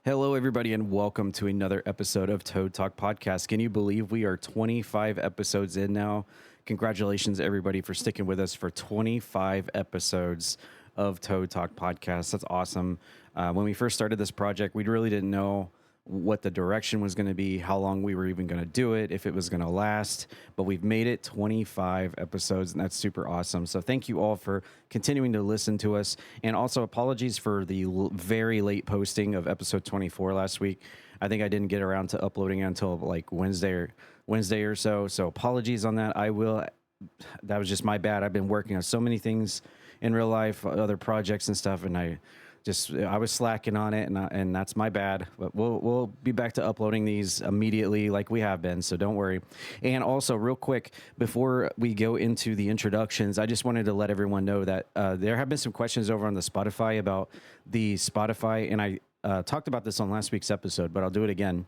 Hello, everybody, and welcome to another episode of Toad Talk Podcast. Can you believe we are 25 episodes in now? Congratulations, everybody, for sticking with us for 25 episodes of Toad Talk Podcast. That's awesome. When we first started this project, we really didn't know what the direction was going to be, how long we were even going to do it, if it was going to last, but we've made it 25 episodes, and that's super awesome. So thank you all for continuing to listen to us, and also apologies for the very late posting of episode 24 last week. I think I didn't get around to uploading it until like Wednesday or so apologies on that. That was just my bad. I've been working on so many things in real life, other projects and stuff, and I was slacking on it, and that's my bad. But we'll be back to uploading these immediately, like we have been. So don't worry. And also, real quick, before we go into the introductions, I just wanted to let everyone know that there have been some questions over on the Spotify about the Spotify, and I talked about this on last week's episode, but I'll do it again.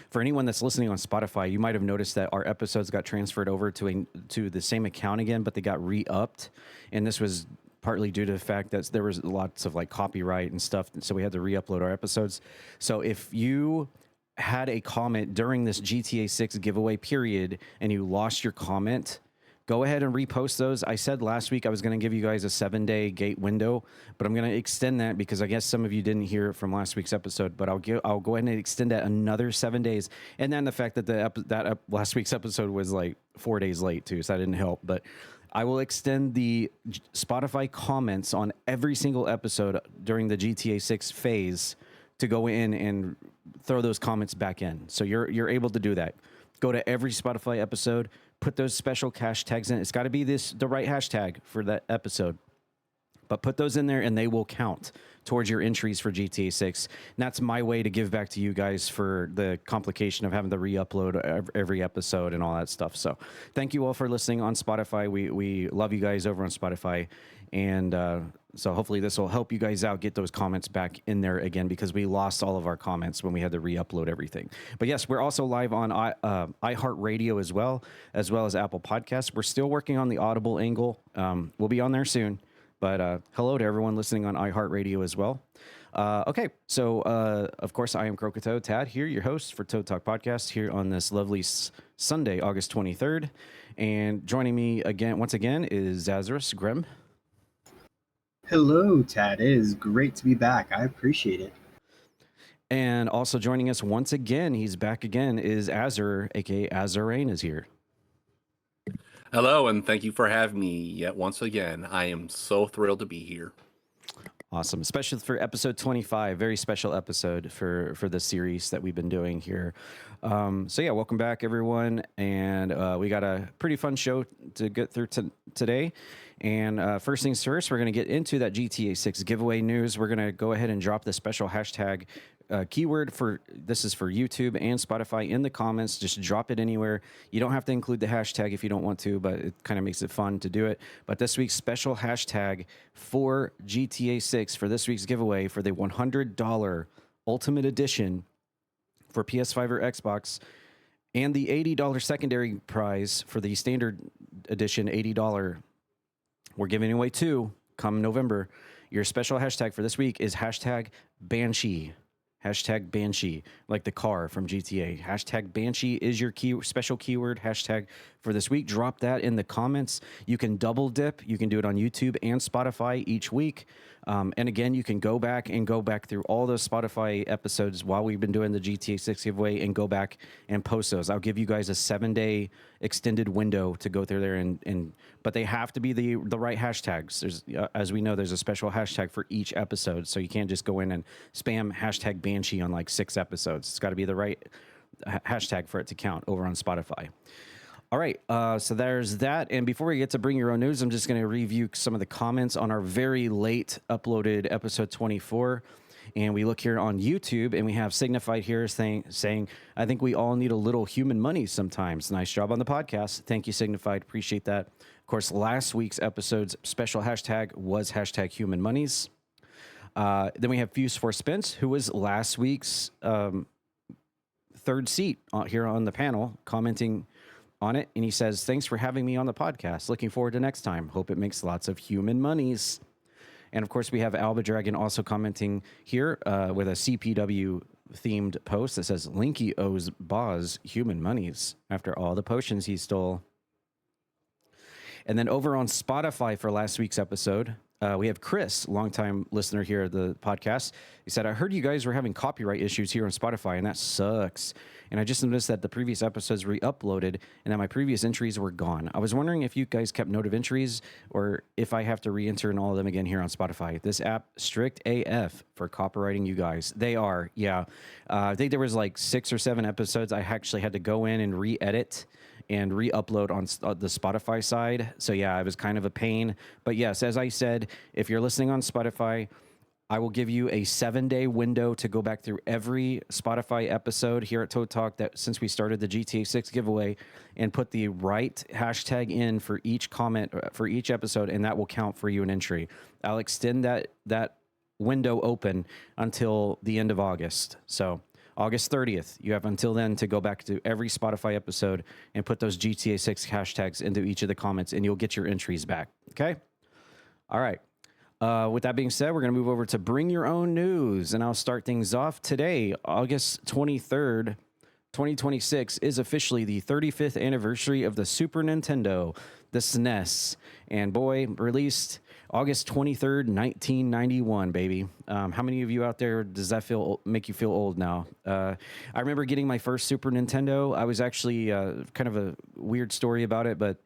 For anyone that's listening on Spotify, you might have noticed that our episodes got transferred over to the same account again, but they got re-upped, and this was partly due to the fact that there was lots of like copyright and stuff, so we had to re-upload our episodes. So if you had a comment during this GTA 6 giveaway period and you lost your comment, go ahead and repost those. I said last week I was going to give you guys a 7-day gate window, but I'm going to extend that because I guess some of you didn't hear it from last week's episode, but I'll go ahead and extend that another 7 days. And then the fact that last week's episode was like 4 days late too, so that didn't help, but I will extend the Spotify comments on every single episode during the GTA 6 phase to go in and throw those comments back in. So you're able to do that. Go to every Spotify episode, put those special hashtags in. It's got to be the right hashtag for that episode. But put those in there and they will count towards your entries for GTA 6. And that's my way to give back to you guys for the complication of having to re-upload every episode and all that stuff. So thank you all for listening on Spotify. We love you guys over on Spotify. And so hopefully this will help you guys out, get those comments back in there again, because we lost all of our comments when we had to re-upload everything. But yes, we're also live on iHeartRadio as well as Apple Podcasts. We're still working on the Audible angle. We'll be on there soon. But hello to everyone listening on iHeartRadio as well. Okay, so of course, I am Croakitoad Tad here, your host for Toad Talk Podcast here on this lovely Sunday, August 23rd. And joining me once again is Zazarus Grem. Hello, Tad. It is great to be back. I appreciate it. And also joining us once again, he's back again, is Azur, aka Azurain, is here. Hello, and thank you for having me yet once again. I am so thrilled to be here. Awesome, especially for episode 25, very special episode for this series that we've been doing here. So yeah, welcome back, everyone. And we got a pretty fun show to get through today. And first things first, we're going to get into that GTA 6 giveaway news. We're going to go ahead and drop the special hashtag keyword this is for YouTube and Spotify in the comments. Just drop it anywhere. You don't have to include the hashtag if you don't want to, but it kind of makes it fun to do it. But this week's special hashtag for GTA 6 for this week's giveaway for the $100 Ultimate Edition for PS5 or Xbox, and the $80 secondary prize for the Standard Edition $80. We're giving away two come November. Your special hashtag for this week is hashtag Banshee. Hashtag Banshee, like the car from GTA. Hashtag Banshee is your special keyword hashtag for this week. Drop that in the comments. You can double dip. You can do it on YouTube and Spotify each week. And again, you can go back through all those Spotify episodes while we've been doing the GTA 6 giveaway and go back and post those. I'll give you guys a 7-day extended window to go through there, but they have to be the right hashtags. There's, as we know, there's a special hashtag for each episode, so you can't just go in and spam hashtag Banshee on like 6 episodes. It's got to be the right hashtag for it to count over on Spotify. All right, so there's that. And before we get to Bring Your Own News, I'm just going to review some of the comments on our very late uploaded episode 24. And we look here on YouTube, and we have Signified here saying, I think we all need a little human money sometimes. Nice job on the podcast. Thank you, Signified. Appreciate that. Of course, last week's episode's special hashtag was hashtag human monies. Then we have Fuse for Spence, who was last week's third seat here on the panel, commenting on it, and he says, thanks for having me on the podcast. Looking forward to next time. Hope it makes lots of human monies. And of course, we have Alba Dragon also commenting here with a CPW themed post that says Linky owes Boz human monies after all the potions he stole. And then over on Spotify for last week's episode, we have Chris, longtime listener here at the podcast. He said, I heard you guys were having copyright issues here on Spotify, and that sucks. And I just noticed that the previous episodes re-uploaded and that my previous entries were gone. I was wondering if you guys kept note of entries or if I have to re-enter in all of them again here on Spotify. This app, strict AF for copywriting you guys. They are, yeah. I think there was like 6 or 7 episodes I actually had to go in and re-edit and re-upload on the Spotify side. So yeah, it was kind of a pain. But yes, as I said, if you're listening on Spotify, I will give you a 7-day window to go back through every Spotify episode here at Toad Talk that since we started the GTA 6 giveaway and put the right hashtag in for each comment for each episode, and that will count for you an entry. I'll extend that window open until the end of August. So August 30th, you have until then to go back to every Spotify episode and put those GTA 6 hashtags into each of the comments, and you'll get your entries back. Okay? All right. With that being said, we're going to move over to Bring Your Own News, and I'll start things off today. August 23rd, 2026 is officially the 35th anniversary of the Super Nintendo, the SNES, and boy, released August 23rd, 1991, baby. How many of you out there does that make you feel old now? I remember getting my first Super Nintendo. I was actually kind of a weird story about it, but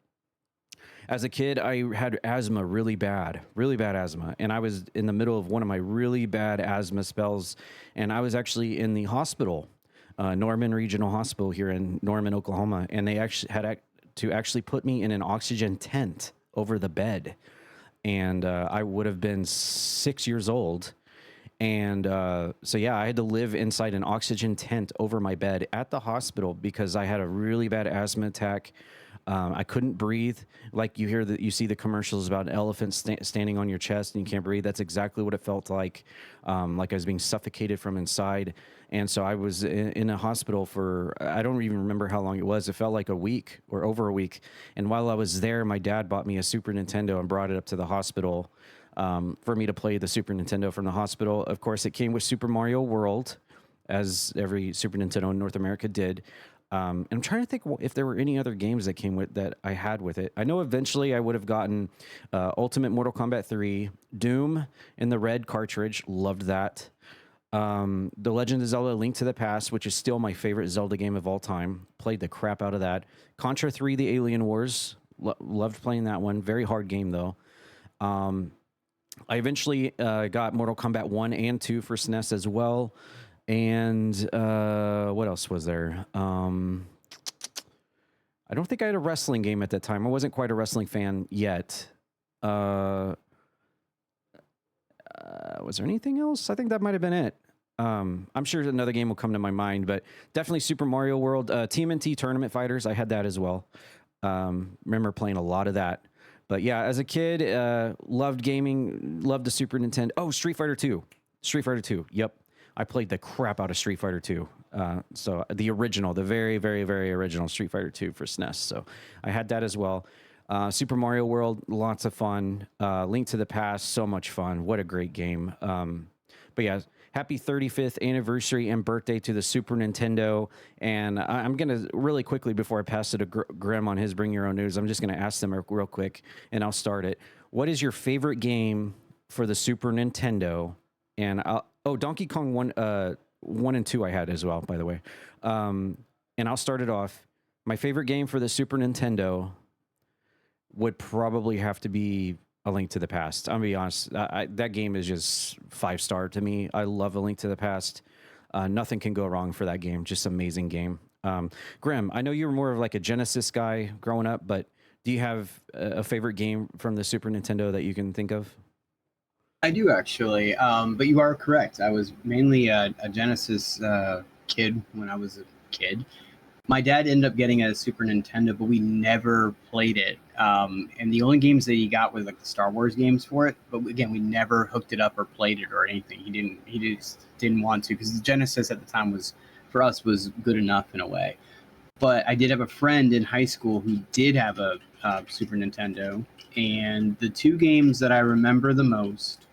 as a kid, I had asthma really bad asthma. And I was in the middle of one of my really bad asthma spells. And I was actually in the hospital, Norman Regional Hospital here in Norman, Oklahoma. And they actually had to actually put me in an oxygen tent over the bed. And I would have been 6 years old. And so, yeah, I had to live inside an oxygen tent over my bed at the hospital because I had a really bad asthma attack. I couldn't breathe. Like you see the commercials about an elephant standing on your chest and you can't breathe. That's exactly what it felt like I was being suffocated from inside. And so I was in a hospital for, I don't even remember how long it was. It felt like a week or over a week. And while I was there, my dad bought me a Super Nintendo and brought it up to the hospital for me to play the Super Nintendo from the hospital. Of course, it came with Super Mario World, as every Super Nintendo in North America did. And I'm trying to think if there were any other games that came with that I had with it. I know eventually I would have gotten Ultimate Mortal Kombat 3, Doom in the red cartridge. Loved that. The Legend of Zelda: Link to the Past, which is still my favorite Zelda game of all time. Played the crap out of that. Contra 3: The Alien Wars. Loved playing that one. Very hard game though. I eventually got Mortal Kombat 1 and 2 for SNES as well. And what else was there? I don't think I had a wrestling game at that time. I wasn't quite a wrestling fan yet. Was there anything else? I think that might have been it. I'm sure another game will come to my mind, but definitely Super Mario World. TMNT Tournament Fighters, I had that as well. Remember playing a lot of that. But yeah, as a kid, loved gaming, loved the Super Nintendo. Oh, Street Fighter 2. Street Fighter 2, yep. I played the crap out of Street Fighter 2. So the original, the very, very, very original Street Fighter 2 for SNES. So I had that as well. Super Mario World, lots of fun. Link to the Past, so much fun. What a great game. But yeah, happy 35th anniversary and birthday to the Super Nintendo. And I'm going to really quickly, before I pass it to Grem on his Bring Your Own News, I'm just going to ask them real quick, and I'll start it. What is your favorite game for the Super Nintendo? And Donkey Kong 1 and 2 I had as well, by the way. And I'll start it off. My favorite game for the Super Nintendo would probably have to be A Link to the Past. I'm going to be honest. That game is just 5-star to me. I love A Link to the Past. Nothing can go wrong for that game. Just amazing game. Grem, I know you were more of like a Genesis guy growing up, but do you have a favorite game from the Super Nintendo that you can think of? I do actually, but you are correct. I was mainly a Genesis kid when I was a kid. My dad ended up getting a Super Nintendo, but we never played it. And the only games that he got was like the Star Wars games for it. But again, we never hooked it up or played it or anything. He just didn't want to, because the Genesis at the time was good enough in a way. But I did have a friend in high school who did have a Super Nintendo, and the two games that I remember the most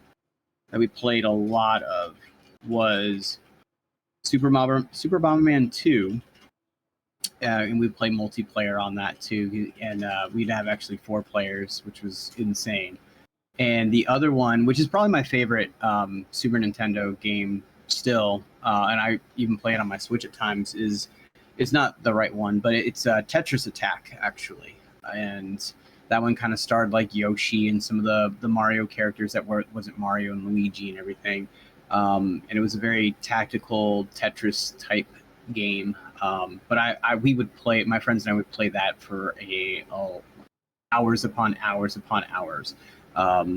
that we played a lot of was Super Bomberman 2. And we'd play multiplayer on that too. And we'd have actually 4 players, which was insane. And the other one, which is probably my favorite Super Nintendo game still, and I even play it on my Switch at times, is it's not the right one, but it's Tetris Attack, actually. And that one kind of starred like Yoshi and some of the Mario characters that wasn't Mario and Luigi and everything. And it was a very tactical Tetris type game. But we would play, my friends and I would play that for hours upon hours upon hours.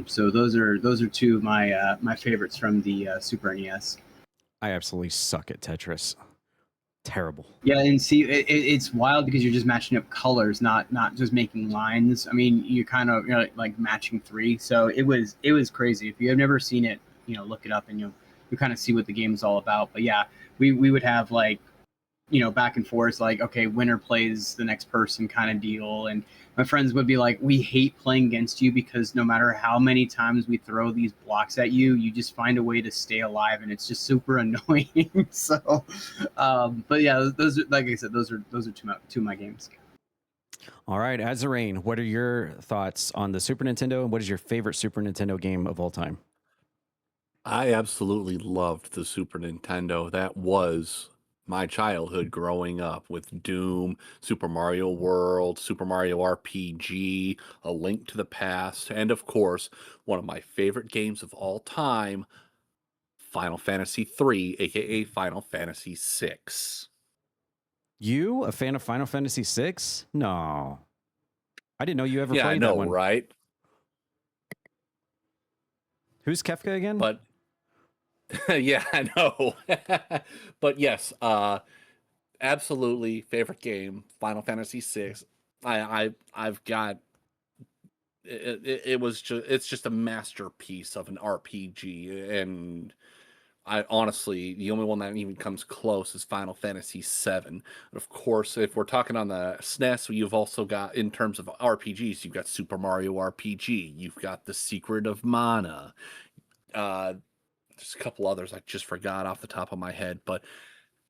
So those are 2 of my favorites from the Super NES. I absolutely suck at Tetris. Terrible. Yeah, and see, it's wild because you're just matching up colors, not just making lines. I mean, you kind of like matching 3. So it was crazy. If you have never seen it, look it up and you kind of see what the game's all about. But yeah, we would have like, back and forth, like, okay, winner plays the next person kind of deal. And my friends would be like, we hate playing against you because no matter how many times we throw these blocks at you, you just find a way to stay alive, and it's just super annoying. So, but yeah, those are, like I said, those are 2 of my games. All right, Azarain, what are your thoughts on the Super Nintendo, and what is your favorite Super Nintendo game of all time? I absolutely loved the Super Nintendo. That was my childhood growing up with Doom, Super Mario World, Super Mario RPG, A Link to the Past, and of course, one of my favorite games of all time, Final Fantasy III, aka Final Fantasy VI. You a fan of Final Fantasy VI? No, I didn't know you ever Yeah, played I know, that one. right? Who's Kefka again? But yeah, I know. But yes, absolutely favorite game, Final Fantasy VI. I've got it's just a masterpiece of an RPG, and I honestly, the only one that even comes close is Final Fantasy VII. Of course, if we're talking on the SNES, you've also got, in terms of RPGs, you've got Super Mario RPG, you've got The Secret of Mana, there's a couple others I just forgot off the top of my head, but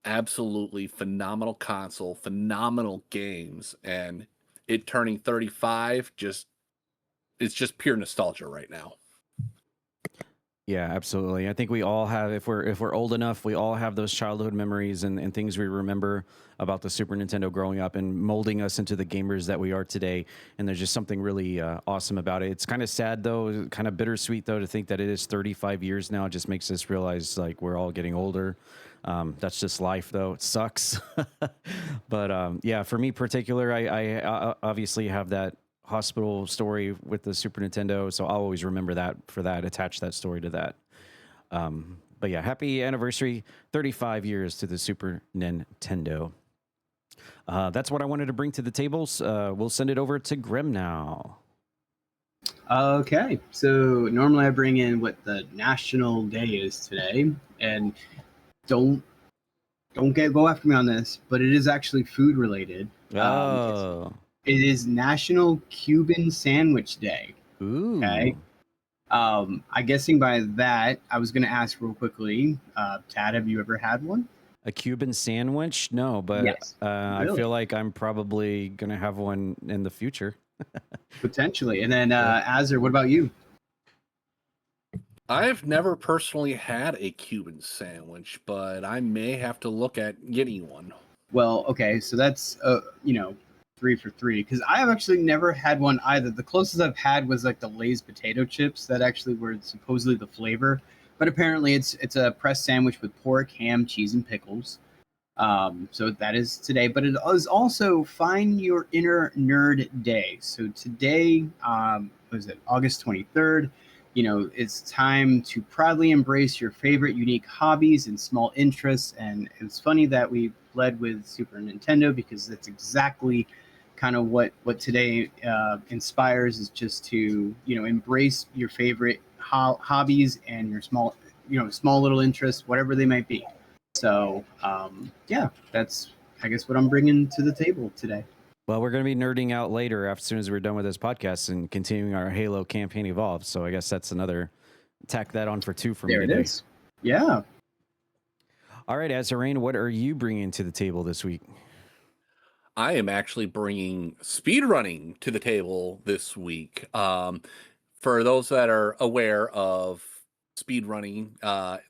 absolutely phenomenal console, phenomenal games, and it turning 35 it's just pure nostalgia right now. Yeah, absolutely. I think we all have, if we're old enough, we all have those childhood memories and things we remember about the Super Nintendo growing up and molding us into the gamers that we are today. And there's just something really awesome about it. It's kind of sad though, kind of bittersweet though, to think that it is 35 years now. It just makes us realize like we're all getting older. That's just life though. It sucks. But yeah, for me particular, I obviously have that hospital story with the Super Nintendo, so I'll always remember that for that, attach that story to that. But yeah, happy anniversary, 35 years to the Super Nintendo. That's what I wanted to bring to the tables. We'll send it over to Grem now. Okay, so normally I bring in what the national day is today, and don't go after me on this, but it is actually food related. It is National Cuban Sandwich Day. Ooh. Okay. I'm guessing by that, I was going to ask real quickly, Tad, have you ever had one? A Cuban sandwich? No, but yes. Really? I feel like I'm probably going to have one in the future. Potentially. And then, Azar, what about you? I've never personally had a Cuban sandwich, but I may have to look at getting one. Well, okay, so that's 3 for 3, because I have actually never had one either. The closest I've had was like the Lay's potato chips that actually were supposedly the flavor, but apparently it's a pressed sandwich with pork, ham, cheese, and pickles. So that is today, but it is also Find Your Inner Nerd Day. So today, was it August 23rd? It's time to proudly embrace your favorite unique hobbies and small interests. And it's funny that we led with Super Nintendo, because that's exactly kind of what today inspires, is just to embrace your favorite hobbies and your small little interests, whatever they might be. So yeah, that's I guess what I'm bringing to the table today. Well, we're going to be nerding out later as soon as we're done with this podcast and continuing our Halo campaign Evolved. So I guess that's another tack that on for 2 for There me it today. is. Yeah. All right, Azarain, what are you bringing to the table this week? I am actually bringing speedrunning to the table this week. For those that are aware of speedrunning,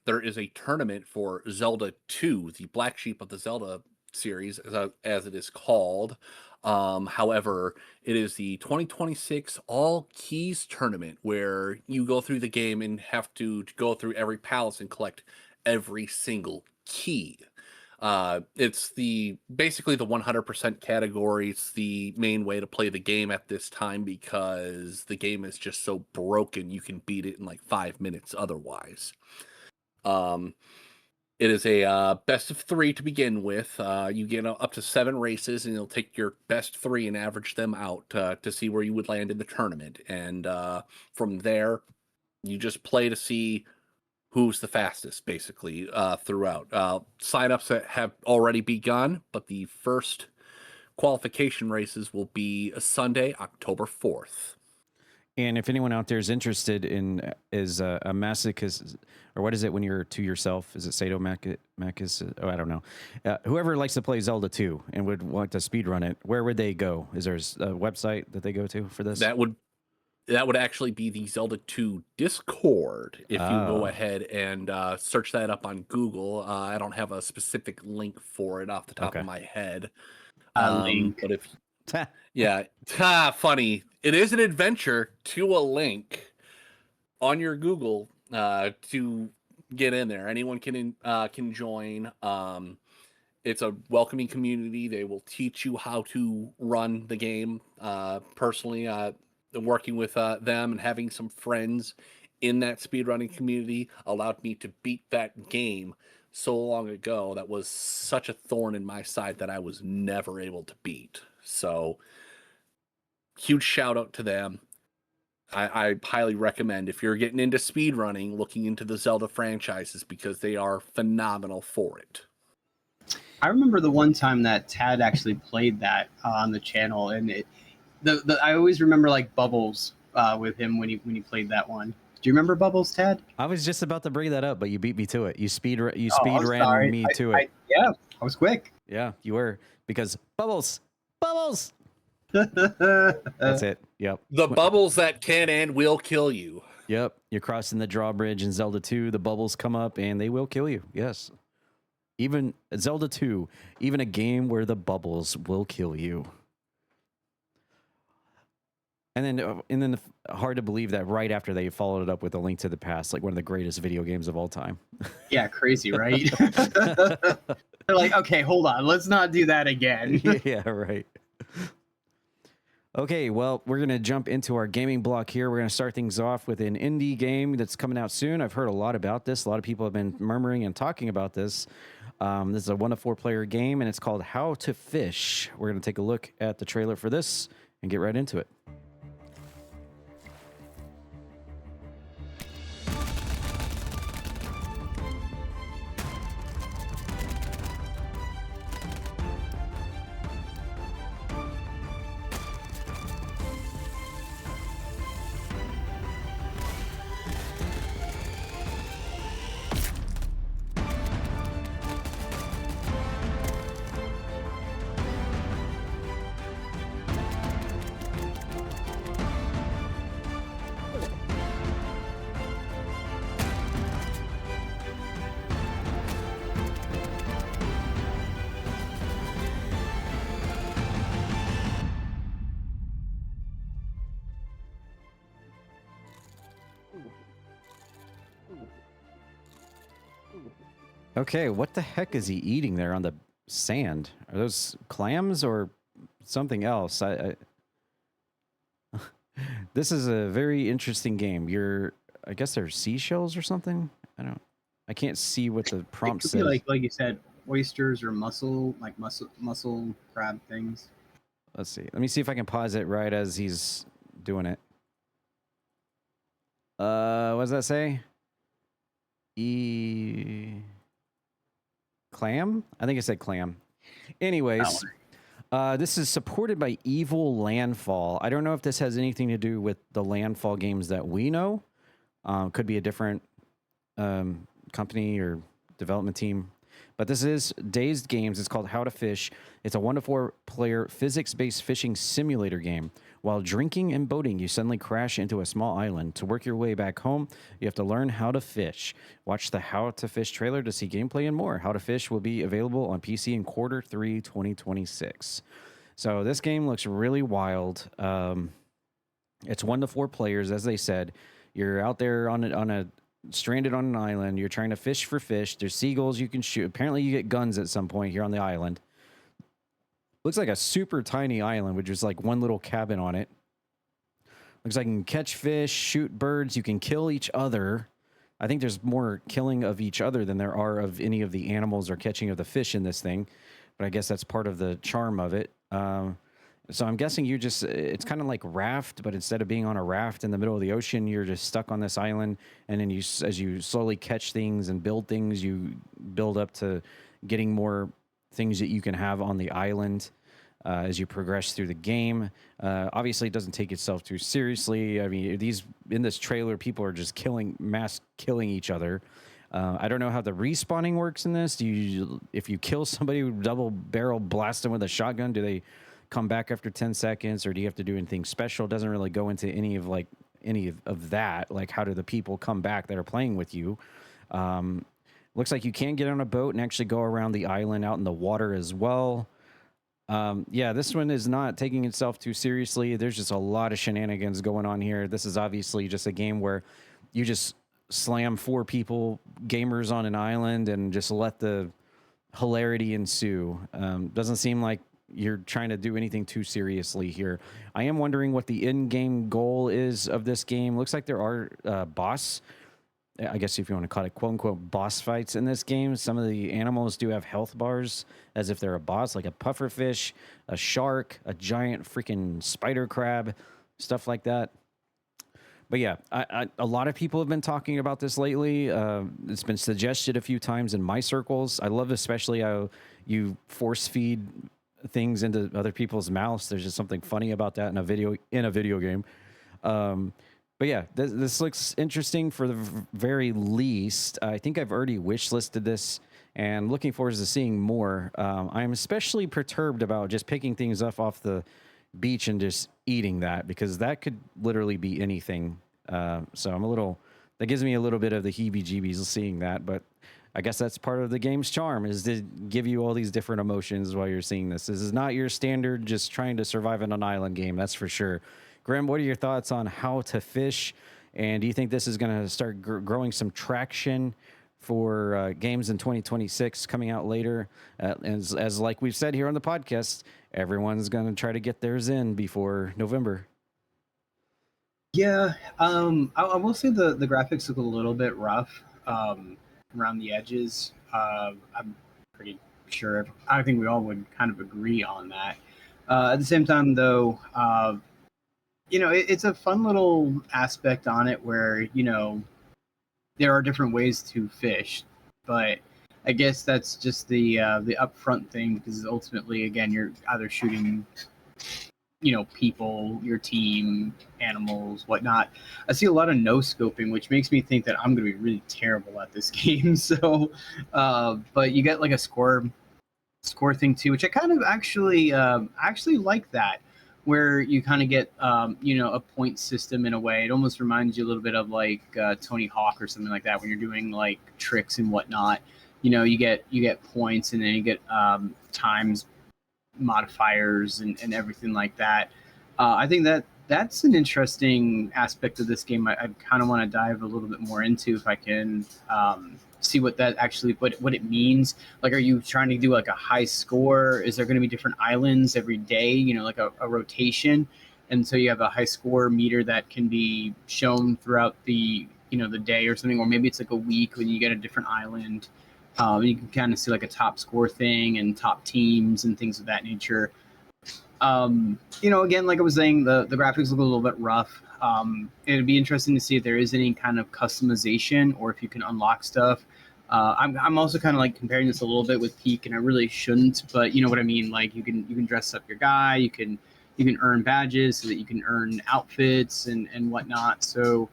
there is a tournament for Zelda 2, the black sheep of the Zelda series, as it is called. However, it is the 2026 All Keys tournament where you go through the game and have to go through every palace and collect every single key. It's basically the 100% category. It's the main way to play the game at this time because the game is just so broken you can beat it in like 5 minutes otherwise. It is a best of 3 to begin with. You get up to 7 races, and you'll take your best 3 and average them out to see where you would land in the tournament. And from there, you just play to see who's the fastest, basically, throughout. Signups have already begun, but the first qualification races will be Sunday, October 4th. And if anyone out there is interested in a masochist, or what is it when you're to yourself? Is it sadomasochist? Oh, I don't know. Whoever likes to play Zelda 2 and would want to speedrun it, where would they go? Is there a website that they go to for this? That would actually be the Zelda 2 Discord. If you go ahead and search that up on Google, I don't have a specific link for it off the top of my head. Link. But if yeah, funny. It is an adventure to a link on your Google to get in there. Anyone can join. It's a welcoming community. They will teach you how to run the game. Personally, working with them and having some friends in that speedrunning community allowed me to beat that game so long ago that was such a thorn in my side that I was never able to beat. So huge shout out to them. I highly recommend, if you're getting into speedrunning, looking into the Zelda franchises because they are phenomenal for it. I remember the one time that Tad actually played that on the channel, and I always remember like Bubbles with him when he played that one. Do you remember Bubbles, Tad? I was just about to bring that up, but you beat me to it. You speed ran me to it. Yeah, I was quick. Yeah, you were, because Bubbles. That's it. Yep. The bubbles that can and will kill you. Yep. You're crossing the drawbridge in Zelda 2. The bubbles come up and they will kill you. Yes. Even Zelda 2, even a game where the bubbles will kill you. And then hard to believe that right after they followed it up with A Link to the Past, like one of the greatest video games of all time. Yeah, crazy, right? They're like, okay, hold on, let's not do that again. Yeah, right. Okay, well, we're going to jump into our gaming block here. We're going to start things off with an indie game that's coming out soon. I've heard a lot about this. A lot of people have been murmuring and talking about this. This is a 1 to 4 player game, and it's called How to Fish. We're going to take a look at the trailer for this and get right into it. Okay, what the heck is he eating there on the sand? Are those clams or something else? This is a very interesting game. I guess they're seashells or something. I can't see what the prompt says. Like you said, oysters or mussel crab things. Let's see. Let me see if I can pause it right as he's doing it. What does that say? Clam? I think it said clam. Anyways, this is supported by Evil Landfall. I don't know if this has anything to do with the Landfall games that we know. Could be a different company or development team. But this is Dazed Games. It's called How to Fish. It's a 1 to 4 player physics-based fishing simulator game. While drinking and boating, you suddenly crash into a small island. To work your way back home, you have to learn how to fish. Watch the How to Fish trailer to see gameplay and more. How to Fish will be available on PC in Q3 2026. So this game looks really wild. It's 1 to 4 players, as they said. You're out there on a stranded on an island. You're trying to fish for fish. There's seagulls you can shoot. Apparently, you get guns at some point here on the island. Looks like a super tiny island with just like one little cabin on it. Looks like you can catch fish, shoot birds. You can kill each other. I think there's more killing of each other than there are of any of the animals or catching of the fish in this thing. But I guess that's part of the charm of it. So I'm guessing it's kind of like Raft, but instead of being on a raft in the middle of the ocean, you're just stuck on this island. And then as you slowly catch things and build things, you build up to getting more things that you can have on the island as you progress through the game. Obviously, it doesn't take itself too seriously. I mean, in this trailer, people are just mass killing each other. I don't know how the respawning works in this. If you kill somebody, double barrel blast them with a shotgun, do they come back after 10 seconds, or do you have to do anything special? It doesn't really go into any of that. Like, how do the people come back that are playing with you? Looks like you can get on a boat and actually go around the island out in the water as well. Yeah, this one is not taking itself too seriously. There's just a lot of shenanigans going on here. This is obviously just a game where you just slam 4 gamers on an island and just let the hilarity ensue. Doesn't seem like you're trying to do anything too seriously here. I am wondering what the in-game goal is of this game. Looks like there are I guess if you want to call it quote-unquote boss fights in this game. Some of the animals do have health bars as if they're a boss, like a pufferfish, a shark, a giant freaking spider crab, stuff like that. But yeah, a lot of people have been talking about this lately. It's been suggested a few times in my circles. I love especially how you force feed things into other people's mouths. There's just something funny about that in a video game. But yeah, this looks interesting for the very least. I think I've already wish listed this and looking forward to seeing more. I'm especially perturbed about just picking things up off the beach and just eating that, because that could literally be anything. So that gives me a little bit of the heebie-jeebies seeing that, but I guess that's part of the game's charm, is to give you all these different emotions while you're seeing this. This is not your standard just trying to survive on an island game, that's for sure. Grem, what are your thoughts on How to Fish? And do you think this is going to start growing some traction for games in 2026 coming out later? As like we've said here on the podcast, everyone's going to try to get theirs in before November. Yeah, I will say the graphics look a little bit rough around the edges. I'm pretty sure. I think we all would kind of agree on that. At the same time, though, it's a fun little aspect on it where, there are different ways to fish, but I guess that's just the upfront thing, because ultimately, again, you're either shooting, people, your team, animals, whatnot. I see a lot of no scoping, which makes me think that I'm going to be really terrible at this game. So, but you get like a score thing too, which I kind of actually like that, where you kind of get, a point system in a way. It almost reminds you a little bit of like Tony Hawk or something like that, when you're doing like tricks and whatnot. You get points, and then you get times modifiers and everything like that. I think that's an interesting aspect of this game. I kind of want to dive a little bit more into, if I can see what that actually what it means. Like, are you trying to do like a high score? Is there going to be different islands every day, like a rotation, and so you have a high score meter that can be shown throughout the the day or something, or maybe it's like a week when you get a different island. You can kind of see like a top score thing and top teams and things of that nature. Again, like I was saying, the graphics look a little bit rough. It'd be interesting to see if there is any kind of customization, or if you can unlock stuff. I'm also kind of like comparing this a little bit with Peak, and I really shouldn't, but you know what I mean. Like, you can dress up your guy, you can earn badges so that you can earn outfits and whatnot. So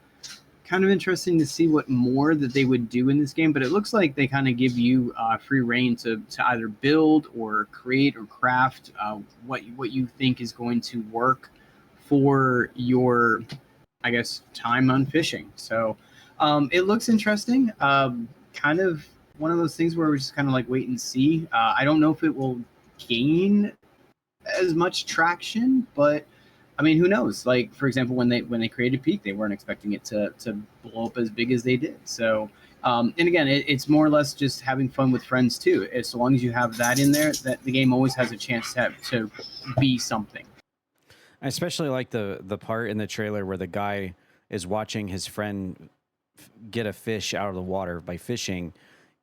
kind of interesting to see what more that they would do in this game, but it looks like they kind of give you free reign to either build or create or craft what you think is going to work for your, I guess, time on fishing. So it looks interesting. Kind of one of those things where we just kind of like wait and see. I don't know if it will gain as much traction, but I mean, who knows? Like, for example, when they created Peak, they weren't expecting it to blow up as big as they did. So, and again, it's more or less just having fun with friends too. As long as you have that in there, that the game always has a chance to be something. I especially like the part in the trailer where the guy is watching his friend get a fish out of the water by fishing,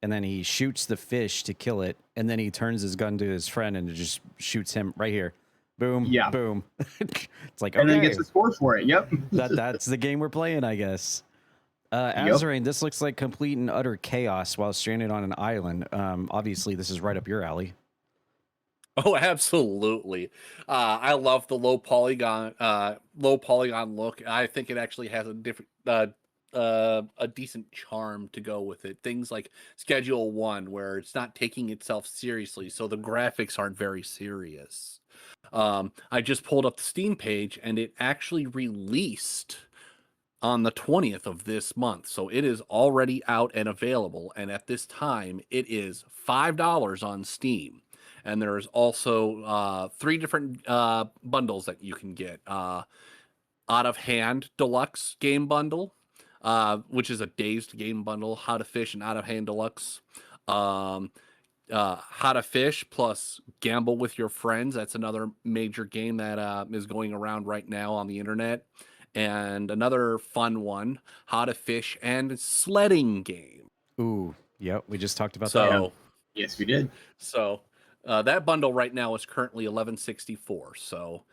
and then he shoots the fish to kill it, and then he turns his gun to his friend and just shoots him right here. Boom, yeah. Boom. It's like, and okay. then he gets a score for it. Yep. That's the game we're playing, I guess. Azrain, this looks like complete and utter chaos while stranded on an island. Obviously, this is right up your alley. Oh, absolutely. I love the low polygon look. I think it actually has a different a decent charm to go with it. Things like Schedule 1, where it's not taking itself seriously, so the graphics aren't very serious. I just pulled up the Steam page, and it actually released on the 20th of this month. So it is already out and available. And at this time, it is $5 on Steam. And there's also 3 different bundles that you can get. Out of Hand Deluxe game bundle, which is a Dazed game bundle, How to Fish and Out of Hand Deluxe. How to Fish plus Gamble with Your Friends. That's another major game that is going around right now on the internet. And another fun one, How to Fish and Sledding game. Ooh, yep. We just talked about that. Yes, we did. So that bundle right now is currently $11.64. So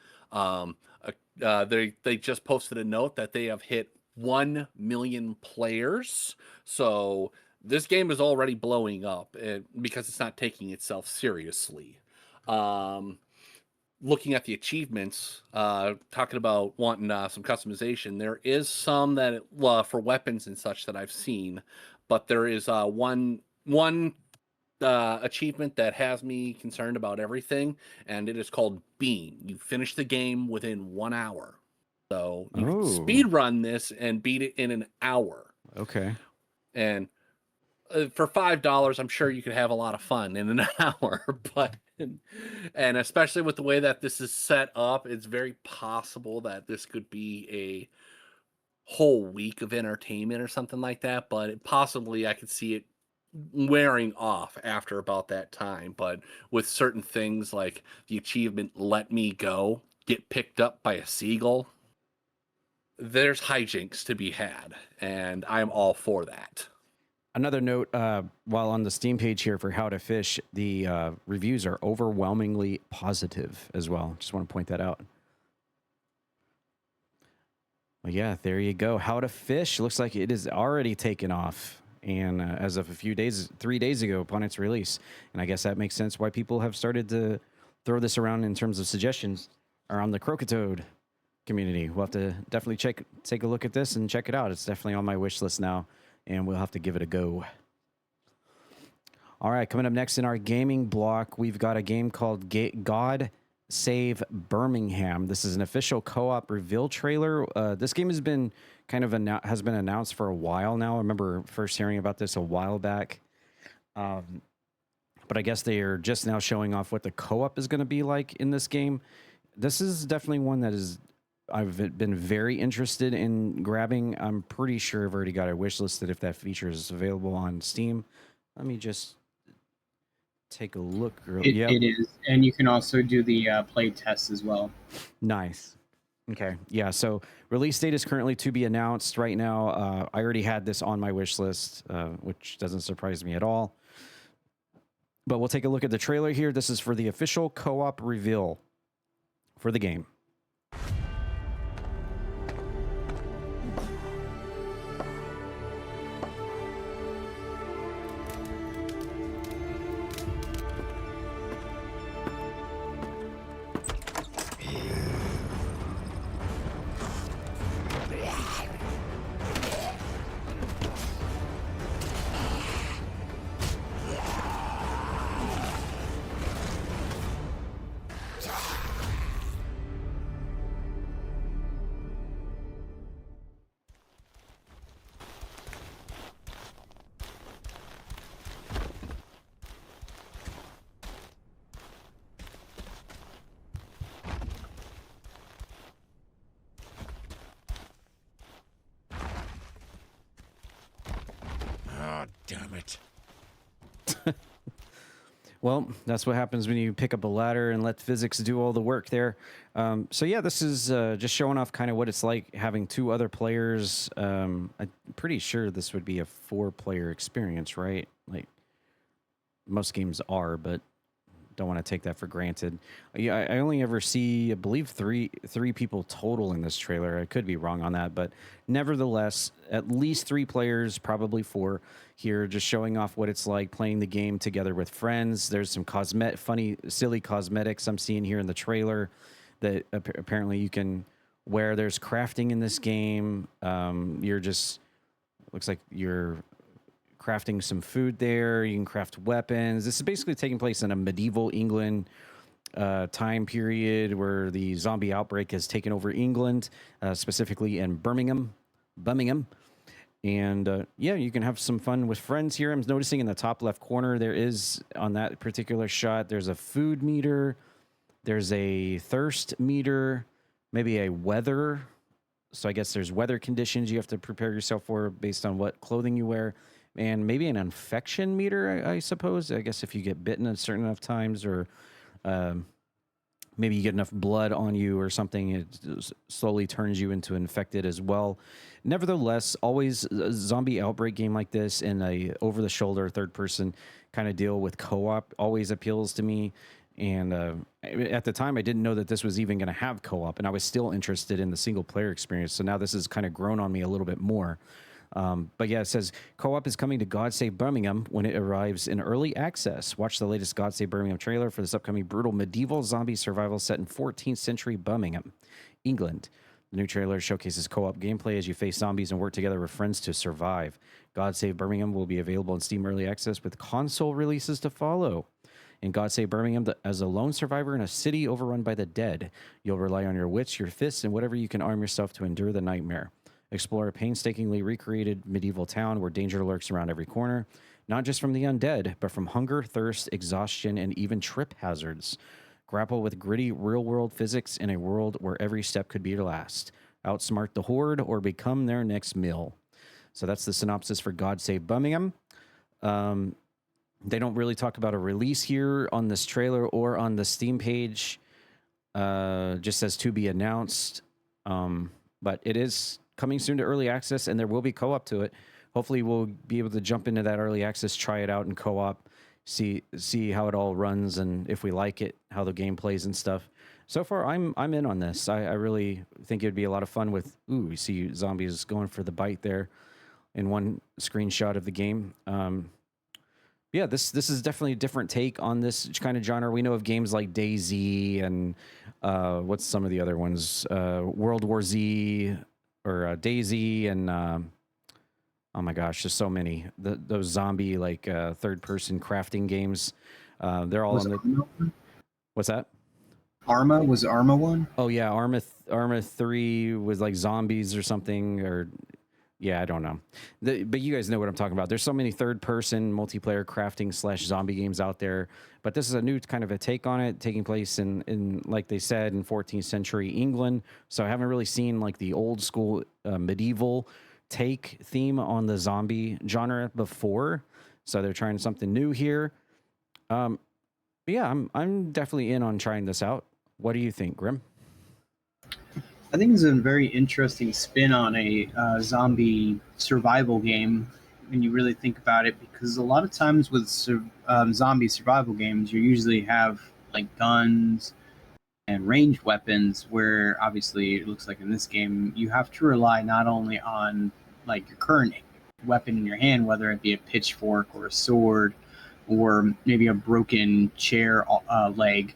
they just posted a note that they have hit 1 million players. So this game is already blowing up because it's not taking itself seriously. Looking at the achievements, talking about wanting some customization, there is some that for weapons and such that I've seen, but there is one achievement that has me concerned about everything, and it is called Beam. You finish the game within 1 hour. So you can speed run this and beat it in an hour. Okay. And for $5, I'm sure you could have a lot of fun in an hour, and especially with the way that this is set up, it's very possible that this could be a whole week of entertainment or something like that. But possibly I could see it wearing off after about that time. But with certain things like the achievement, Let Me Go, get picked up by a seagull, there's hijinks to be had, and I'm all for that. Another note, while on the Steam page here for How to Fish, the reviews are overwhelmingly positive as well. Just want to point that out. Well, yeah, there you go. How to Fish looks like it is already taken off. And as of 3 days ago upon its release. And I guess that makes sense why people have started to throw this around in terms of suggestions around the Croakitoad community. We'll have to definitely take a look at this and check it out. It's definitely on my wish list now, and we'll have to give it a go. All right, coming up next in our gaming block, we've got a game called God Save Birmingham. This is an official co-op reveal trailer. This game has been announced for a while now. I remember first hearing about this a while back. But I guess they are just now showing off what the co-op is going to be like in this game. This is definitely one that I've been very interested in grabbing. I'm pretty sure I've already got a wish listed if that feature is available on Steam. Let me just take a look. It is, and you can also do the play tests as well. Nice. Okay, yeah, so release date is currently to be announced right now. I already had this on my wish list, which doesn't surprise me at all. But we'll take a look at the trailer here. This is for the official co-op reveal for the game. damn it. Well, that's what happens when you pick up a ladder and let physics do all the work there. So yeah, this is just showing off kind of what it's like having two other players. I'm pretty sure this would be a 4-player experience, right? Like most games are, but don't want to take that for granted. Yeah, I only ever see, I believe, three people total in this trailer. I could be wrong on that, but nevertheless, at least 3 players, probably 4 here, just showing off what it's like playing the game together with friends. There's some funny, silly cosmetics I'm seeing here in the trailer that apparently you can wear. There's crafting in this game. Looks like you're crafting some food there. You can craft weapons. This is basically taking place in a medieval England time period where the zombie outbreak has taken over England, specifically in Birmingham. And yeah, you can have some fun with friends here. I'm noticing in the top left corner, there is, on that particular shot, there's a food meter, there's a thirst meter, maybe a weather. So I guess there's weather conditions you have to prepare yourself for based on what clothing you wear. And maybe an infection meter, I suppose. I guess if you get bitten at certain enough times, or maybe you get enough blood on you or something, it slowly turns you into infected as well. Nevertheless, always a zombie outbreak game like this in a over-the-shoulder third-person kind of deal with co-op always appeals to me. And at the time, I didn't know that this was even going to have co-op, and I was still interested in the single-player experience. So now this has kind of grown on me a little bit more. But yeah, it says co-op is coming to God Save Birmingham when it arrives in early access. Watch the latest God Save Birmingham trailer for this upcoming brutal medieval zombie survival set in 14th century Birmingham, England. The new trailer showcases co-op gameplay as you face zombies and work together with friends to survive. God Save Birmingham will be available in Steam Early Access with console releases to follow. In God Save Birmingham, as a lone survivor in a city overrun by the dead, you'll rely on your wits, your fists, and whatever you can arm yourself to endure the nightmare. Explore a painstakingly recreated medieval town where danger lurks around every corner, not just from the undead, but from hunger, thirst, exhaustion, and even trip hazards. Grapple with gritty real-world physics in a world where every step could be your last. Outsmart the horde or become their next meal. So that's the synopsis for God Save Birmingham. They don't really talk about a release here on this trailer or on the Steam page. Just says to be announced. But it is coming soon to early access, and there will be co-op to it. Hopefully we'll be able to jump into that early access, try it out in co-op, see how it all runs, and if we like it, how the game plays and stuff. So far, I'm in on this. I really think it'd be a lot of fun with, we see zombies going for the bite there in one screenshot of the game. Yeah, this is definitely a different take on this kind of genre. We know of games like DayZ and what's some of the other ones? World War Z or DayZ and oh my gosh, there's so many. Those zombie like third-person crafting games. They're all on the. What's that? Arma was Arma one? Oh yeah, Arma 3 was like zombies or something, or yeah, I don't know. But you guys know what I'm talking about. There's so many third-person multiplayer crafting / zombie games out there, but this is a new kind of a take on it, taking place in like they said, in 14th century England. So I haven't really seen like the old school medieval take theme on the zombie genre before. So they're trying something new here. But yeah, I'm definitely in on trying this out. What do you think, Grem? I think it's a very interesting spin on a zombie survival game when you really think about it, because a lot of times with zombie survival games, you usually have like guns and ranged weapons, where obviously it looks like in this game, you have to rely not only on like your current weapon in your hand, whether it be a pitchfork or a sword or maybe a broken chair leg,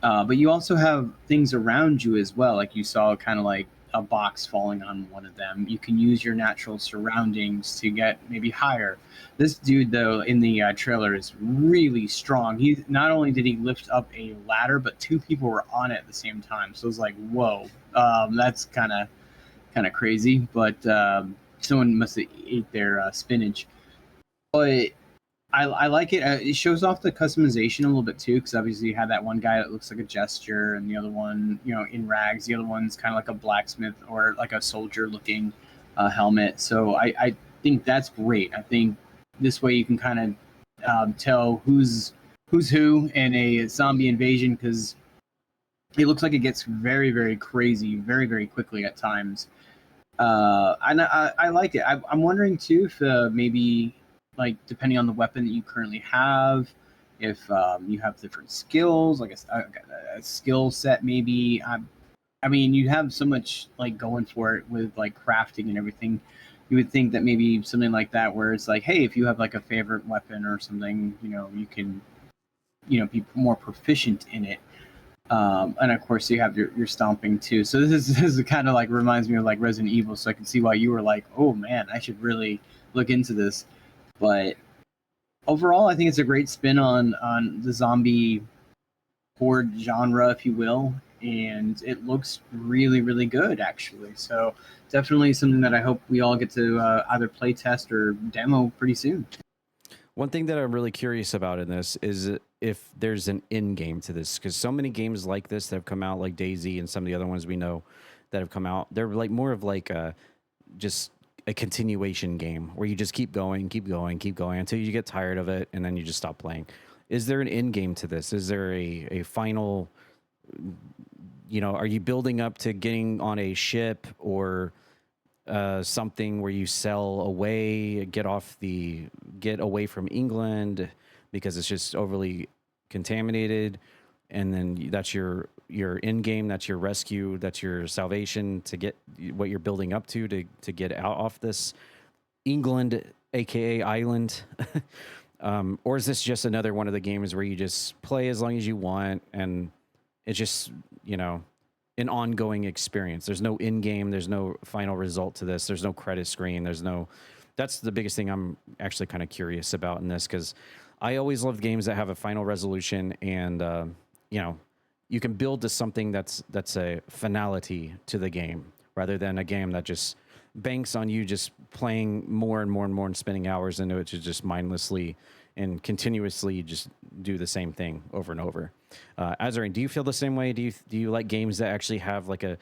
but you also have things around you as well. Like you saw kind of like a box falling on one of them. You can use your natural surroundings to get maybe higher. This dude, though, in the trailer is really strong. He not only did he lift up a ladder, but 2 people were on it at the same time. So it was like, whoa, that's kind of crazy. But someone must have ate their spinach. But I like it. It shows off the customization a little bit too, because obviously you have that one guy that looks like a jester, and the other one, in rags. The other one's kind of like a blacksmith or like a soldier-looking helmet. So I think that's great. I think this way you can kind of tell who's who in a zombie invasion, because it looks like it gets very, very crazy very, very quickly at times. And I like it. I'm wondering too if maybe, like, depending on the weapon that you currently have, if you have different skills, like a skill set maybe. I mean, you have so much like going for it with like crafting and everything. You would think that maybe something like that, where it's like, hey, if you have like a favorite weapon or something, you can, be more proficient in it. And of course, you have your stomping too. So this is kind of like reminds me of like Resident Evil. So I can see why you were like, oh man, I should really look into this. But overall, I think it's a great spin on the zombie horde genre, if you will, and it looks really, really good actually. So definitely something that I hope we all get to either play test or demo pretty soon. One thing that I'm really curious about in this is if there's an end game to this, because so many games like this that have come out, like DayZ and some of the other ones we know that have come out, they're like more of like just a continuation game where you just keep going until you get tired of it and then you just stop playing. Is there an end game to this? Is there a final, are you building up to getting on a ship or something where you sell away, get away from England because it's just overly contaminated, and then that's your end game, that's your rescue, that's your salvation to get what you're building up to get out off this England, aka island? Or is this just another one of the games where you just play as long as you want and it's just, an ongoing experience? There's no end game, there's no final result to this, there's no credit screen, that's the biggest thing I'm actually kind of curious about in this, because I always love games that have a final resolution and you can build to something that's a finality to the game, rather than a game that just banks on you just playing more and more and more and spending hours into it to just mindlessly and continuously just do the same thing over and over. Azrain, do you feel the same way? Do you like games that actually have like a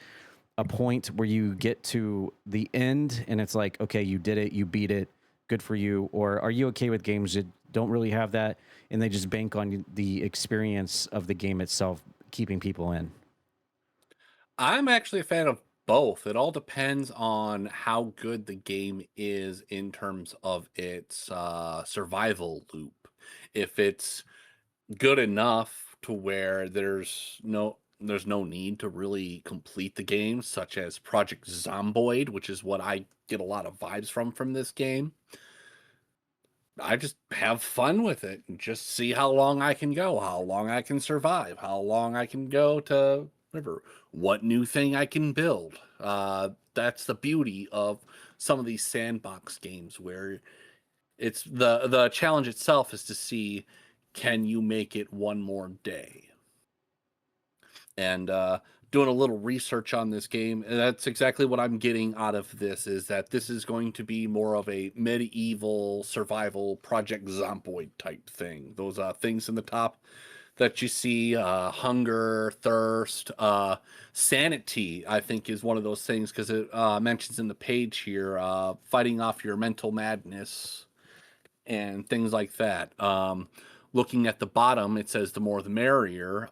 point where you get to the end and it's like, okay, you did it, you beat it, good for you? Or are you okay with games that don't really have that and they just bank on the experience of the game itself keeping people in? I'm actually a fan of both. It all depends on how good the game is in terms of its survival loop. If it's good enough to where there's no need to really complete the game, such as Project Zomboid, which is what I get a lot of vibes from this game. I just have fun with it and just see how long I can go, how long I can survive, how long I can go to whatever, what new thing I can build. That's the beauty of some of these sandbox games, where it's the challenge itself is to see, can you make it one more day? And doing a little research on this game, and that's exactly what I'm getting out of this, is that this is going to be more of a medieval survival Project Zomboid type thing. Those things in the top that you see, hunger, thirst, sanity, I think is one of those things, because it mentions in the page here, fighting off your mental madness and things like that. Looking at the bottom, it says the more the merrier.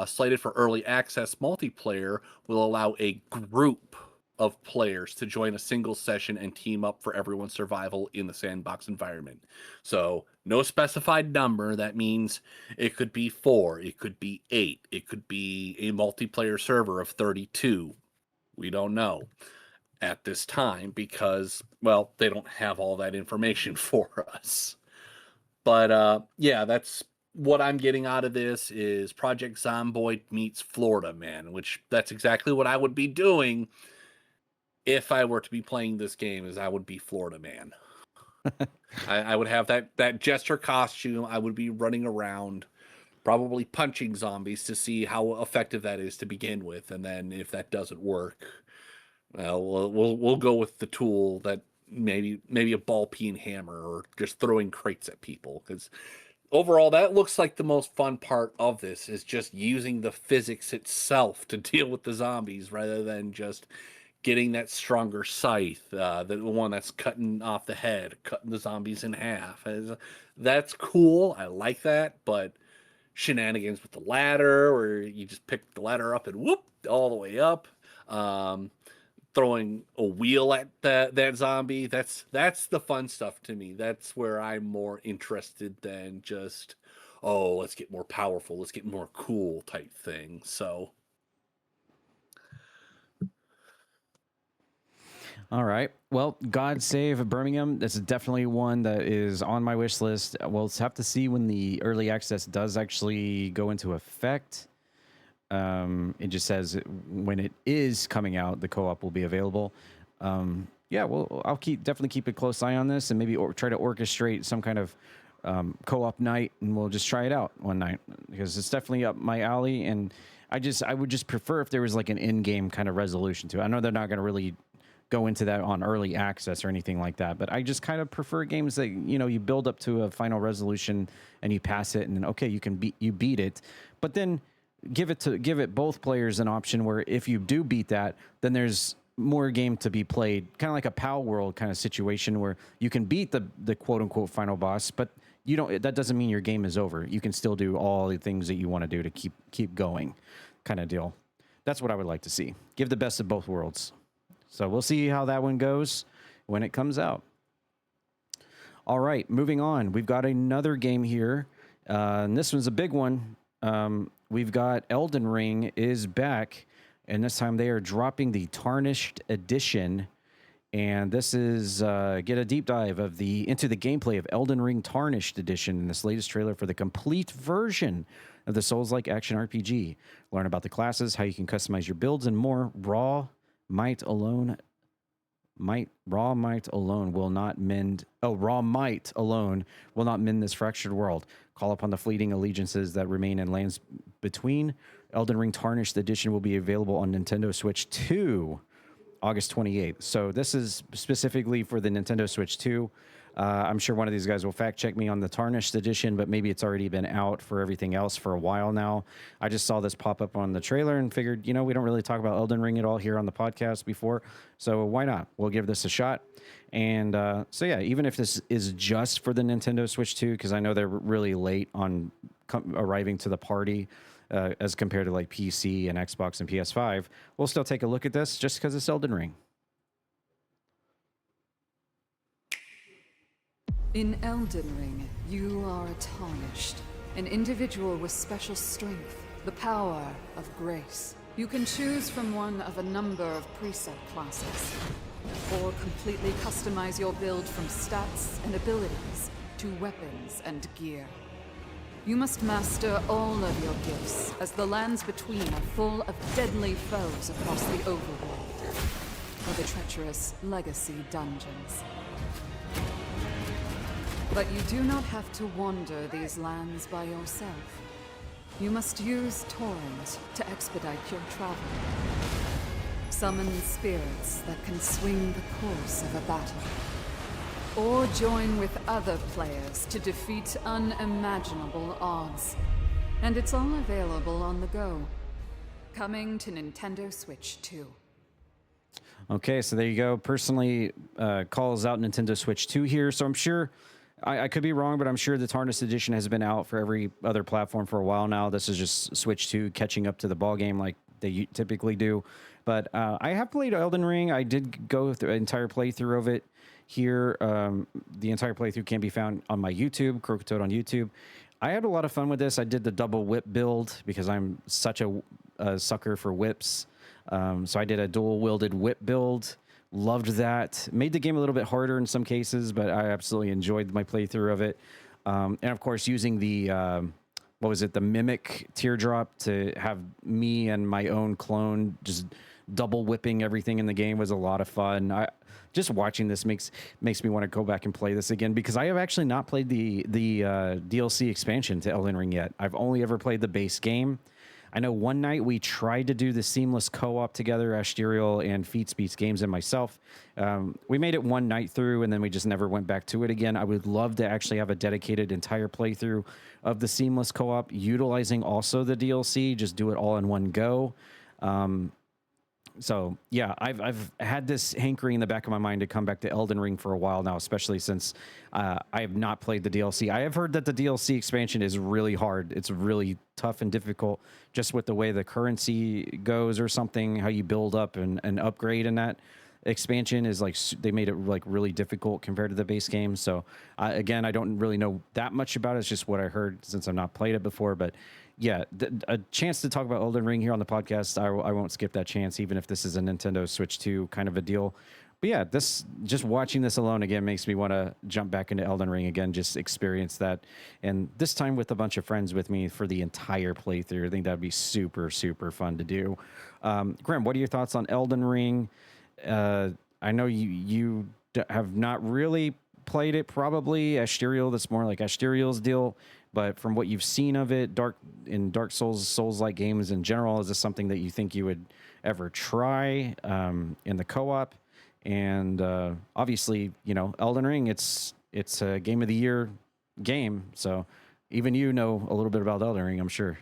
Slated for early access, multiplayer will allow a group of players to join a single session and team up for everyone's survival in the sandbox environment. So no specified number. That means it could be 4, it could be 8, it could be a multiplayer server of 32. We don't know at this time because, well, they don't have all that information for us. But yeah, that's what I'm getting out of this, is Project Zomboid meets Florida Man, which that's exactly what I would be doing if I were to be playing this game, is I would be Florida Man. I would have that jester costume. I would be running around, probably punching zombies to see how effective that is to begin with, and then if that doesn't work, well, we'll go with the tool that maybe a ball peen hammer, or just throwing crates at people, because overall that looks like the most fun part of this, is just using the physics itself to deal with the zombies, rather than just getting that stronger scythe, the one that's cutting off the head, cutting the zombies in half. That's cool. I like that, but shenanigans with the ladder, where you just pick the ladder up and whoop all the way up. Throwing a wheel at that zombie. That's the fun stuff to me. That's where I'm more interested than just, oh, let's get more powerful, let's get more cool type thing. So All right. Well, God Save Birmingham. That's definitely one that is on my wish list. We'll have to see when the early access does actually go into effect. It just says when it is coming out, the co-op will be available. Yeah, well, I'll definitely keep a close eye on this, and maybe try to orchestrate some kind of co-op night, and we'll just try it out one night, because it's definitely up my alley. And I would just prefer if there was like an in-game kind of resolution to it. I know they're not going to really go into that on early access or anything like that, but I just kind of prefer games that, you know, you build up to a final resolution and you pass it, and then okay, you beat it, but then give it both players an option where if you do beat that, then there's more game to be played, kind of like a PAL World kind of situation where you can beat the quote unquote final boss, but that doesn't mean your game is over. You can still do all the things that you want to do to keep going, kind of deal. That's what I would like to see. Give the best of both worlds. So we'll see how that one goes when it comes out. All right, moving on. We've got another game here, and this one's a big one. We've got Elden Ring is back, and this time they are dropping the Tarnished Edition. And this is get a deep dive into the gameplay of Elden Ring Tarnished Edition in this latest trailer for the complete version of the Souls-like action RPG. Learn about the classes, how you can customize your builds, and more. Raw might alone will not mend this fractured world. Call upon the fleeting allegiances that remain in lands between. Elden Ring Tarnished Edition will be available on Nintendo Switch 2 August 28th. So this is specifically for the Nintendo Switch 2. I'm sure one of these guys will fact check me on the Tarnished Edition, but maybe it's already been out for everything else for a while now. I just saw this pop up on the trailer and figured, we don't really talk about Elden Ring at all here on the podcast before, so why not? We'll give this a shot. And so yeah, even if this is just for the Nintendo Switch 2, because I know they're really late on arriving to the party as compared to like PC and Xbox and PS5, we'll still take a look at this just because it's Elden Ring. In Elden Ring, you are a Tarnished, an individual with special strength, the power of grace. You can choose from one of a number of preset classes, or completely customize your build from stats and abilities to weapons and gear. You must master all of your gifts, as the lands between are full of deadly foes across the overworld, or the treacherous legacy dungeons. But you do not have to wander these lands by yourself. You must use Torrent to expedite your travel. Summon spirits that can swing the course of a battle. Or join with other players to defeat unimaginable odds. And it's all available on the go. Coming to Nintendo Switch 2. Okay, so there you go. Personally calls out Nintendo Switch 2 here, so I'm sure... I could be wrong, but I'm sure the Tarnished Edition has been out for every other platform for a while now. This is just Switch 2 catching up to the ball game like they typically do. But I have played Elden Ring. I did go through an entire playthrough of it here. The entire playthrough can be found on my YouTube, Croakitoad on YouTube. I had a lot of fun with this. I did the double whip build because I'm such a sucker for whips. So I did a dual-wielded whip build. Loved that. Made the game a little bit harder in some cases, but I absolutely enjoyed my playthrough of it. And of course, using the, the Mimic Teardrop to have me and my own clone just double whipping everything in the game was a lot of fun. Just watching this makes me want to go back and play this again, because I have actually not played the DLC expansion to Elden Ring yet. I've only ever played the base game. I know one night we tried to do the seamless co-op together, Asterial and Feetspeets Games and myself. We made it one night through, and then we just never went back to it again. I would love to actually have a dedicated entire playthrough of the seamless co-op, utilizing also the DLC, just do it all in one go. So yeah, I've had this hankering in the back of my mind to come back to Elden Ring for a while now, especially since I have not played the DLC. I have heard that the DLC expansion is really hard. It's really tough and difficult, just with the way the currency goes or something, how you build up and upgrade in that expansion is like they made it like really difficult compared to the base game. So again, I don't really know that much about it. It's just what I heard since I've not played it before, but yeah, a chance to talk about Elden Ring here on the podcast. I won't skip that chance, even if this is a Nintendo Switch 2 kind of a deal. But yeah, this just watching this alone again makes me want to jump back into Elden Ring again, just experience that. And this time with a bunch of friends with me for the entire playthrough. I think that'd be super, super fun to do. Grem, what are your thoughts on Elden Ring? I know you have not really played it, probably. Asterial, that's more like Asterial's deal. But from what you've seen of it, Dark Souls-like games in general, is this something that you think you would ever try in the co-op? And obviously, you know, Elden Ring, it's a Game of the Year game, so even you know a little bit about Elden Ring, I'm sure.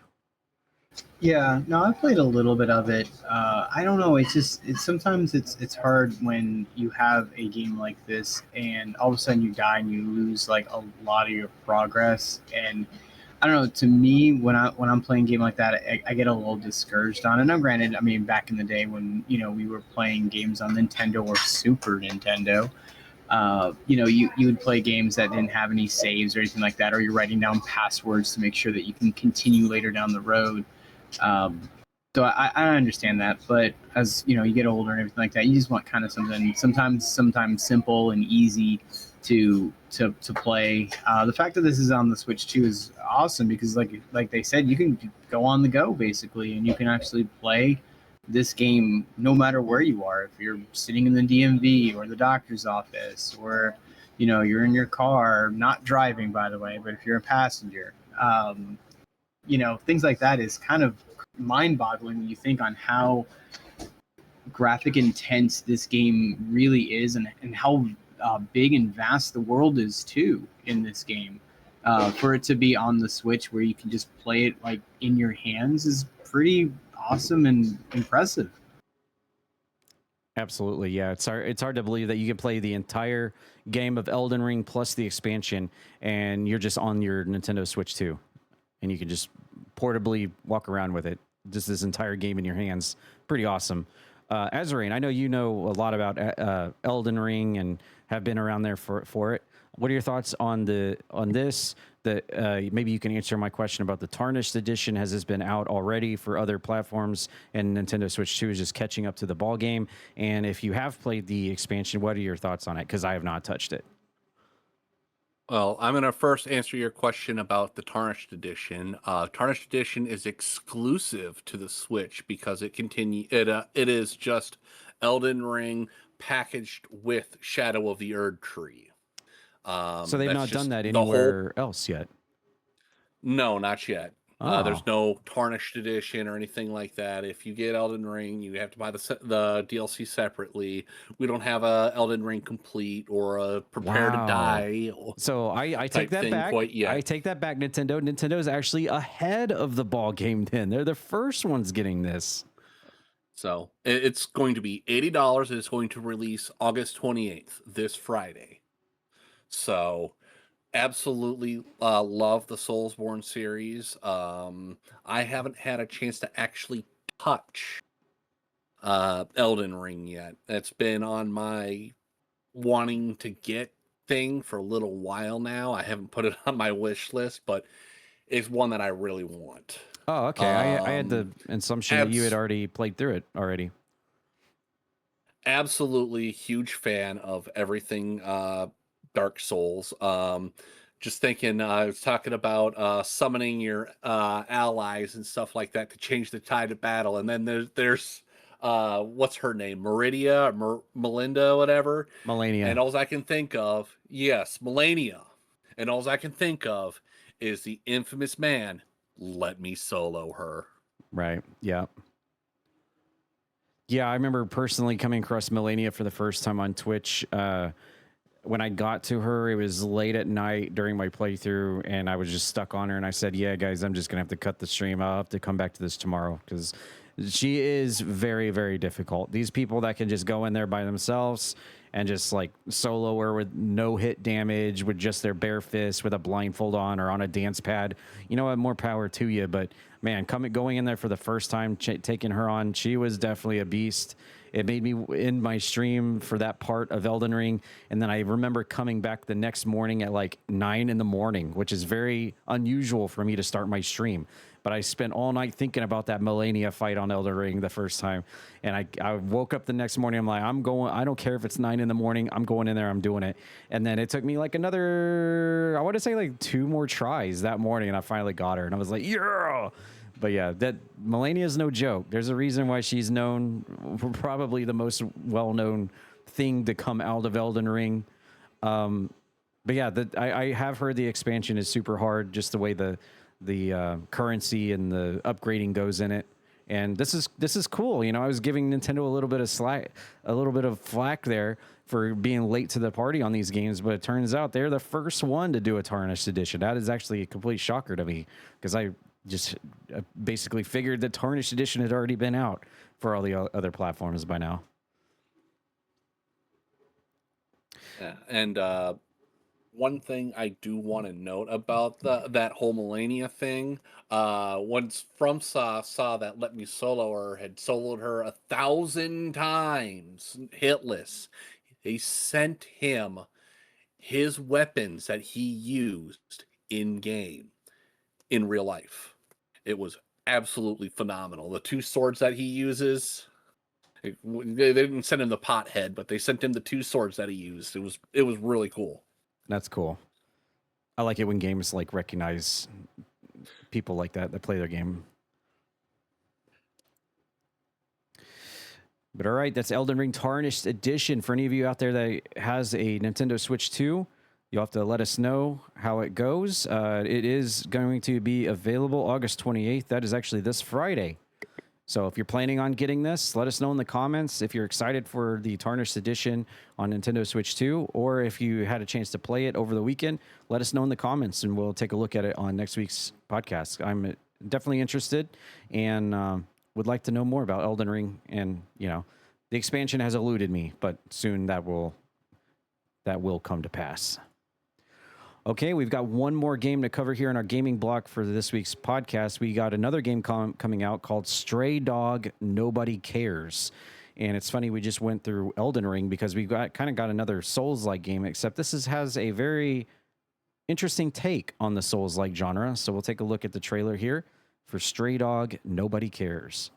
Yeah, no, I've played a little bit of it. I don't know. Sometimes it's hard when you have a game like this, and all of a sudden you die and you lose like a lot of your progress. And I don't know. To me, when I'm playing a game like that, I get a little discouraged on it. Now, granted, I mean, back in the day when we were playing games on Nintendo or Super Nintendo, you would play games that didn't have any saves or anything like that, or you're writing down passwords to make sure that you can continue later down the road. So I understand that, but as you get older and everything like that, you just want kind of something sometimes simple and easy to play. The fact that this is on the Switch 2 is awesome because like they said, you can go on the go basically, and you can actually play this game no matter where you are. If you're sitting in the DMV or the doctor's office, or you're in your car, not driving by the way, but if you're a passenger. Things like that is kind of mind-boggling when you think on how graphic intense this game really is, and how big and vast the world is too in this game. For it to be on the Switch where you can just play it like in your hands is pretty awesome and impressive. Absolutely, yeah. It's hard to believe that you can play the entire game of Elden Ring plus the expansion, and you're just on your Nintendo Switch 2. And you can just portably walk around with it. Just this entire game in your hands. Pretty awesome. Azrain, I know you know a lot about Elden Ring and have been around there for it. What are your thoughts on this? Maybe you can answer my question about the Tarnished Edition. Has this been out already for other platforms, and Nintendo Switch 2 is just catching up to the ball game? And if you have played the expansion, what are your thoughts on it? Because I have not touched it. Well, I'm going to first answer your question about the Tarnished Edition. Tarnished Edition is exclusive to the Switch because it is just Elden Ring packaged with Shadow of the Erd Tree. So they've not done that anywhere else yet? No, not yet. Oh. There's no Tarnished Edition or anything like that. If you get Elden Ring, you have to buy the DLC separately. We don't have a Elden Ring Complete or a Prepare to Die. So I take that back. I take that back, Nintendo. Nintendo's actually ahead of the ball game then. They're the first ones getting this. So it's going to be $80. It's going to release August 28th, this Friday. So absolutely love the Soulsborne series. I haven't had a chance to actually touch Elden Ring yet. It's been on my wanting to get thing for a little while now. I haven't put it on my wish list, but it's one that I really want. Oh, okay. I had the assumption that you had already played through it already. Absolutely huge fan of everything Dark Souls. Just thinking, I was talking about summoning your allies and stuff like that to change the tide of battle. And then there's what's her name? Melinda, whatever. Melania. And all I can think of, yes, Melania. And all I can think of is the infamous man, let me solo her. Right. Yeah. Yeah, I remember personally coming across Melania for the first time on Twitch. When I got to her, it was late at night during my playthrough, and I was just stuck on her. And I said, "Yeah, guys, I'm just gonna have to cut the stream. I'll have to come back to this tomorrow because She is very, very difficult. These people that can just go in there by themselves and just like solo her with no hit damage, with just their bare fist, with a blindfold on or on a dance pad, you know what, more power to you. But man, going in there for the first time, taking her on, she was definitely a beast. It made me in my stream for that part of Elden Ring. And then I remember coming back the next morning at like 9 in the morning, which is very unusual for me to start my stream. But I spent all night thinking about that Melania fight on Elden Ring the first time. And I woke up the next morning. I'm like, I don't care if it's 9 in the morning. I'm going in there. I'm doing it. And then it took me like another, I want to say like 2 more tries that morning. And I finally got her. And I was like, yeah. But yeah, that Melania is no joke. There's a reason why she's known, probably the most well-known thing to come out of Elden Ring. But yeah, I have heard the expansion is super hard, just the way the currency and the upgrading goes in it. And this is cool. You know, I was giving Nintendo a little bit of flack there for being late to the party on these games, but it turns out they're the first one to do a Tarnished Edition. That is actually a complete shocker to me, because I just basically figured the Tarnished Edition had already been out for all the other platforms by now. Yeah, and one thing I do want to note about that whole Melania thing, once FromSoft saw that Let Me Solo Her had soloed her 1,000 times hitless, they sent him his weapons that he used in game, in real life. It was absolutely phenomenal. The 2 swords that he uses, they didn't send him the pot head, but they sent him the 2 swords that he used. It was really cool. That's cool. I like it when games like recognize people like that play their game. But all right, that's Elden Ring Tarnished Edition. For any of you out there that has a Nintendo Switch 2, you'll have to let us know how it goes. It is going to be available August 28th. That is actually this Friday. So if you're planning on getting this, let us know in the comments if you're excited for the Tarnished Edition on Nintendo Switch 2, or if you had a chance to play it over the weekend, let us know in the comments and we'll take a look at it on next week's podcast. I'm definitely interested and would like to know more about Elden Ring. And, you know, the expansion has eluded me, but soon that will come to pass. Okay, we've got one more game to cover here in our gaming block for this week's podcast. We got another game coming out called Stray Dog Nobody Cares. And it's funny, we just went through Elden Ring because we got another Souls-like game, except this has a very interesting take on the Souls-like genre. So we'll take a look at the trailer here for Stray Dog Nobody Cares.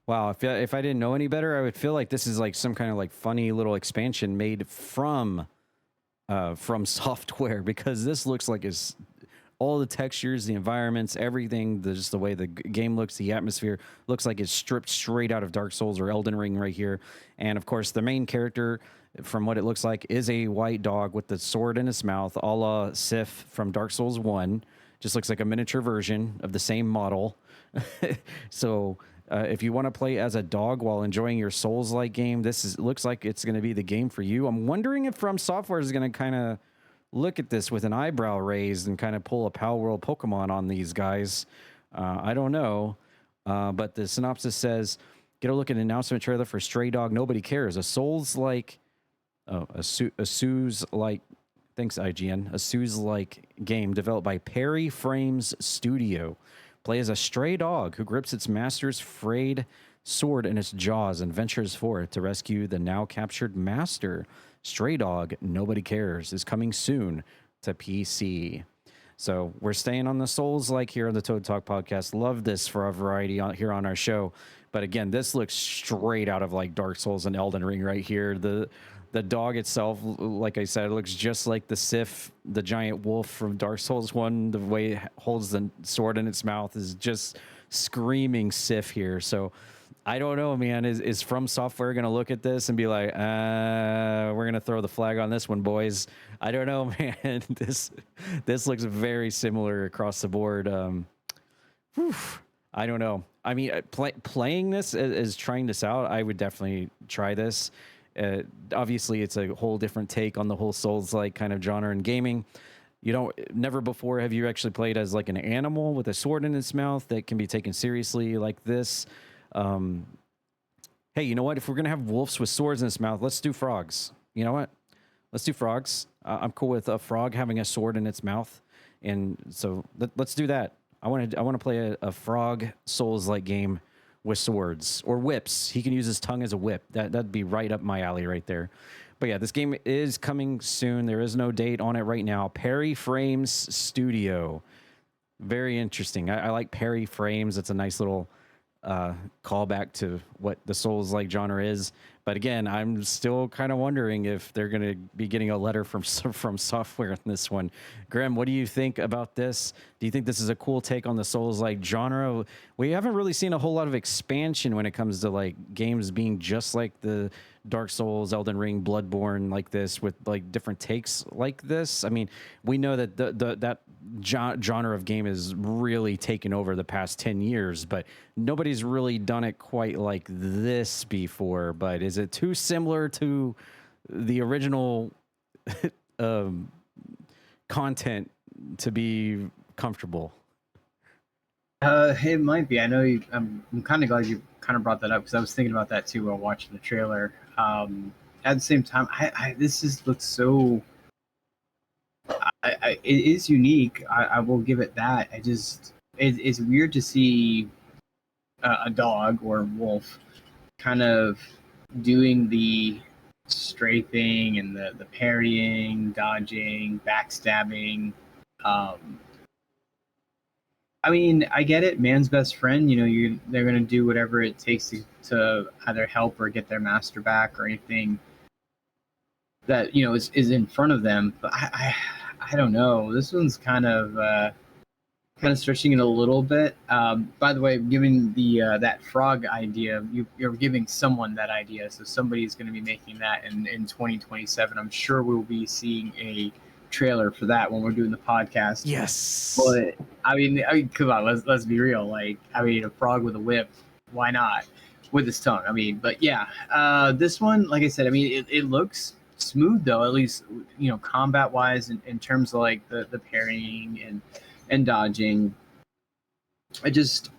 Wow, if I didn't know any better, I would feel like this is like some kind of like funny little expansion made from software, because this looks like it's all the textures, the environments, everything, just the way the game looks, the atmosphere looks like it's stripped straight out of Dark Souls or Elden Ring right here. And of course, the main character, from what it looks like, is a white dog with the sword in its mouth, a la Sif from Dark Souls 1. Just looks like a miniature version of the same model. So if you want to play as a dog while enjoying your Souls-like game, looks like it's going to be the game for you. I'm wondering if From Software is going to kind of look at this with an eyebrow raised and kind of pull a Pal World Pokemon on these guys. I don't know. But the synopsis says, get a look at an announcement trailer for Stray Dog Nobody Cares, a Souls-like, a Souls-like, thanks IGN, a Souls-like game developed by Perry Frames Studio. Play as a stray dog who grips its master's frayed sword in its jaws and ventures forth to rescue the now captured master. Stray Dog Nobody Cares is coming soon to PC. So we're staying on the Souls like here on the Toad Talk podcast. Love this for a variety here on our show. But again, this looks straight out of like Dark Souls and Elden Ring right here. The dog itself, like I said, it looks just like the Sif, the giant wolf from Dark Souls 1. The way it holds the sword in its mouth is just screaming Sif here. So I don't know, man. Is From Software going to look at this and be like, we're going to throw the flag on this one, boys? I don't know, man. This looks very similar across the board. I don't know. I mean, playing this is trying this out. I would definitely try this. Obviously, it's a whole different take on the whole Souls-like kind of genre in gaming. Never before have you actually played as like an animal with a sword in its mouth that can be taken seriously like this. Hey, you know what? If we're gonna have wolves with swords in its mouth, let's do frogs. You know what? Let's do frogs. I'm cool with a frog having a sword in its mouth, and so let's do that. I want to play a frog Souls-like game with swords or whips. He can use his tongue as a whip. That'd be right up my alley right there. But yeah, this game is coming soon. There is no date on it right now. Perry Frames Studio. Very interesting. I like Perry Frames. It's a nice little callback to what the Souls-like genre is. But again, I'm still kind of wondering if they're going to be getting a letter from Software in this one. Grem, what do you think about this? Do you think this is a cool take on the Souls-like genre? We haven't really seen a whole lot of expansion when it comes to like games being just like the Dark Souls, Elden Ring, Bloodborne like this with like different takes like this. I mean, we know that that genre of game is really taken over the past 10 years, but nobody's really done it quite like this before. But is it too similar to the original content to be comfortable? It might be. I know you. I'm kind of glad you kind of brought that up because I was thinking about that too while watching the trailer. At the same time, this just looks so. It is unique. I will give it that. It's weird to see a dog or a wolf kind of doing the strafing and the parrying, dodging, backstabbing. I mean, I get it. Man's best friend. They're gonna do whatever it takes to either help or get their master back or anything that is in front of them. But I don't know. This one's kind of stretching it a little bit. By the way, giving that frog idea, you're giving someone that idea. So somebody's going to be making that in 2027. I'm sure we'll be seeing a trailer for that when we're doing the podcast. Yes. But I mean, come on, let's be real. Like, I mean, a frog with a whip, why not? With his tongue. I mean, but yeah, this one, like I said, I mean, it looks smooth though, at least combat wise in terms of like the parrying and dodging. I don't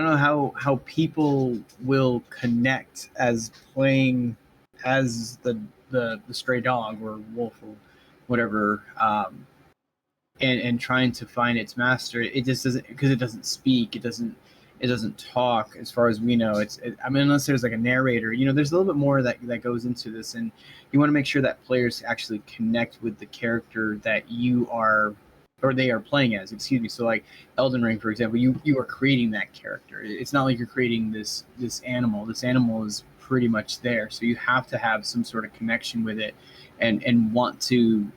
know how people will connect as playing as the stray dog or wolf or whatever, and trying to find its master. It just doesn't, because it doesn't speak, it doesn't talk as far as we know. I mean, unless there's like a narrator, there's a little bit more that goes into this, and you want to make sure that players actually connect with the character that they are playing as, excuse me. So like Elden Ring, for example, you are creating that character. It's not like you're creating this animal. This animal is pretty much there. So you have to have some sort of connection with it and want to,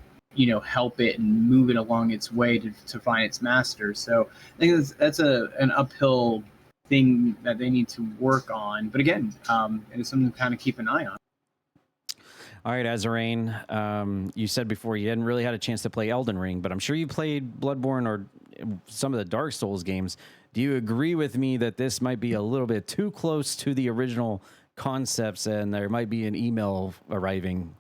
help it and move it along its way to find its master. So I think that's an uphill thing that they need to work on. But again, it is something to kind of keep an eye on. All right, Azarain, you said before you hadn't really had a chance to play Elden Ring, but I'm sure you played Bloodborne or some of the Dark Souls games. Do you agree with me that this might be a little bit too close to the original concepts and there might be an email arriving?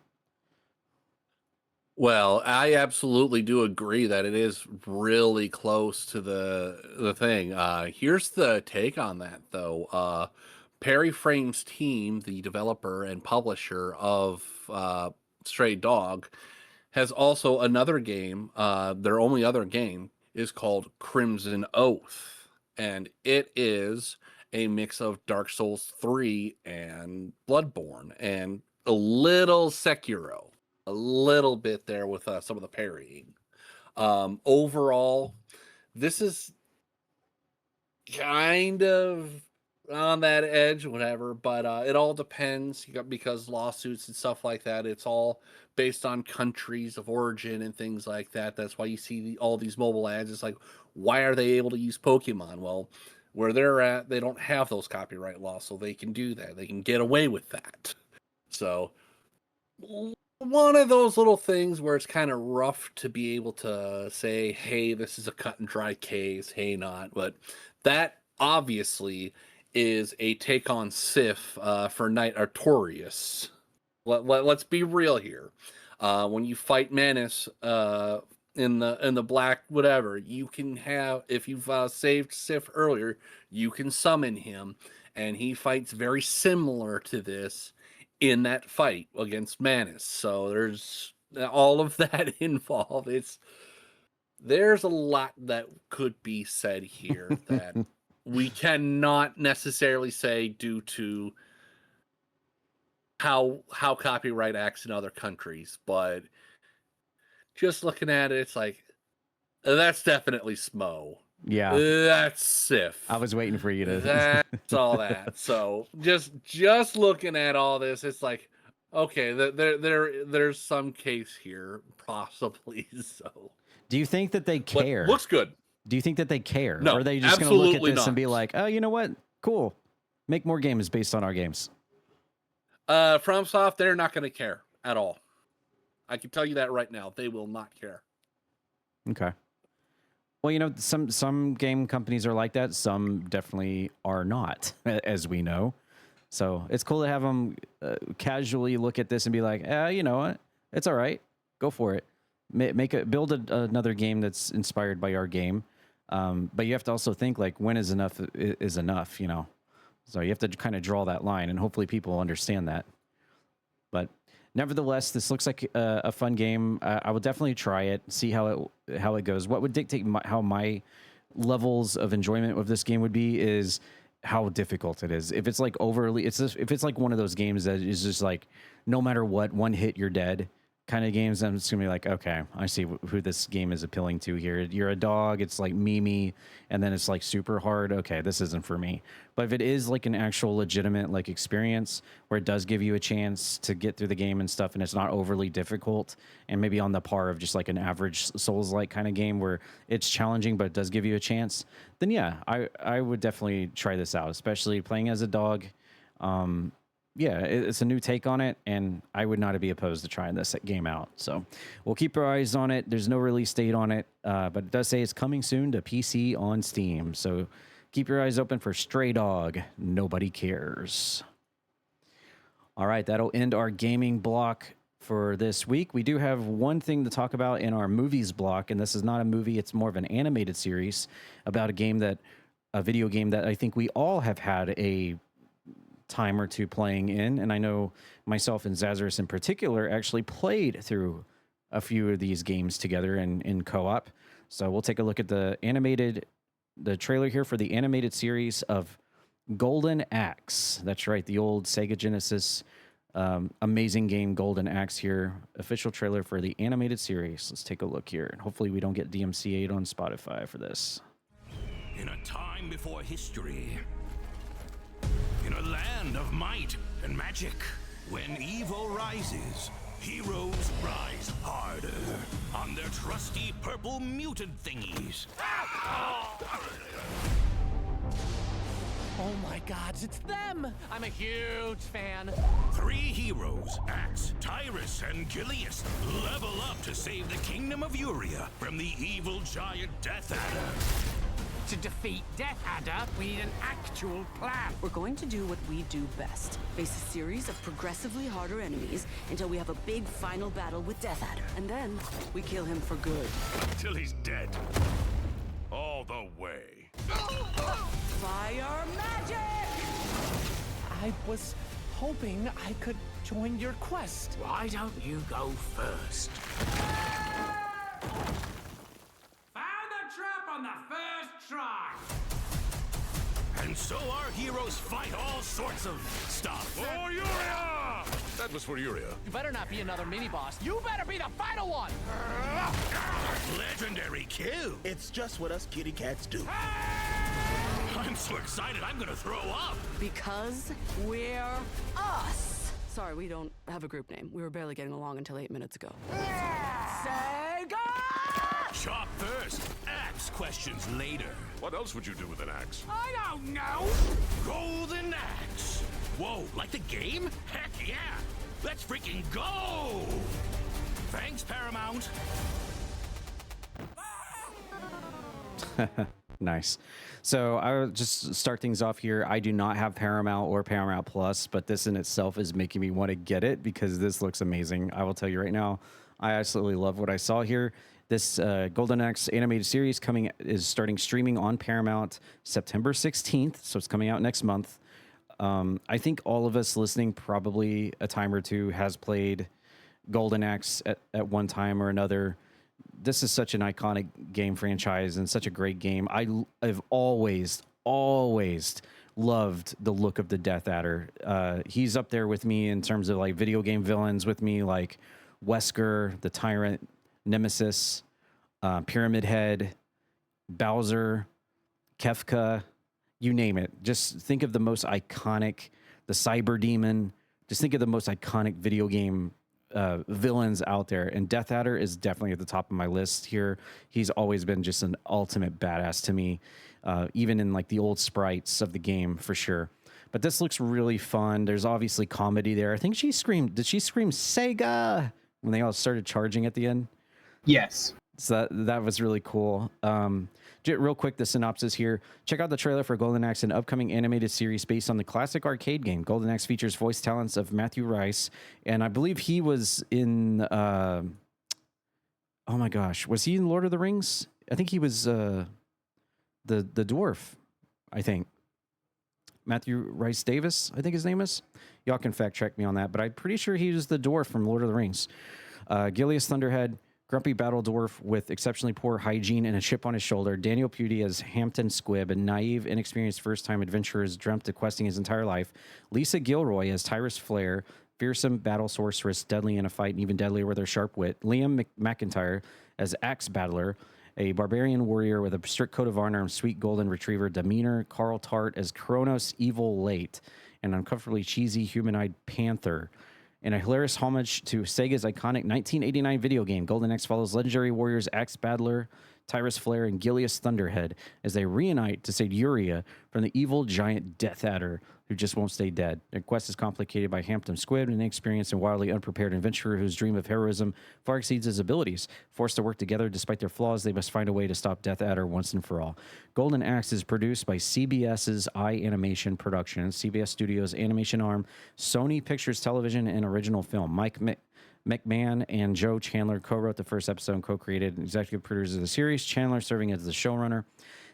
Well, I absolutely do agree that it is really close to the thing. Here's the take on that, though. Perry Frames' team, the developer and publisher of Stray Dog, has also another game. Their only other game is called Crimson Oath, and it is a mix of Dark Souls 3 and Bloodborne, and a little Sekiro, a little bit there with some of the parrying. Overall, this is kind of on that edge, whatever, but it all depends because lawsuits and stuff like that, it's all based on countries of origin and things like that. That's why you see all these mobile ads. It's like, why are they able to use Pokemon? Well, where they're at, they don't have those copyright laws, so they can do that. They can get away with that. So one of those little things where it's kind of rough to be able to say, hey, this is a cut and dry case, hey, not. But that obviously is a take on Sif for Knight Artorias. Let's be real here. When you fight Menace in the black whatever, you can have, if you've saved Sif earlier, you can summon him, and he fights very similar to this in that fight against Menace. So there's all of that involved. There's a lot that could be said here that we cannot necessarily say due to how copyright acts in other countries, but just looking at it, it's like, that's definitely Smo. Yeah. That's Sif. I was waiting for you to. That's all that. So just looking at all this, it's like, okay, there's some case here, possibly. So. Do you think that they care? But looks good. Do you think that they care? No, or are they just going to look at this not. and be like, oh, you know what? Cool. Make more games based on our games. FromSoft, they're not going to care at all. I can tell you that right now. They will not care. Okay. Well, you know, some game companies are like that. Some definitely are not, as we know. So it's cool to have them casually look at this and be like, you know what? It's all right. Go for it. Build another game that's inspired by our game. But you have to also think, like, when is enough is enough, you know? So you have to kind of draw that line, and hopefully people understand that. But nevertheless, this looks like a fun game. I will definitely try it, see how it goes. What would dictate how my levels of enjoyment of this game would be is how difficult it is. If it's like if it's like one of those games that is just like, no matter what, one hit, you're dead kind of games, I'm just gonna be like, okay, I see who this game is appealing to here. You're a dog, it's like Mimi, and then it's like super hard. Okay, this isn't for me. But if it is like an actual legitimate like experience where it does give you a chance to get through the game and stuff, and it's not overly difficult, and maybe on the par of just like an average Souls-like kind of game where it's challenging but it does give you a chance, then yeah, I would definitely try this out, especially playing as a dog. Yeah, it's a new take on it, and I would not be opposed to trying this game out. So we'll keep our eyes on it. There's no release date on it, but it does say it's coming soon to PC on Steam. So keep your eyes open for Stray Dog. Nobody cares. All right, that'll end our gaming block for this week. We do have one thing to talk about in our movies block, and this is not a movie. It's more of an animated series about a video game that I think we all have had a time or two playing in, and I know myself and Zazarus in particular actually played through a few of these games together in co-op. So we'll take a look at the trailer here for the animated series of Golden Axe. That's right, the old Sega Genesis amazing game Golden Axe here. Official trailer for the animated series. Let's take a look here, and hopefully we don't get DMCA'd on Spotify for this. In a time before history, in a land of might and magic, when evil rises, heroes rise harder on their trusty purple mutant thingies. Oh my gods, it's them! I'm a huge fan. 3 heroes, Axe, Tyrus, and Gilius, level up to save the kingdom of Uria from the evil giant Death Adder. To defeat Death Adder, we need an actual plan. We're going to do what we do best. Face a series of progressively harder enemies until we have a big final battle with Death Adder. And then we kill him for good. Till he's dead. All the way. Fire magic! I was hoping I could join your quest. Why don't you go first? Found the trap on the first try! And so our heroes fight all sorts of stuff. For Uria! That was for Yuria. You better not be another mini-boss. You better be the final one! Legendary kill. It's just what us kitty cats do. I'm so excited, I'm gonna throw up. Because we're us. Sorry, we don't have a group name. We were barely getting along until 8 minutes ago. Sega! Chop first, axe questions later. What else would you do with an axe? I don't know. Golden Axe. Whoa, like the game? Heck yeah. Let's freaking go. Thanks, Paramount. Nice. So I'll just start things off here. I do not have Paramount or Paramount Plus, but this in itself is making me want to get it because this looks amazing. I will tell you right now, I absolutely love what I saw here. This Golden Axe animated series is starting streaming on Paramount September 16th, so it's coming out next month. I think all of us listening probably a time or two has played Golden Axe at one time or another. This is such an iconic game franchise and such a great game. I've always loved the look of the Death Adder. He's up there with me in terms of like video game villains with me, like Wesker, the Tyrant, Nemesis, Pyramid Head, Bowser, Kefka, you name it. Just think of the most iconic, the Cyber Demon. Just think of the most iconic video game villains out there, and Death Adder is definitely at the top of my list here. He's always been just an ultimate badass to me, even in like the old sprites of the game for sure. But this looks really fun. There's obviously comedy there. I think she screamed. Did she scream Sega when they all started charging at the end? Yes. So that was really cool. Real quick, the synopsis here. Check out the trailer for Golden Axe, an upcoming animated series based on the classic arcade game. Golden Axe features voice talents of Matthew Rice, and I believe he was in... oh my gosh. Was he in Lord of the Rings? I think he was the dwarf, I think. Matthew Rice Davis, I think his name is. Y'all can fact check me on that, but I'm pretty sure he was the dwarf from Lord of the Rings. Gilius Thunderhead, grumpy battle dwarf with exceptionally poor hygiene and a chip on his shoulder. Daniel Pudi as Hampton Squibb, a naive, inexperienced first-time adventurer who's dreamt of questing his entire life. Lisa Gilroy as Tyrus Flair, fearsome battle sorceress, deadly in a fight and even deadlier with her sharp wit. Liam McIntyre as Axe Battler, a barbarian warrior with a strict code of honor and sweet golden retriever demeanor. Carl Tart as Kronos Evil Late, an uncomfortably cheesy humanoid panther. In a hilarious homage to Sega's iconic 1989 video game, Golden Axe follows legendary warriors Axe Battler, Tyrus Flair, and Gilius Thunderhead as they reunite to save Yuria from the evil giant Death Adder who just won't stay dead. Their quest is complicated by Hampton Squibb, an inexperienced and wildly unprepared adventurer whose dream of heroism far exceeds his abilities. Forced to work together despite their flaws, they must find a way to stop Death Adder once and for all. Golden Axe is produced by CBS's iAnimation Productions, CBS Studios' animation arm, Sony Pictures Television, and Original Film. Mike McMahon and Joe Chandler co-wrote the first episode and co-created and executive producers of the series, Chandler serving as the showrunner.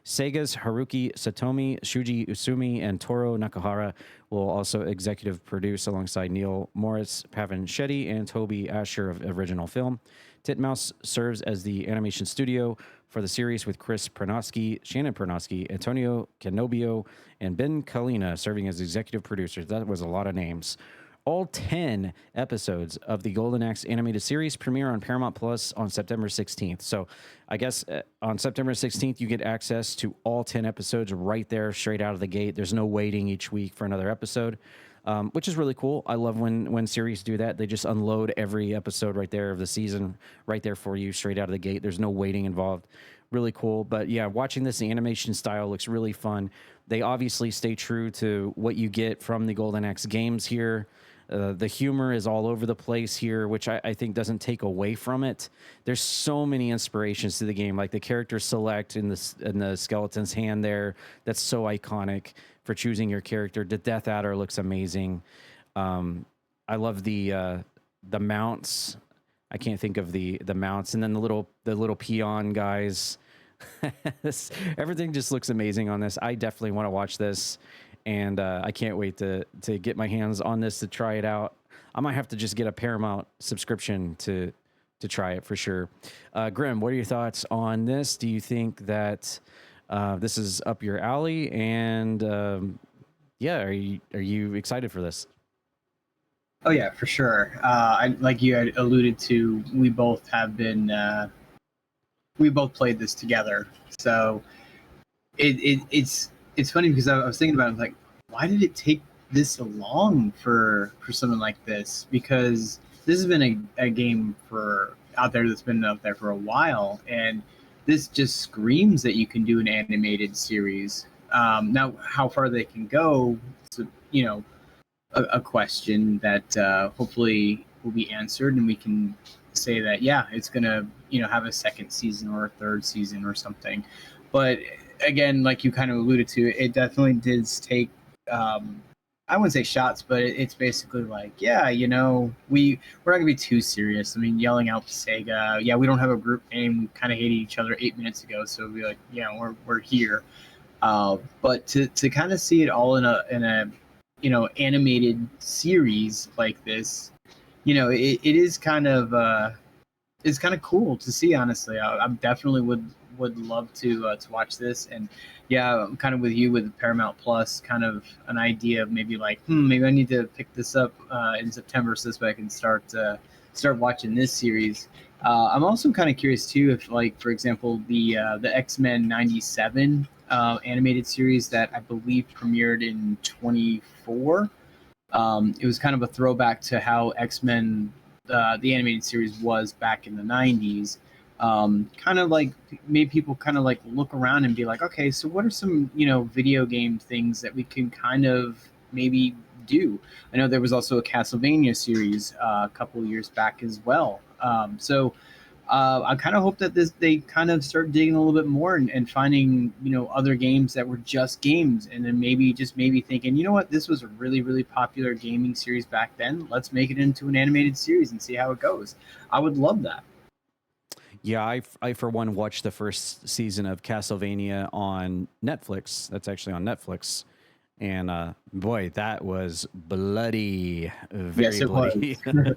Sega's Haruki Satomi, Shuji Usumi, and Toru Nakahara will also executive produce alongside Neil Morris, Pavan Shetty, and Toby Asher of Original Film. Titmouse serves as the animation studio for the series with Chris Pranosky, Shannon Pranosky, Antonio Canobio, and Ben Kalina serving as executive producers. That was a lot of names. All 10 episodes of the Golden Axe animated series premiere on Paramount Plus on September 16th. So I guess on September 16th, you get access to all 10 episodes right there, straight out of the gate. There's no waiting each week for another episode, which is really cool. I love when series do that. They just unload every episode right there of the season right there for you, straight out of the gate. There's no waiting involved. Really cool. But yeah, watching this, the animation style looks really fun. They obviously stay true to what you get from the Golden Axe games here. The humor is all over the place here, which I think doesn't take away from it. There's so many inspirations to the game, like the character select in the skeleton's hand there. That's so iconic for choosing your character. The Death Adder looks amazing. I love the mounts. I can't think of the mounts, and then the little peon guys. Everything just looks amazing on this. I definitely want to watch this. And I can't wait to get my hands on this to try it out. I might have to just get a Paramount subscription to try it for sure. Grem, what are your thoughts on this? Do you think that this is up your alley? And yeah, are you excited for this? Oh yeah, for sure. Like you had alluded to, we both played this together. So it's funny because I was thinking about it, like, why did it take this long for something like this? Because this has been a game for out there that's been out there for a while, and this just screams that you can do an animated series. Now, how far they can go, so, a question that hopefully will be answered, and we can say that yeah, it's gonna have a second season or a third season or something. But again, like you kind of alluded to, it definitely did take. I wouldn't say shots, but it's basically like, yeah, we're not gonna be too serious. I mean, yelling out Sega, yeah, we don't have a group name. We kind of hated each other 8 minutes ago, so we're like, yeah, we're here. But to kind of see it all in a animated series like this, it is kind of it's kind of cool to see. Honestly, I definitely would love to watch this. And yeah, I'm kind of with you with Paramount Plus, kind of an idea of maybe like, maybe I need to pick this up in September so this way I can start watching this series. I'm also kind of curious too if, like, for example, the X-Men '97 animated series that I believe premiered in 24. It was kind of a throwback to how X-Men, the animated series, was back in the '90s. Kind of like made people kind of like look around and be like, okay, so what are some video game things that we can kind of maybe do? I know there was also a Castlevania series a couple years back as well. I kind of hope that they kind of start digging a little bit more and finding other games that were just games, and then maybe thinking, you know what, this was a really, really popular gaming series back then. Let's make it into an animated series and see how it goes. I would love that. Yeah, I for one watched the first season of Castlevania on Netflix. That's actually on Netflix. And boy, that was bloody, very Yes, it bloody. was.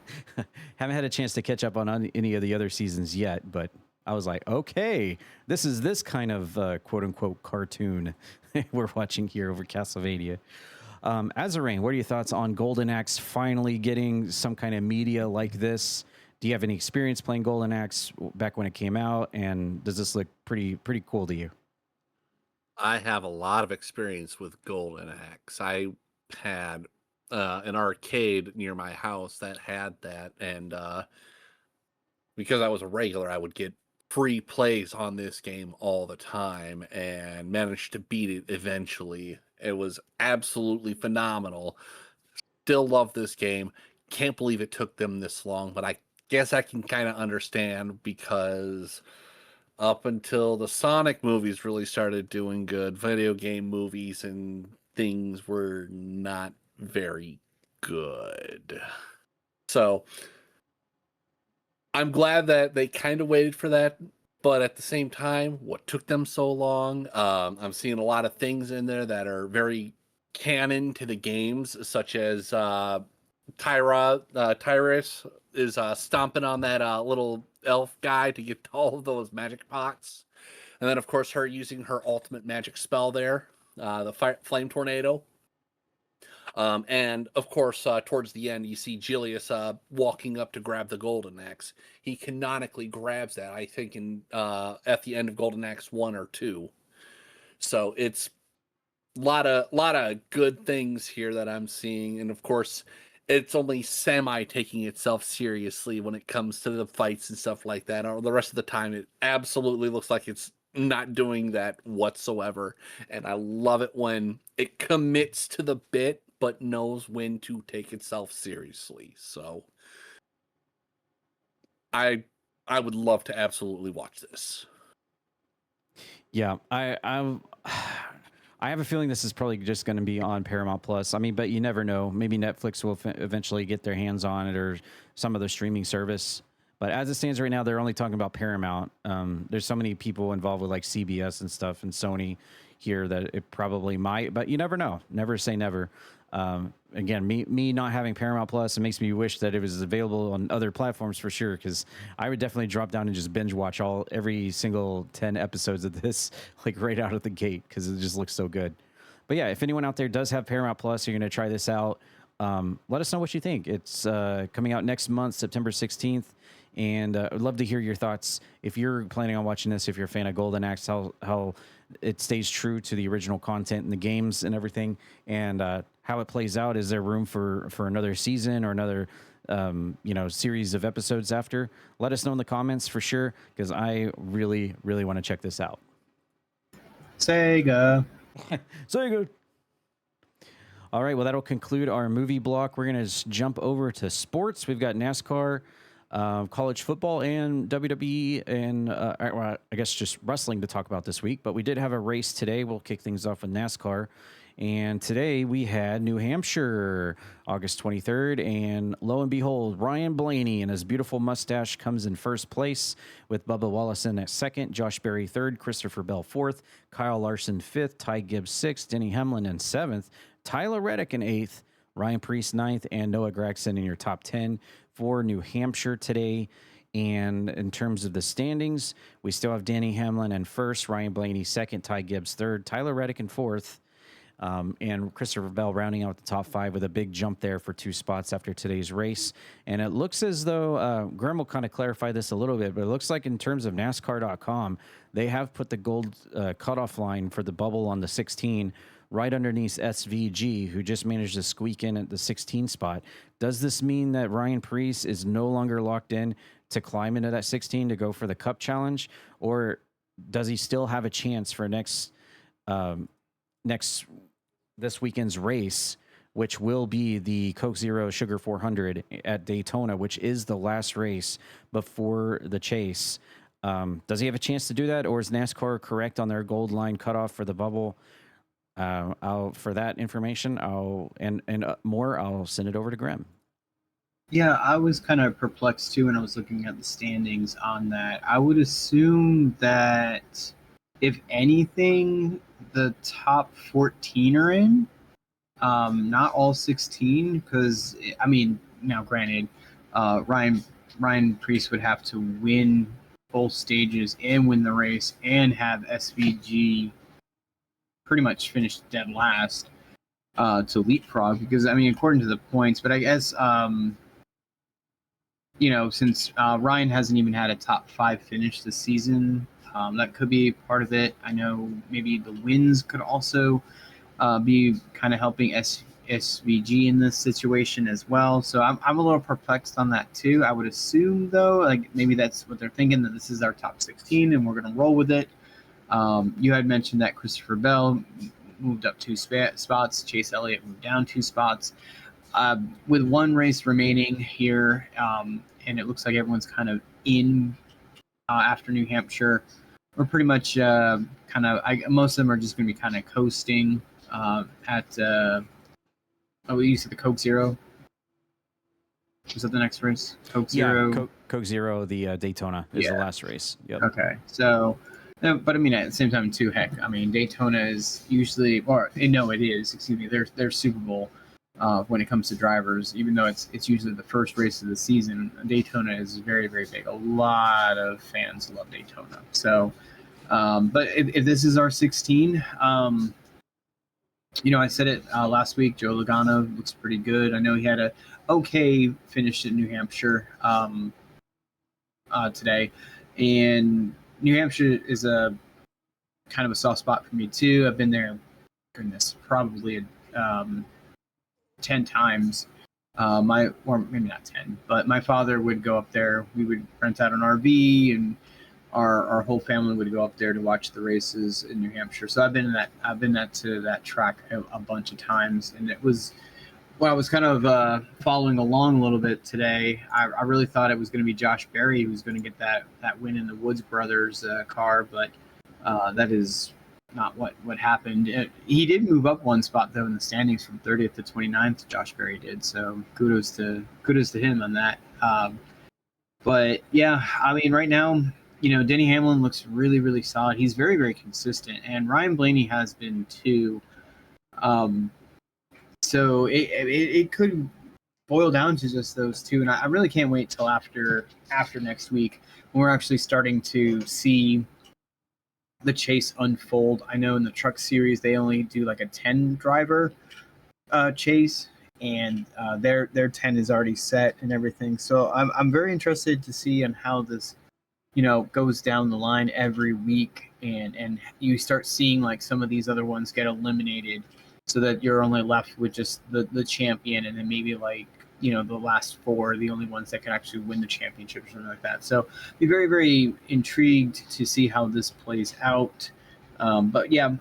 Haven't had a chance to catch up on any of the other seasons yet, but I was like, okay, this is this kind of quote unquote cartoon we're watching here over Castlevania. Azarain, what are your thoughts on Golden Axe finally getting some kind of media like this? Do you have any experience playing Golden Axe back when it came out? And does this look pretty cool to you? I have a lot of experience with Golden Axe. I had an arcade near my house that had that, and because I was a regular, I would get free plays on this game all the time and managed to beat it eventually. It was absolutely phenomenal. Still love this game. Can't believe it took them this long, but I guess I can kind of understand because up until the Sonic movies really started doing good, video game movies and things were not very good. So I'm glad that they kind of waited for that, but at the same time, what took them so long? I'm seeing a lot of things in there that are very canon to the games, such as Tyrus is stomping on that little elf guy to get all of those magic pots. And then, of course, her using her ultimate magic spell there, the Flame Tornado. And, of course, towards the end, you see Julius walking up to grab the Golden Axe. He canonically grabs that, I think, at the end of Golden Axe 1 or 2. So it's a lot of good things here that I'm seeing. And, of course, it's only semi taking itself seriously when it comes to the fights and stuff like that. Or the rest of the time, it absolutely looks like it's not doing that whatsoever. And I love it when it commits to the bit, but knows when to take itself seriously. So I would love to absolutely watch this. Yeah, I have a feeling this is probably just going to be on Paramount Plus. I mean, but you never know. Maybe Netflix will eventually get their hands on it, or some other streaming service. But as it stands right now, they're only talking about Paramount. There's so many people involved with like CBS and stuff and Sony here that it probably might. But you never know. Never say never. Again, me not having Paramount Plus, it makes me wish that it was available on other platforms for sure, because I would definitely drop down and just binge watch every single 10 episodes of this, like right out of the gate, because it just looks so good. But yeah, if anyone out there does have Paramount Plus, you're going to try this out, let us know what you think. It's coming out next month, September 16th. And I'd love to hear your thoughts. If you're planning on watching this, if you're a fan of Golden Axe, how it stays true to the original content and the games and everything, and how it plays out. Is there room for another season or another series of episodes after? Let us know in the comments for sure, because I really, really want to check this out. Sega. Sega. All right, well, that'll conclude our movie block. We're going to jump over to sports. We've got NASCAR, college football, and WWE, and I guess just wrestling to talk about this week. But we did have a race today. We'll kick things off with NASCAR. And today we had New Hampshire, August 23rd. And lo and behold, Ryan Blaney and his beautiful mustache comes in first place, with Bubba Wallace at second, Josh Berry third, Christopher Bell fourth, Kyle Larson fifth, Ty Gibbs sixth, Denny Hamlin in seventh, Tyler Reddick in eighth, Ryan Preece ninth, and Noah Gragson in your top 10 for New Hampshire today. And in terms of the standings, we still have Danny Hamlin in first, Ryan Blaney second, Ty Gibbs third, Tyler Reddick in fourth, and Christopher Bell rounding out the top 5 with a big jump there for 2 spots after today's race. And it looks as though, Grem will kind of clarify this a little bit, but it looks like in terms of NASCAR.com, they have put the gold cutoff line for the bubble on the 16 right underneath SVG, who just managed to squeak in at the 16 spot. Does this mean that Ryan Preece is no longer locked in to climb into that 16 to go for the Cup Challenge, or does he still have a chance for this weekend's race, which will be the Coke Zero Sugar 400 at Daytona, which is the last race before the chase? Does he have a chance to do that, or is NASCAR correct on their gold line cutoff for the bubble? For that information, and more, I'll send it over to Grem. Yeah, I was kind of perplexed too when I was looking at the standings on that. I would assume that, if anything, the top 14 are in, not all 16, because, I mean, now granted, Ryan Preece would have to win both stages and win the race and have SVG pretty much finished dead last to leapfrog, because, I mean, according to the points, but I guess, since Ryan hasn't even had a top 5 finish this season, that could be part of it. I know maybe the wins could also be kind of helping SVG in this situation as well. So I'm a little perplexed on that too. I would assume, though, like maybe that's what they're thinking, that this is our top 16 and we're going to roll with it. You had mentioned that Christopher Bell moved up 2 spots. Chase Elliott moved down 2 spots. With one race remaining here, and it looks like everyone's kind of in after New Hampshire, we're pretty much most of them are just going to be kind of coasting at you said the Coke Zero. Was that the next race? Coke Zero? Yeah, Coke Zero, the Daytona is the last race. Yep. Okay, so, but I mean, at the same time, too, heck, I mean, Daytona is usually, it is, their Super Bowl when it comes to drivers, even though it's usually the first race of the season. Daytona is very, very big. A lot of fans love Daytona. So, but if this is our 16, I said it last week, Joe Logano looks pretty good. I know he had a okay finish in New Hampshire today, and New Hampshire is a kind of a soft spot for me too. I've been there, probably 10 times. Or maybe not 10, but my father would go up there. We would rent out an RV, and our whole family would go up there to watch the races in New Hampshire. So I've been to that track a bunch of times, and it was, when I was kind of following along a little bit today, I really thought it was going to be Josh Berry who was going to get that win in the Woods Brothers car, but that is not what happened. He did move up 1 spot though in the standings from 30th to 29th. Josh Berry did, so kudos to him on that. But yeah, I mean, right now, Denny Hamlin looks really, really solid. He's very, very consistent, and Ryan Blaney has been too. So it could boil down to just those two, and I really can't wait till after next week when we're actually starting to see the chase unfold. I know in the Truck Series they only do like a 10 driver chase, and their 10 is already set and everything. So I'm very interested to see on how this, goes down the line every week, and you start seeing like some of these other ones get eliminated, so that you're only left with just the champion, and then maybe like the last four are the only ones that can actually win the championship or something like that. So be very, very intrigued to see how this plays out. But yeah,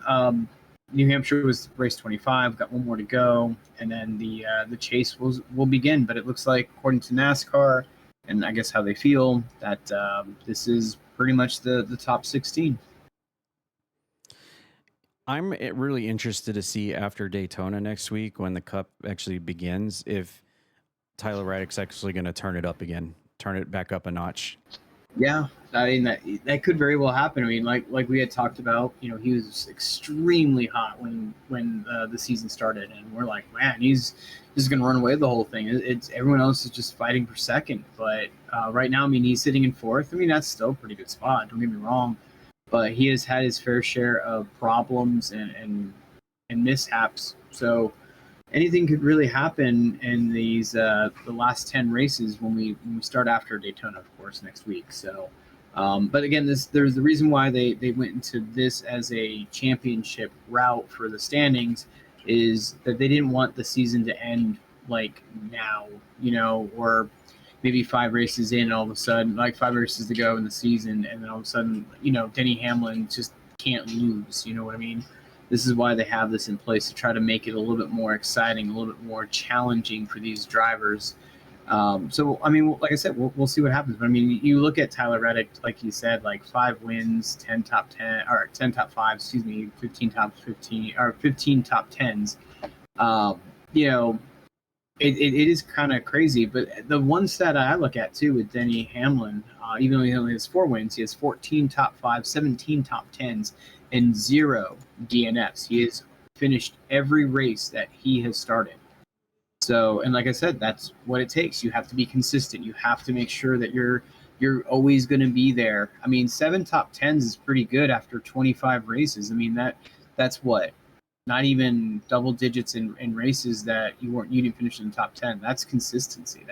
New Hampshire was race 25, got one more to go, and then the chase will begin. But it looks like, according to NASCAR, and I guess how they feel, that this is pretty much the top 16. I'm really interested to see after Daytona next week, when the Cup actually begins, if Tyler Reddick's actually going to turn it up again, turn it back up a notch. Yeah, I mean that could very well happen. I mean, like we had talked about, he was extremely hot when the season started, and we're like, man, he's going to run away with the whole thing. It's everyone else is just fighting for second, but right now, I mean, he's sitting in fourth. I mean, that's still a pretty good spot. Don't get me wrong, but he has had his fair share of problems and mishaps. So anything could really happen in these the last 10 races when we start after Daytona, of course, next week. So, but again, there's the reason why they went into this as a championship route for the standings is that they didn't want the season to end like now, or maybe 5 races in, all of a sudden, like 5 races to go in the season, and then all of a sudden, Denny Hamlin just can't lose. You know what I mean? This is why they have this in place, to try to make it a little bit more exciting, a little bit more challenging for these drivers. So, I mean, like I said, we'll see what happens. But I mean, you look at Tyler Reddick, like you said, like 5 wins, 10 top 10, or 10 top 5, 15 top 15, or 15 top 10s. It is kind of crazy. But the one stat I look at too with Denny Hamlin, even though he only has 4 wins, he has 14 top 5, 17 top 10s, and 0 DNFs. He has finished every race that he has started. So, and like I said, that's what it takes. You have to be consistent. You have to make sure that you're always going to be there. I mean, 7 top 10s is pretty good after 25 races. I mean, that's what, not even double digits in races that you didn't finish in the top 10. That's consistency.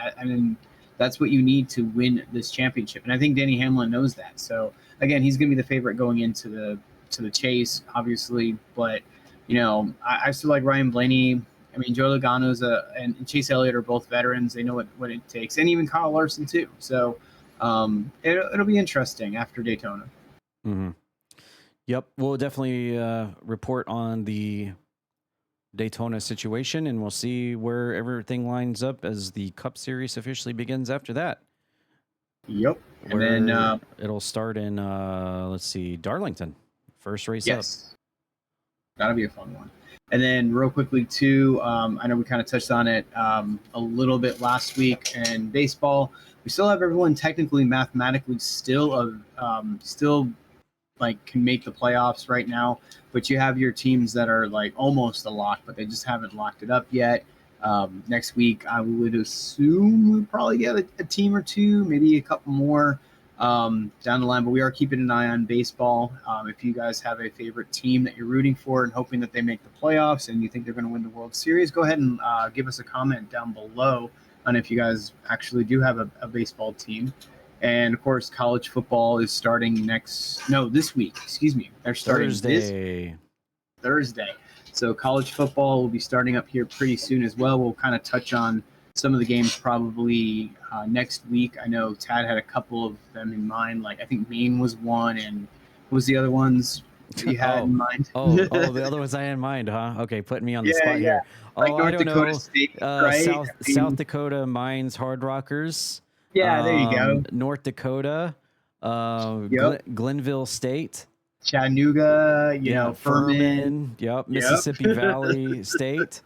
That's what you need to win this championship. And I think Denny Hamlin knows that. So again, he's going to be the favorite going into the chase, obviously, but I still like Ryan Blaney. I mean, Joe Logano's and Chase Elliott are both veterans. They know what it takes, and even Kyle Larson too. So it'll be interesting after Daytona. Mm-hmm. Yep, we'll definitely report on the Daytona situation, and we'll see where everything lines up as the Cup Series officially begins after that. Yep, and then it'll start in let's see, Darlington. First race up. That'll be a fun one. And then real quickly too, I know we kind of touched on it a little bit last week. And baseball, we still have everyone technically, mathematically still like can make the playoffs right now. But you have your teams that are like almost a lock, but they just haven't locked it up yet. Next week, I would assume we'll probably get a team or two, maybe a couple more down the line, but we are keeping an eye on baseball. If you guys have a favorite team that you're rooting for and hoping that they make the playoffs and you think they're going to win the World Series, go ahead and give us a comment down below on if you guys actually do have a baseball team. And of course, college football is starting this week. Excuse me. They're starting Thursday. So college football will be starting up here pretty soon as well. We'll kind of touch on some of the games probably next week. I know Tad had a couple of them in mind. Like I think Maine was one, and what was the other ones you had in mind? The other ones I had in mind, huh? Okay, putting me on the spot here. Like North I don't Dakota know. State, right? South Dakota Mines Hard Rockers. Yeah, there you go. North Dakota, Glenville State. Chattanooga, Furman. Yep, Mississippi Valley State.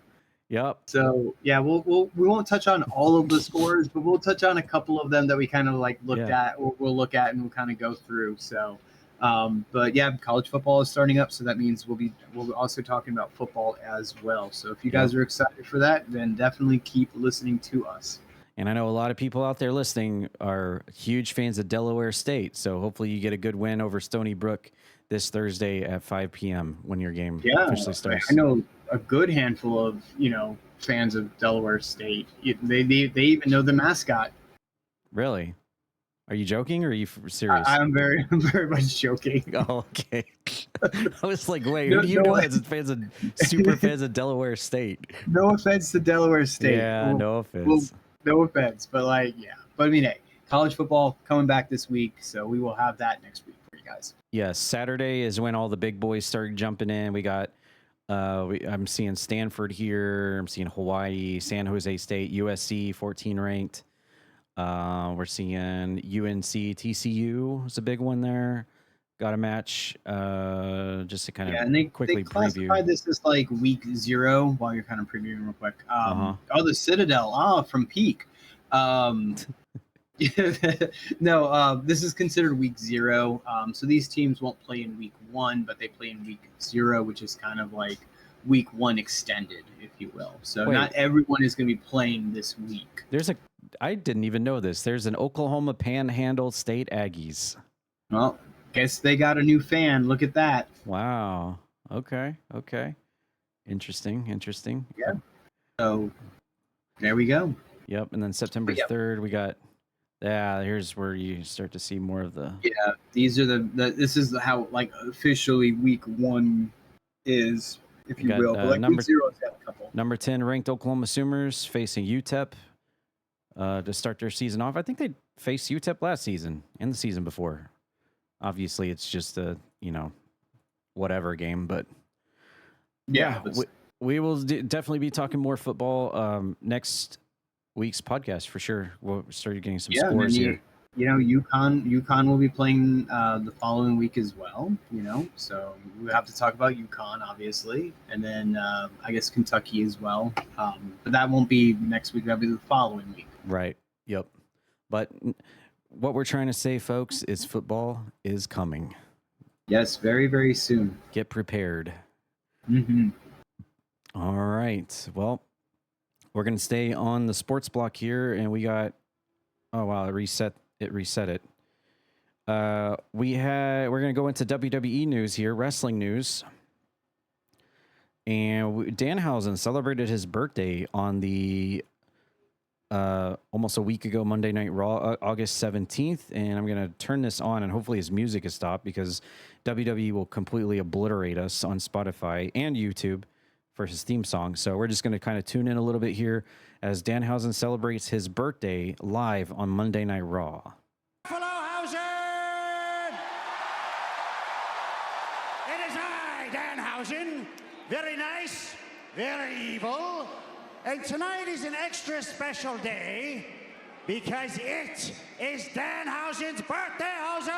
Yep. So yeah, we won't touch on all of the scores, but we'll touch on a couple of them that we kind of like looked at, or we'll look at, and we'll kind of go through. So, but yeah, college football is starting up, so that means we'll be also talking about football as well. So if you guys are excited for that, then definitely keep listening to us. And I know a lot of people out there listening are huge fans of Delaware State, so hopefully you get a good win over Stony Brook this Thursday at 5 p.m. when your game officially starts. I know a good handful of fans of Delaware State. They even know the mascot. Really? Are you joking or are you serious? I'm very much joking. Oh, okay. I was like, wait, who do you know as super fans of Delaware State? No offense to Delaware State. Yeah, no offense. No offense, but like, yeah. But I mean, hey, college football coming back this week, so we will have that next week for you guys. Yes, Saturday is when all the big boys start jumping in. We got, I'm seeing Stanford here. I'm seeing Hawaii, San Jose State, USC, 14 ranked. We're seeing UNC, TCU is a big one there. Got a match. Just to kind of quickly they classified preview. This is like week 0 while you're kind of previewing real quick. Oh, the Citadel. From Peak. No, this is considered week 0. So these teams won't play in week 1, but they play in week 0, which is kind of like week 1 extended, if you will. So not everyone is going to be playing this week. I didn't even know this. There's an Oklahoma Panhandle State Aggies. Well, guess they got a new fan. Look at that. Wow. Okay. Interesting. Yeah. So there we go. Yep. And then September 3rd, we got. Yeah, here's where you start to see more of the. Yeah, these are this is how like officially week 1 is, if you will. But like number, week 0 has got a couple. Number 10 ranked Oklahoma Sooners facing UTEP to start their season off. I think they faced UTEP last season and the season before. Obviously, it's just a whatever game, but we will definitely be talking more football next week's podcast for sure. We'll start getting some scores here. UConn will be playing the following week as well. So we have to talk about UConn, obviously, and then I guess Kentucky as well. But that won't be next week. That'll be the following week. Right. Yep. But what we're trying to say, folks, is football is coming. Yes, very, very soon. Get prepared. Mm-hmm. All right. Well, we're going to stay on the sports block here, and we got. Oh wow! It reset it. We're going to go into WWE news here, wrestling news, and Danhausen celebrated his birthday on the almost a week ago, Monday Night Raw, August 17th, and I'm going to turn this on, and hopefully his music is stopped because WWE will completely obliterate us on Spotify and YouTube for his theme song. So we're just going to kind of tune in a little bit here as Danhausen celebrates his birthday live on Monday Night Raw. Hausen! It is I, Danhausen. Very nice, very evil. And tonight is an extra special day because it is Danhausen's Birthdayhausen!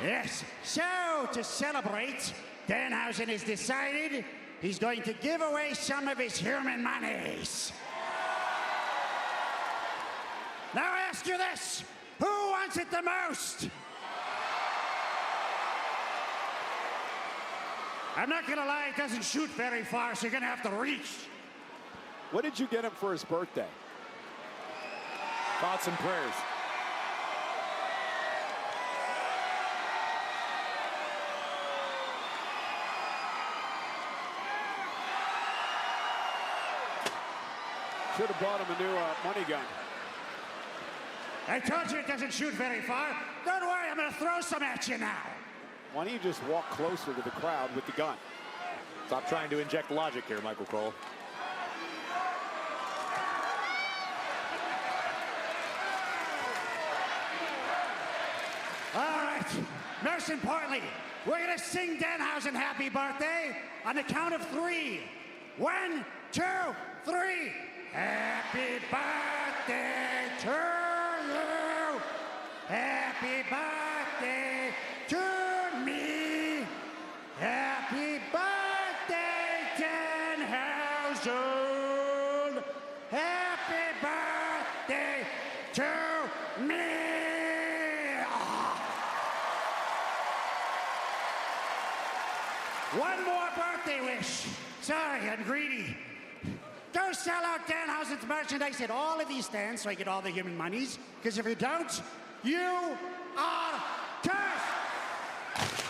Yes, so to celebrate, Danhausen has decided he's going to give away some of his human monies. Now I ask you this, who wants it the most? I'm not gonna lie, it doesn't shoot very far, so you're gonna have to reach. What did you get him for his birthday? Thoughts and prayers. Should have bought him a new money gun. I told you it doesn't shoot very far. Don't worry, I'm gonna throw some at you now. Why don't you just walk closer to the crowd with the gun? Stop trying to inject logic here, Michael Cole. All right, most importantly, we're gonna sing Danhausen happy birthday on the count of 3. 1, 2, 3. Happy birthday to you. Happy birthday to me. Happy birthday, Danhausen. Happy birthday to me. One more birthday wish. Sorry, I'm greedy. Go sell out Danhausen's merchandise at all of these stands so I get all the human monies. Because if you don't, you are cursed.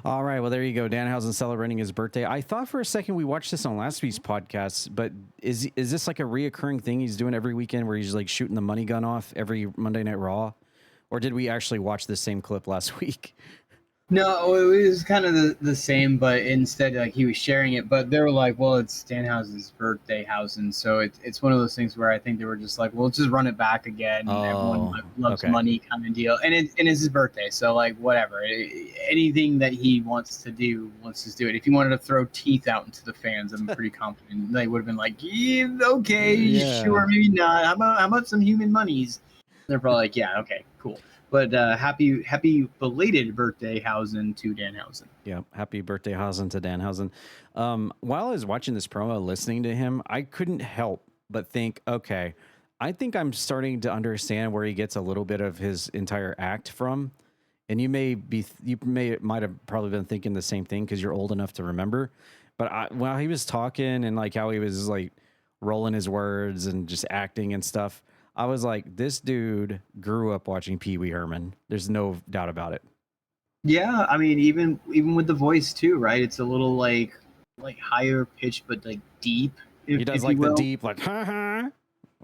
All right. Well, there you go. Danhausen celebrating his birthday. I thought for a second we watched this on last week's podcast, but is this like a reoccurring thing he's doing every weekend where he's like shooting the money gun off every Monday Night Raw? Or did we actually watch the same clip last week? No, it was kind of the same, but instead, like, he was sharing it. But they were like, "Well, it's Danhausen's Birthdayhausen," so it's one of those things where I think they were just like, "We'll just run it back again." Everyone loves money, kind of deal, and it's his birthday, so like whatever. Anything that he wants to do, let's just do it. If he wanted to throw teeth out into the fans, I'm pretty confident they would have been like, "Yeah, okay, sure, maybe not. How about some human monies?" They're probably like, "Yeah, okay, cool." But happy belated Birthdayhausen to Danhausen. Yeah, happy Birthdayhausen to Danhausen. While I was watching this promo, listening to him, I couldn't help but think, okay, I think I'm starting to understand where he gets a little bit of his entire act from. And might have probably been thinking the same thing because you're old enough to remember. But while he was talking and like how he was like rolling his words and just acting and stuff, I was like, this dude grew up watching Pee Wee Herman. There's no doubt about it. Yeah, I mean, even with the voice too, right? It's a little like higher pitched, but like deep. He does like the deep, like, ha ha.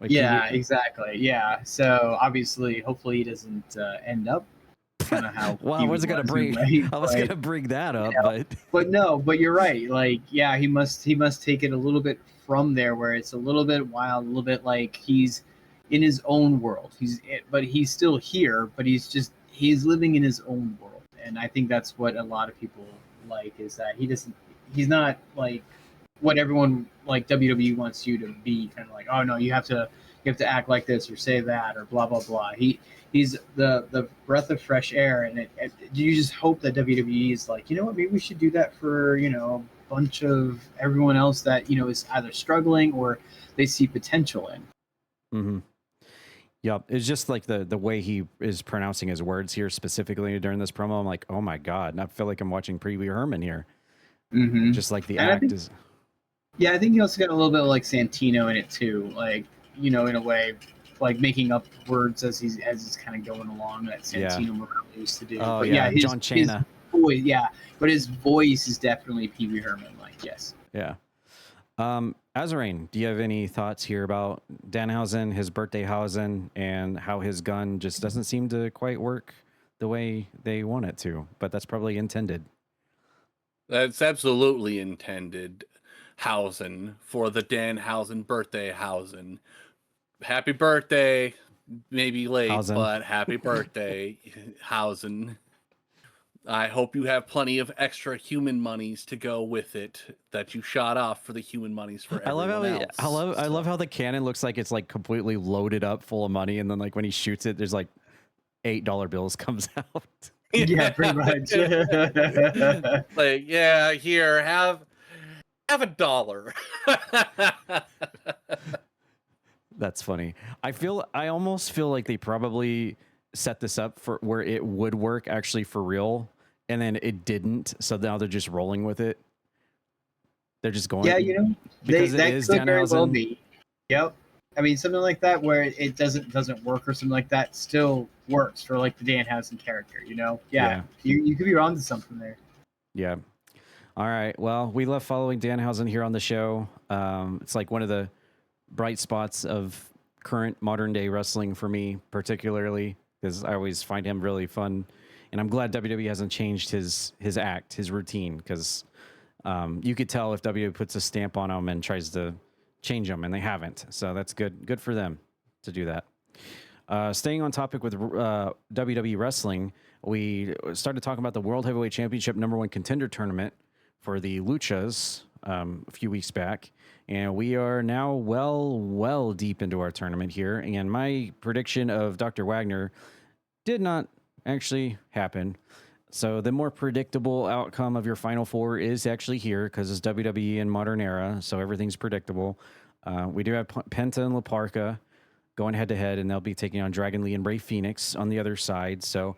Like, yeah, exactly. Yeah. So obviously, hopefully, he doesn't end up kind of how. Well, I was gonna bring. Right? I was gonna bring that up, but you're right. Like, yeah, he must take it a little bit from there, where it's a little bit wild, a little bit like he's in his own world. But he's still here, but he's living in his own world. And I think that's what a lot of people like, is that he's not like what everyone like WWE wants you to be, kind of like, oh no, you have to act like this or say that or blah blah blah. He's the breath of fresh air, and you just hope that WWE is like, you know what, maybe we should do that for, you know, a bunch of everyone else that, you know, is either struggling or they see potential in. Mm-hmm. Yep, it's just like the way he is pronouncing his words here specifically during this promo. I'm like, oh my god, and I feel like I'm watching Pee Wee Herman here. Mm-hmm. Just like the act is. Yeah, I think he also got a little bit of like Santino in it too, like, you know, in a way, like making up words as he's kind of going along, that Santino used to do. Oh, but yeah, John Cena. But his voice is definitely Pee Wee Herman. Like, yes. Yeah. Azrain, do you have any thoughts here about Danhausen, his Birthdayhausen, and how his gun just doesn't seem to quite work the way they want it to? But that's probably intended. That's absolutely intended. Hausen for the Danhausen Birthdayhausen. Happy birthday. Maybe late, Hausen. but happy birthday, Hausen. I hope you have plenty of extra human monies to go with it that you shot off for the human monies for everyone else. I love how the cannon looks like it's like completely loaded up full of money, and then like when he shoots it, there's like $8 bills comes out. Yeah, pretty much. Like, yeah, here, have $1. That's funny. I almost feel like they probably set this up for where it would work actually for real, and then it didn't. So now they're just rolling with it. They're just going. Yeah, you know, because that it is could very well Danhausen. be. Yep. I mean, something like that where it doesn't work, or something like that still works for like the Danhausen character. You know, yeah. You could be onto something there. Yeah. All right. Well, we love following Danhausen here on the show. It's like one of the bright spots of current modern day wrestling for me, particularly, because I always find him really fun. And I'm glad WWE hasn't changed his act, his routine, because you could tell if WWE puts a stamp on him and tries to change them, and they haven't. So that's good. Good for them to do that. Staying on topic with WWE wrestling, we started talking about the World Heavyweight Championship #1 contender tournament for the Luchas a few weeks back. And we are now well deep into our tournament here. And my prediction of Dr. Wagner did not actually happen. So the more predictable outcome of your Final Four is actually here, because it's WWE in modern era. So everything's predictable. We do have Penta and La Parka going head to head, and they'll be taking on Dragon Lee and Rey Fenix on the other side. So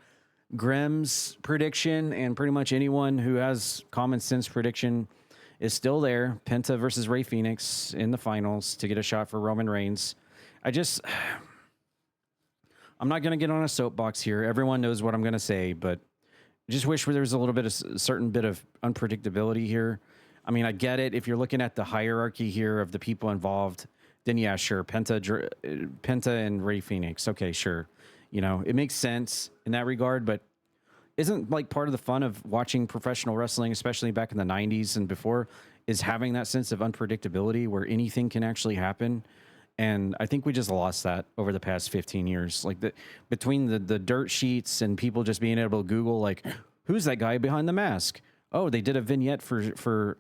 Grem's prediction, and pretty much anyone who has common sense prediction, is still there. Penta versus Rey Fenix in the finals to get a shot for Roman Reigns. I'm not going to get on a soapbox here. Everyone knows what I'm going to say, but just wish there was a little bit of certain bit of unpredictability here. I mean, I get it. If you're looking at the hierarchy here of the people involved, then yeah, sure. Penta and Ray Phoenix. Okay, sure. You know, it makes sense in that regard, but isn't like part of the fun of watching professional wrestling, especially back in the 90s and before, is having that sense of unpredictability where anything can actually happen. And I think we just lost that over the past 15 years. Like between the dirt sheets and people just being able to Google, like, who's that guy behind the mask? Oh, they did a vignette for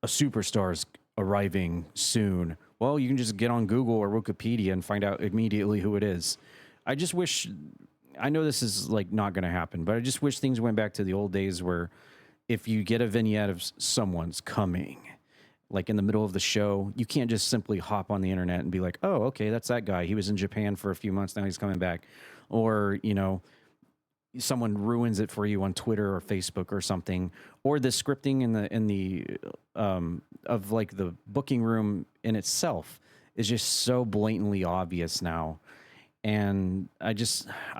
a superstar's arriving soon. Well, you can just get on Google or Wikipedia and find out immediately who it is. I just wish, I know this is like not going to happen, but I just wish things went back to the old days where if you get a vignette of someone's coming, like in the middle of the show, you can't just simply hop on the internet and be like, oh, okay, that's that guy. He was in Japan for a few months. Now he's coming back. Or, you know, someone ruins it for you on Twitter or Facebook or something, or the scripting in the of like the booking room in itself is just so blatantly obvious now. And I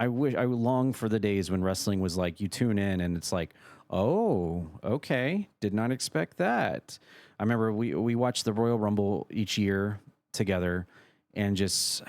long for the days when wrestling was like, you tune in and it's like, oh, okay, did not expect that. I remember we watched the Royal Rumble each year together, and just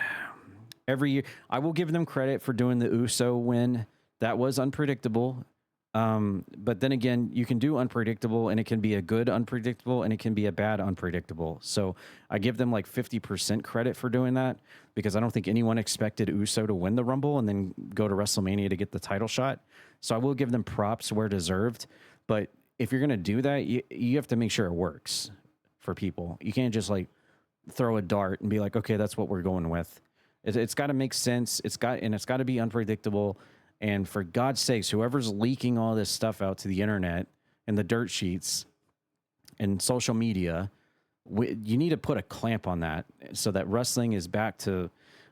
every year, I will give them credit for doing the USO win. That was unpredictable. But then again, you can do unpredictable, and it can be a good unpredictable, and it can be a bad unpredictable. So I give them like 50% credit for doing that, because I don't think anyone expected USO to win the Rumble and then go to WrestleMania to get the title shot. So I will give them props where deserved. But if you're going to do that, you have to make sure it works for people. You can't just like throw a dart and be like, okay, that's what we're going with. It's got to make sense. It's got to be unpredictable. And for God's sakes, whoever's leaking all this stuff out to the internet and the dirt sheets and social media, you need to put a clamp on that so that wrestling is back to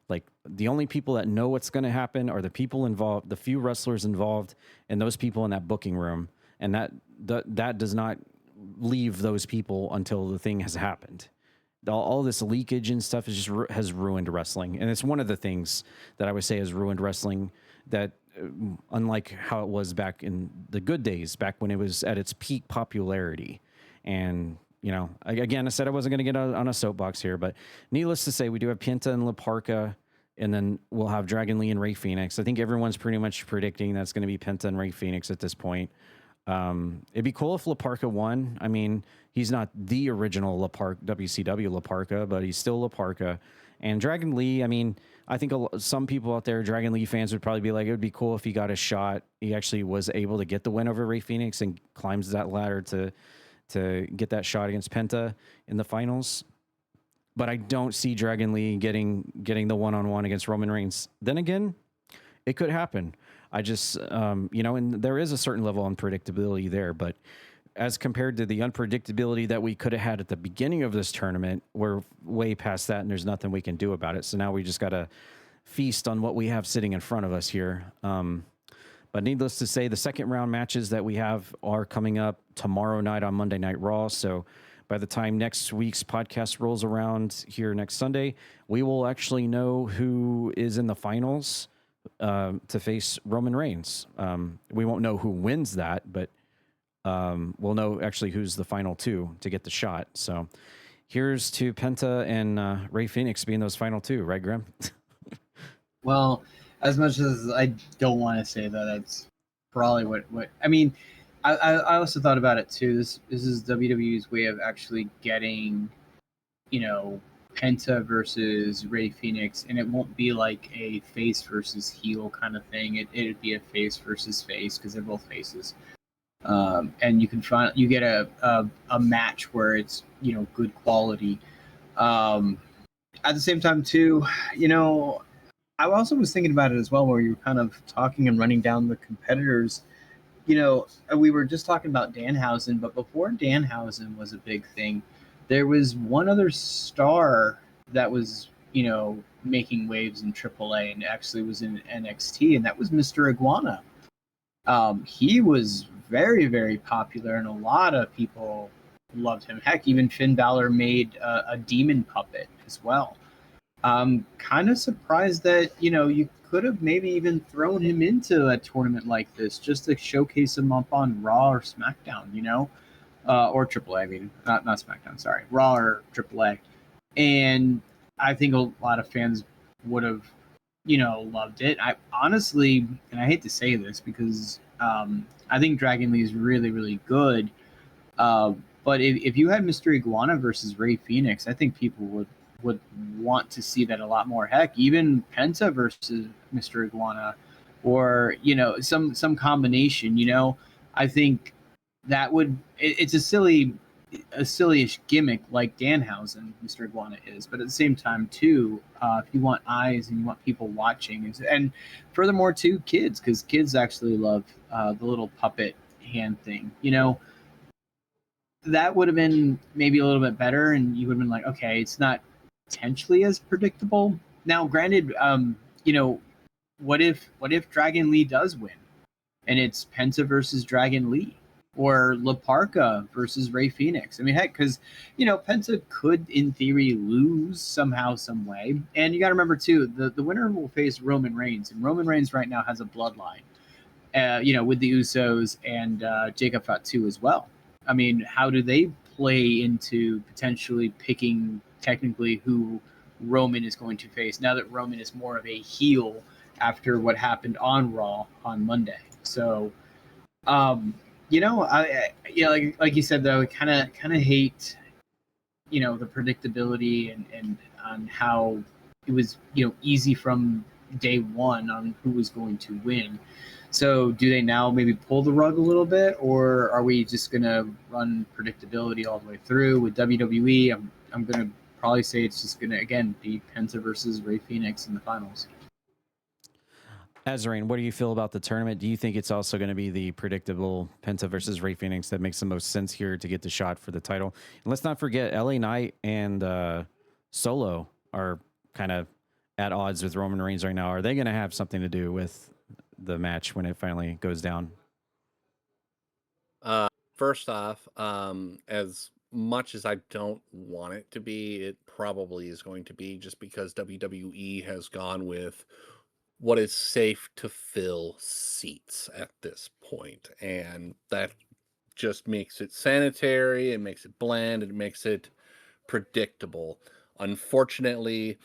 like the only people that know what's going to happen are the people involved, the few wrestlers involved, and those people in that booking room. And that does not leave those people until the thing has happened. All this leakage and stuff has ruined wrestling. And it's one of the things that I would say has ruined wrestling, that unlike how it was back in the good days, back when it was at its peak popularity. And, you know, again, I said I wasn't going to get on a soapbox here, but needless to say, we do have Penta and La Parka, and then we'll have Dragon Lee and Ray Phoenix. I think everyone's pretty much predicting that's going to be Penta and Ray Phoenix at this point. It'd be cool if La Parka won. I mean, he's not the original WCW La Parka, but he's still La Parka. And Dragon Lee, I mean, I think some people out there, Dragon Lee fans, would probably be like, it would be cool if he got a shot. He actually was able to get the win over Ray Phoenix and climbs that ladder to get that shot against Penta in the finals. But I don't see Dragon Lee getting the one-on-one against Roman Reigns. Then again, it could happen. I just, you know, and there is a certain level of unpredictability there, but as compared to the unpredictability that we could have had at the beginning of this tournament, we're way past that and there's nothing we can do about it. So now we just got to feast on what we have sitting in front of us here. But needless to say, the second round matches that we have are coming up tomorrow night on Monday Night Raw. So by the time next week's podcast rolls around here next Sunday, we will actually know who is in the finals to face Roman Reigns. We won't know who wins that, but we'll know actually who's the final two to get the shot. So here's to Penta and Ray Phoenix being those final two, right, Grem? Well, as much as I don't want to say that, that's probably what I mean. I also thought about it too. This is WWE's way of actually getting, you know, Penta versus Ray Phoenix, and it won't be like a face versus heel kind of thing. It'd be a face versus face because they're both faces. And you get a match where it's, you know, good quality. At the same time too, you know, I also was thinking about it as well, where you were kind of talking and running down the competitors. You know, we were just talking about Danhausen, but before Danhausen was a big thing, there was one other star that was, you know, making waves in AAA and actually was in NXT, and that was Mr. Iguana. He was very, very popular, and a lot of people loved him. Heck, even Finn Balor made a demon puppet as well. I'm kind of surprised that, you could have maybe even thrown him into a tournament like this just to showcase him up on Raw or SmackDown, or AAA. I mean, not SmackDown, sorry, Raw or AAA. And I think a lot of fans would have, loved it. I honestly, and I hate to say this because I think Dragon Lee is really, really good. But if you had Mr. Iguana versus Ray Phoenix, I think people would want to see that a lot more. Heck, even Penta versus Mr. Iguana, or some combination. I think that would. It's a sillyish gimmick like Danhausen, Mr. Iguana is, but at the same time too, if you want eyes and you want people watching, and furthermore too, kids, because kids actually love the little puppet hand thing. That would have been maybe a little bit better, and you would have been like, okay, it's not potentially as predictable. Now, granted, what if Dragon Lee does win, and it's Penta versus Dragon Lee, or La Parka versus Ray Phoenix? I mean, heck, because Penta could, in theory, lose somehow, some way. And you got to remember too, the winner will face Roman Reigns, and Roman Reigns right now has a bloodline, with the Usos and Jacob Fatu as well. I mean, how do they play into potentially picking technically who Roman is going to face now that Roman is more of a heel after what happened on Raw on Monday? So, like you said though, I kind of hate, the predictability and on how it was, easy from day one on who was going to win. So do they now maybe pull the rug a little bit, or are we just going to run predictability all the way through with WWE? I'm going to probably say it's just going to, again, be Penta versus Ray Phoenix in the finals. Azarine, what do you feel about the tournament? Do you think it's also going to be the predictable Penta versus Ray Phoenix that makes the most sense here to get the shot for the title? And let's not forget, LA Knight and Solo are kind of at odds with Roman Reigns right now. Are they going to have something to do with the match when it finally goes down? First off, as much as I don't want it to be, it probably is going to be, just because WWE has gone with what is safe to fill seats at this point, and that just makes it sanitary, it makes it bland, it makes it predictable. Unfortunately,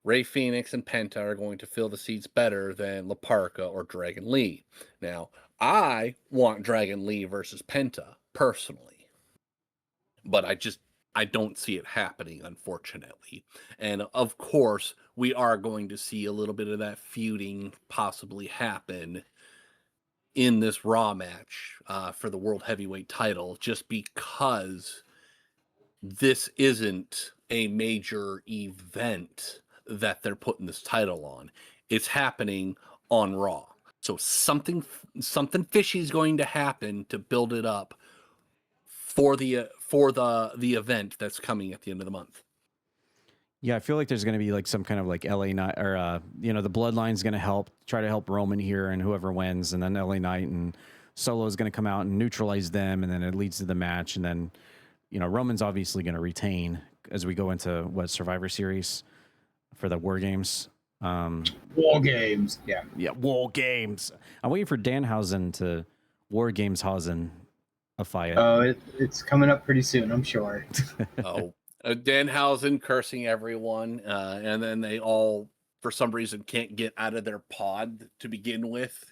Ray Phoenix and Penta are going to fill the seats better than La Parka or Dragon Lee. Now, I want Dragon Lee versus Penta personally, but I don't see it happening, unfortunately. And of course, we are going to see a little bit of that feuding possibly happen in this Raw match for the World Heavyweight title, just because this isn't a major event that they're putting this title on. It's happening on Raw. So something fishy is going to happen to build it up for the event that's coming at the end of the month. Yeah, I feel like there's going to be like some kind of like LA Knight, or the Bloodline's going to try to help Roman here, and whoever wins, and then LA Knight and Solo is going to come out and neutralize them, and then it leads to the match, and then Roman's obviously going to retain as we go into Survivor Series for the War Games. War Games, yeah, War Games. I'm waiting for Danhausen to War Games Hausen a fight. Oh, it's coming up pretty soon, I'm sure. Danhausen cursing everyone, and then they all, for some reason, can't get out of their pod to begin with.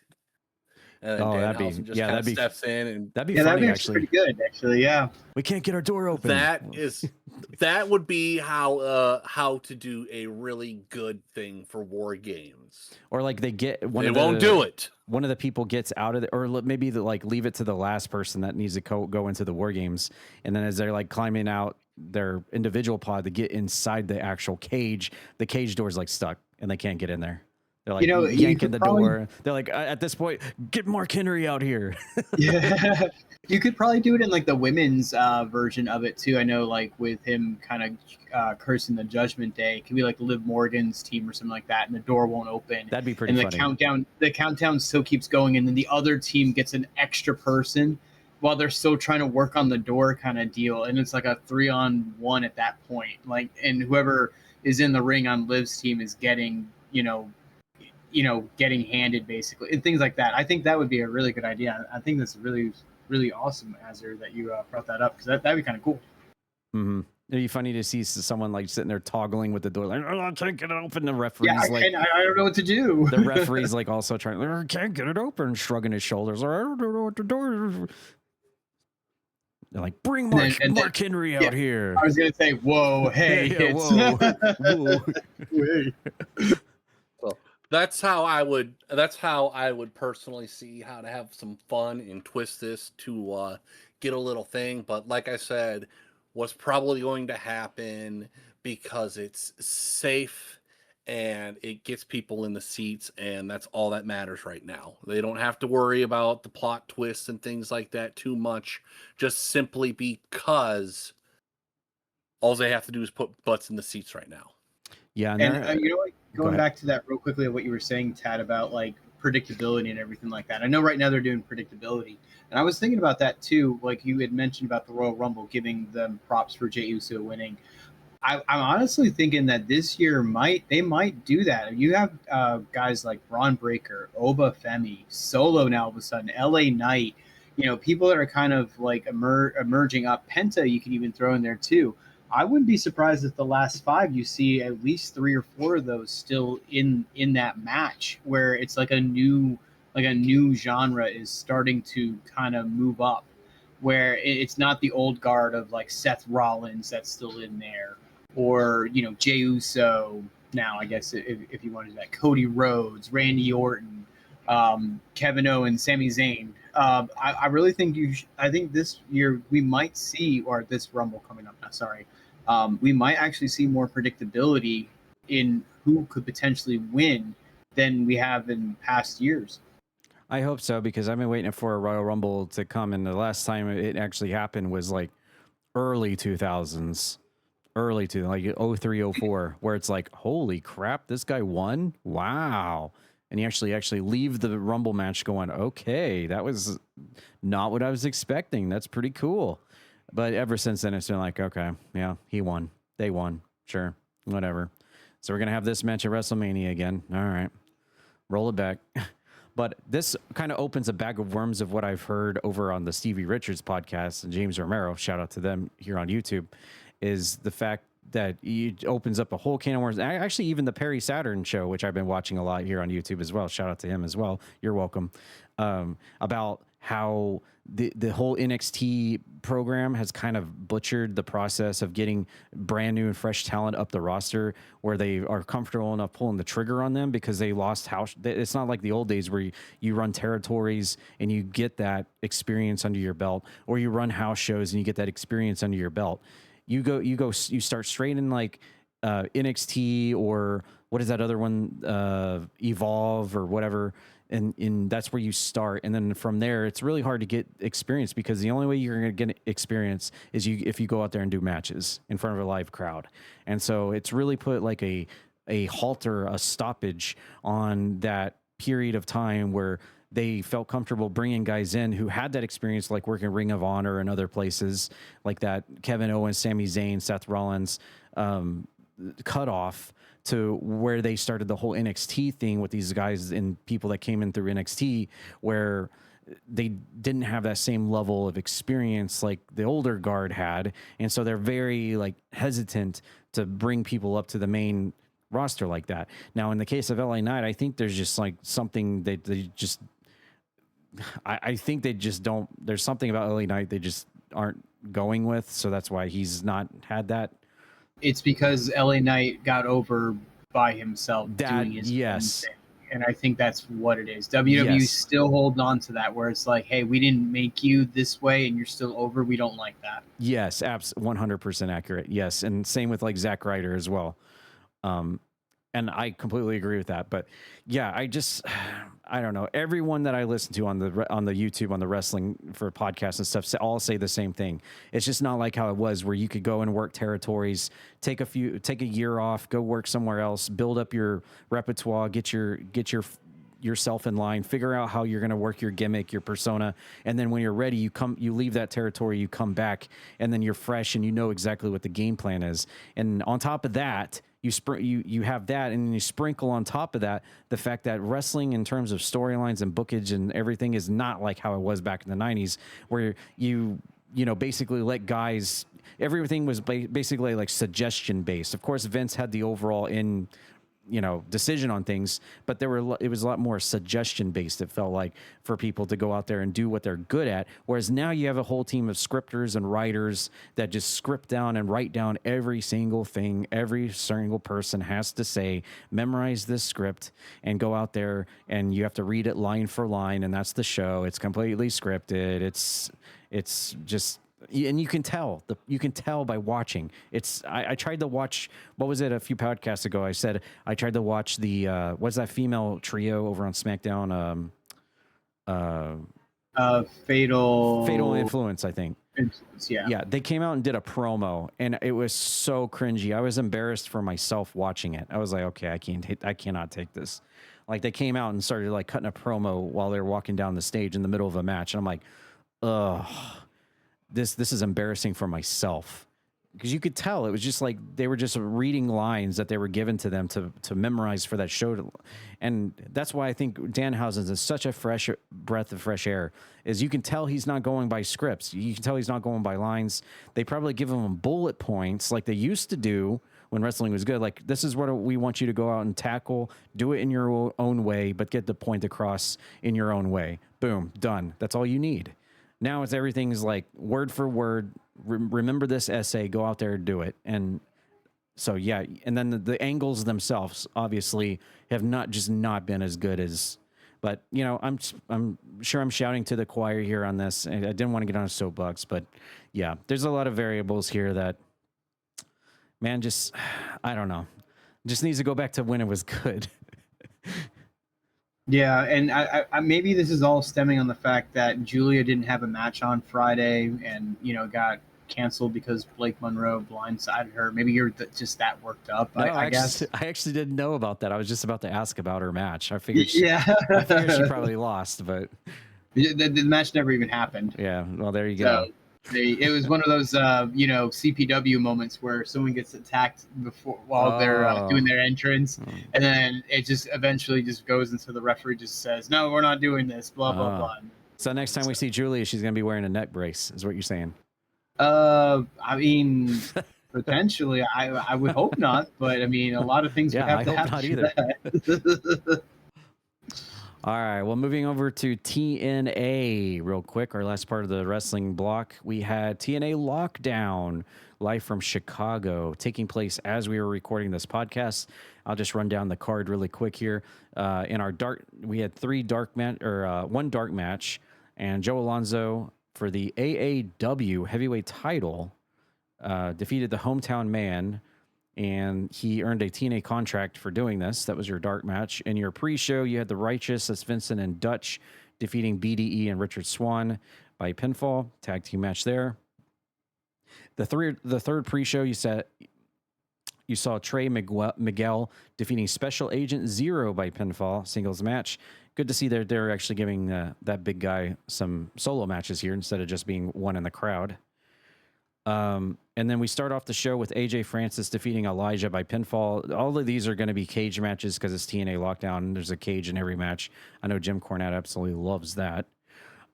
And then Danhausen just kind of steps in, and that'd be funny. Actually, pretty good. Actually, yeah. We can't get our door open. That would be how to do a really good thing for War Games. Or like they won't do it. One of the people gets out of it, or maybe leave it to the last person that needs to go into the War Games, and then as they're like climbing out their individual pod to get inside the actual cage, the cage door's like stuck and they can't get in there. They're like yanking the door. They're like, at this point, get Mark Henry out here. Yeah, you could probably do it in like the women's version of it too. I know, like with him kind of cursing the Judgment Day, it could be like Liv Morgan's team or something like that, and the door won't open. That'd be pretty funny. And the countdown still keeps going, and then the other team gets an extra person while they're still trying to work on the door kind of deal, and it's like a 3-on-1 at that point. Like, and whoever is in the ring on Liv's team is getting, getting handed basically, and things like that. I think that would be a really good idea. I think that's really, really awesome, Azur, that you brought that up, because that'd be kind of cool. Mm-hmm. It'd be funny to see someone like sitting there toggling with the door, like, oh, I can't get it open. The referee's I don't know what to do. The referee's like also trying, I can't get it open, shrugging his shoulders. I don't know what to do. They're like, bring Mark Henry out here. I was gonna say, whoa, hey, whoa. Wait. Well, that's how I would personally see how to have some fun and twist this to get a little thing. But like I said, what's probably going to happen, because it's safe and it gets people in the seats, and that's all that matters right now. They don't have to worry about the plot twists and things like that too much, just simply because all they have to do is put butts in the seats right now. Yeah, and going back to that real quickly, what you were saying, Tad, about like predictability and everything like that. I know right now they're doing predictability, and I was thinking about that too. Like you had mentioned about the Royal Rumble, giving them props for Jey Uso winning. I'm honestly thinking that this year they might do that. You have guys like Braun Breaker, Oba Femi, Solo now all of a sudden, LA Knight, people that are kind of like emerging up. Penta you can even throw in there too. I wouldn't be surprised if the last 5 you see at least 3 or 4 of those still in that match, where it's like a new genre is starting to kind of move up, where it's not the old guard of like Seth Rollins that's still in there, or Jey Uso now, I guess, if you wanted that, Cody Rhodes, Randy Orton, Kevin Owens, Sami Zayn. I really think I think this year we might see, or this Rumble coming up now, sorry, we might actually see more predictability in who could potentially win than we have in past years. I hope so, because I've been waiting for a Royal Rumble to come, and the last time it actually happened was like early 2000s. Early to like 03, 04, where it's like, holy crap, this guy won. Wow. And you actually leave the Rumble match going, okay, that was not what I was expecting. That's pretty cool. But ever since then, it's been like, okay, yeah, he won. They won. Sure. Whatever. So we're going to have this match at WrestleMania again. All right. Roll it back. But this kind of opens a bag of worms of what I've heard over on the Stevie Richards podcast, and James Romero, shout out to them here on YouTube, is the fact that it opens up a whole can of worms. Actually, even the Perry Saturn show, which I've been watching a lot here on YouTube as well. Shout out to him as well. You're welcome. About how the whole NXT program has kind of butchered the process of getting brand new and fresh talent up the roster, where they are comfortable enough pulling the trigger on them, because they lost house. It's not like the old days where you run territories and you get that experience under your belt, or you run house shows and you get that experience under your belt. You start straight in like NXT, or what is that other one, Evolve or whatever, and that's where you start, and then from there it's really hard to get experience, because the only way you're going to get experience is if you go out there and do matches in front of a live crowd. And so it's really put like a halter, a stoppage on that period of time where they felt comfortable bringing guys in who had that experience, like working Ring of Honor and other places like that. Kevin Owens, Sami Zayn, Seth Rollins, cutoff to where they started the whole NXT thing with these guys and people that came in through NXT, where they didn't have that same level of experience like the older guard had. And so they're very like hesitant to bring people up to the main roster like that. Now, in the case of LA Knight, I think there's just like something that they just, I think they just don't, there's something about LA Knight they just aren't going with. So that's why he's not had that. It's because LA Knight got over by himself doing his own thing. And I think that's what it is. WWE still holding on to that, where it's like, hey, we didn't make you this way and you're still over. We don't like that. Yes, 100% accurate. Yes. And same with like Zack Ryder as well. And I completely agree with that. But yeah, I don't know. Everyone that I listen to on the YouTube, on the wrestling for podcasts and stuff, all say the same thing. It's just not like how it was, where you could go and work territories, take a year off, go work somewhere else, build up your repertoire, get yourself in line, figure out how you're going to work your gimmick, your persona, and then when you're ready, you leave that territory, you come back, and then you're fresh and you know exactly what the game plan is. And on top of that, you have that, and then you sprinkle on top of that the fact that wrestling in terms of storylines and bookage and everything is not like how it was back in the 90s, where you basically let guys, everything was basically like suggestion based. Of course, Vince had the overall decision on things, but it was a lot more suggestion based. It felt like, for people to go out there and do what they're good at. Whereas now you have a whole team of scripters and writers that just script down and write down every single thing every single person has to say, memorize this script, and go out there and you have to read it line for line, and that's the show. It's completely scripted. It's just, and you can tell by watching. I tried to watch, what was it, a few podcasts ago, I said I tried to watch the what's that female trio over on SmackDown, Fatal Influence, I think. Influence, yeah. Yeah, they came out and did a promo, and it was so cringy. I was embarrassed for myself watching it. I was like, okay, I cannot take this. Like, they came out and started like cutting a promo while they were walking down the stage in the middle of a match, and I'm like, ugh. This is embarrassing for myself, because you could tell it was just like they were just reading lines that they were given to them to memorize for that show. And that's why I think Danhausen is such a fresh breath of fresh air, is you can tell he's not going by scripts. You can tell he's not going by lines. They probably give him bullet points like they used to do when wrestling was good. Like, this is what we want you to go out and tackle, do it in your own way, but get the point across in your own way. Boom, done. That's all you need. Now it's everything's like word for word. Remember this essay, go out there and do it. And so, yeah. And then the angles themselves obviously have not been as good as, but I'm sure I'm shouting to the choir here on this. I didn't want to get on a soapbox, but yeah, there's a lot of variables here that, man, just, I don't know, just needs to go back to when it was good. Yeah, and I maybe this is all stemming on the fact that Julia didn't have a match on Friday, and got canceled because Blake Monroe blindsided her. Maybe you're just that worked up. No, I guess I actually didn't know about that. I was just about to ask about her match. I figured I figured she probably lost, but the match never even happened. Yeah, well, there you go. So, it was one of those CPW moments where someone gets attacked while they're doing their entrance, and then it just eventually just goes into the referee just says, no, we're not doing this, blah blah blah. So next time we see Julia, she's gonna be wearing a neck brace, is what you're saying? I mean, potentially. I would hope not, but I mean, a lot of things would have to happen. I hope not either. All right, well, moving over to TNA real quick, our last part of the wrestling block, we had TNA Lockdown, live from Chicago, taking place as we were recording this podcast. I'll just run down the card really quick here. In our we had one dark match, and Joe Alonzo for the AAW heavyweight title defeated the Hometown Man, and he earned a TNA contract for doing this. That was your dark match. In your pre-show, you had the Righteous, that's Vincent and Dutch, defeating BDE and Richard Swan by pinfall. Tag team match there. The third pre-show, you saw Trey Miguel defeating Special Agent Zero by pinfall, singles match. Good to see they're actually giving that big guy some solo matches here instead of just being one in the crowd. And then we start off the show with AJ Francis defeating Elijah by pinfall. All of these are going to be cage matches because it's TNA Lockdown. There's a cage in every match. I know Jim Cornette absolutely loves that.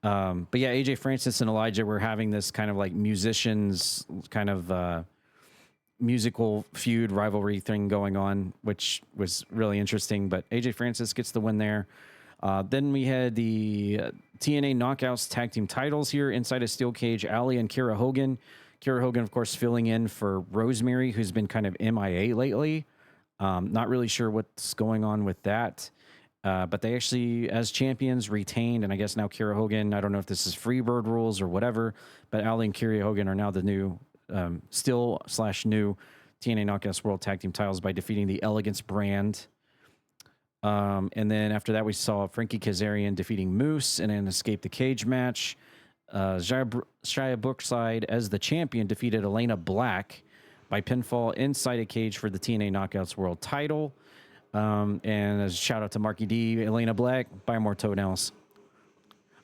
But yeah, AJ Francis and Elijah were having this kind of like musicians kind of musical feud rivalry thing going on, which was really interesting. But AJ Francis gets the win there. Then we had the TNA Knockouts tag team titles here inside a steel cage. Ali and Kira Hogan. Kira Hogan, of course, filling in for Rosemary, who's been kind of MIA lately. Not really sure what's going on with that. But they actually, as champions, retained, and I guess now Kira Hogan, I don't know if this is Freebird rules or whatever, but Ali and Kira Hogan are now the new, new TNA Knockouts World Tag Team titles by defeating the Elegance brand. And then after that, we saw Frankie Kazarian defeating Moose in an Escape the Cage match. Shia Brookside, as the champion, defeated Elena Black by pinfall inside a cage for the TNA Knockouts World title. And as a shout out to Marky D, Elena Black, buy more toenails.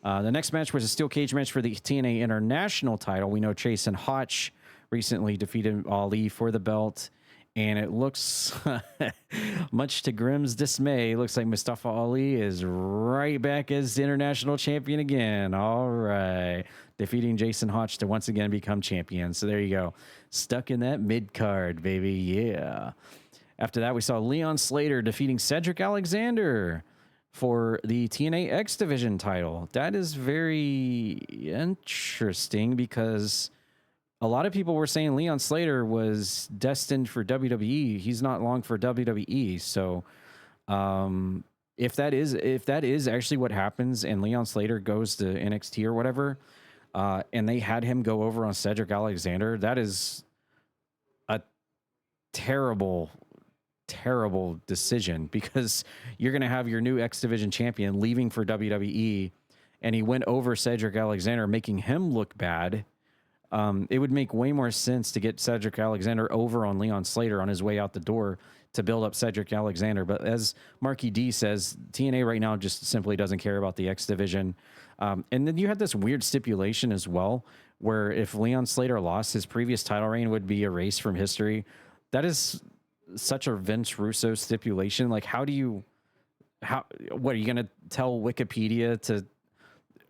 The next match was a steel cage match for the TNA International title. We know Chase and Hotch recently defeated Ali for the belt. And it looks, much to Grem's dismay, it looks like Mustafa Ali is right back as international champion again. All right. Defeating Jason Hotch to once again become champion. So there you go. Stuck in that mid card, baby. Yeah. After that, we saw Leon Slater defeating Cedric Alexander for the TNA X Division title. That is very interesting because a lot of people were saying Leon Slater was destined for WWE. He's not long for WWE. So if that is actually what happens and Leon Slater goes to NXT or whatever, and they had him go over on Cedric Alexander, that is a terrible decision because you're going to have your new X Division champion leaving for WWE, and he went over Cedric Alexander, making him look bad. It would make way more sense to get Cedric Alexander over on Leon Slater on his way out the door to build up Cedric Alexander. But as Marky D says, TNA right now just simply doesn't care about the X Division. And then you had this weird stipulation as well, where if Leon Slater lost, his previous title reign would be erased from history. That is such a Vince Russo stipulation. Like, what are you going to tell Wikipedia to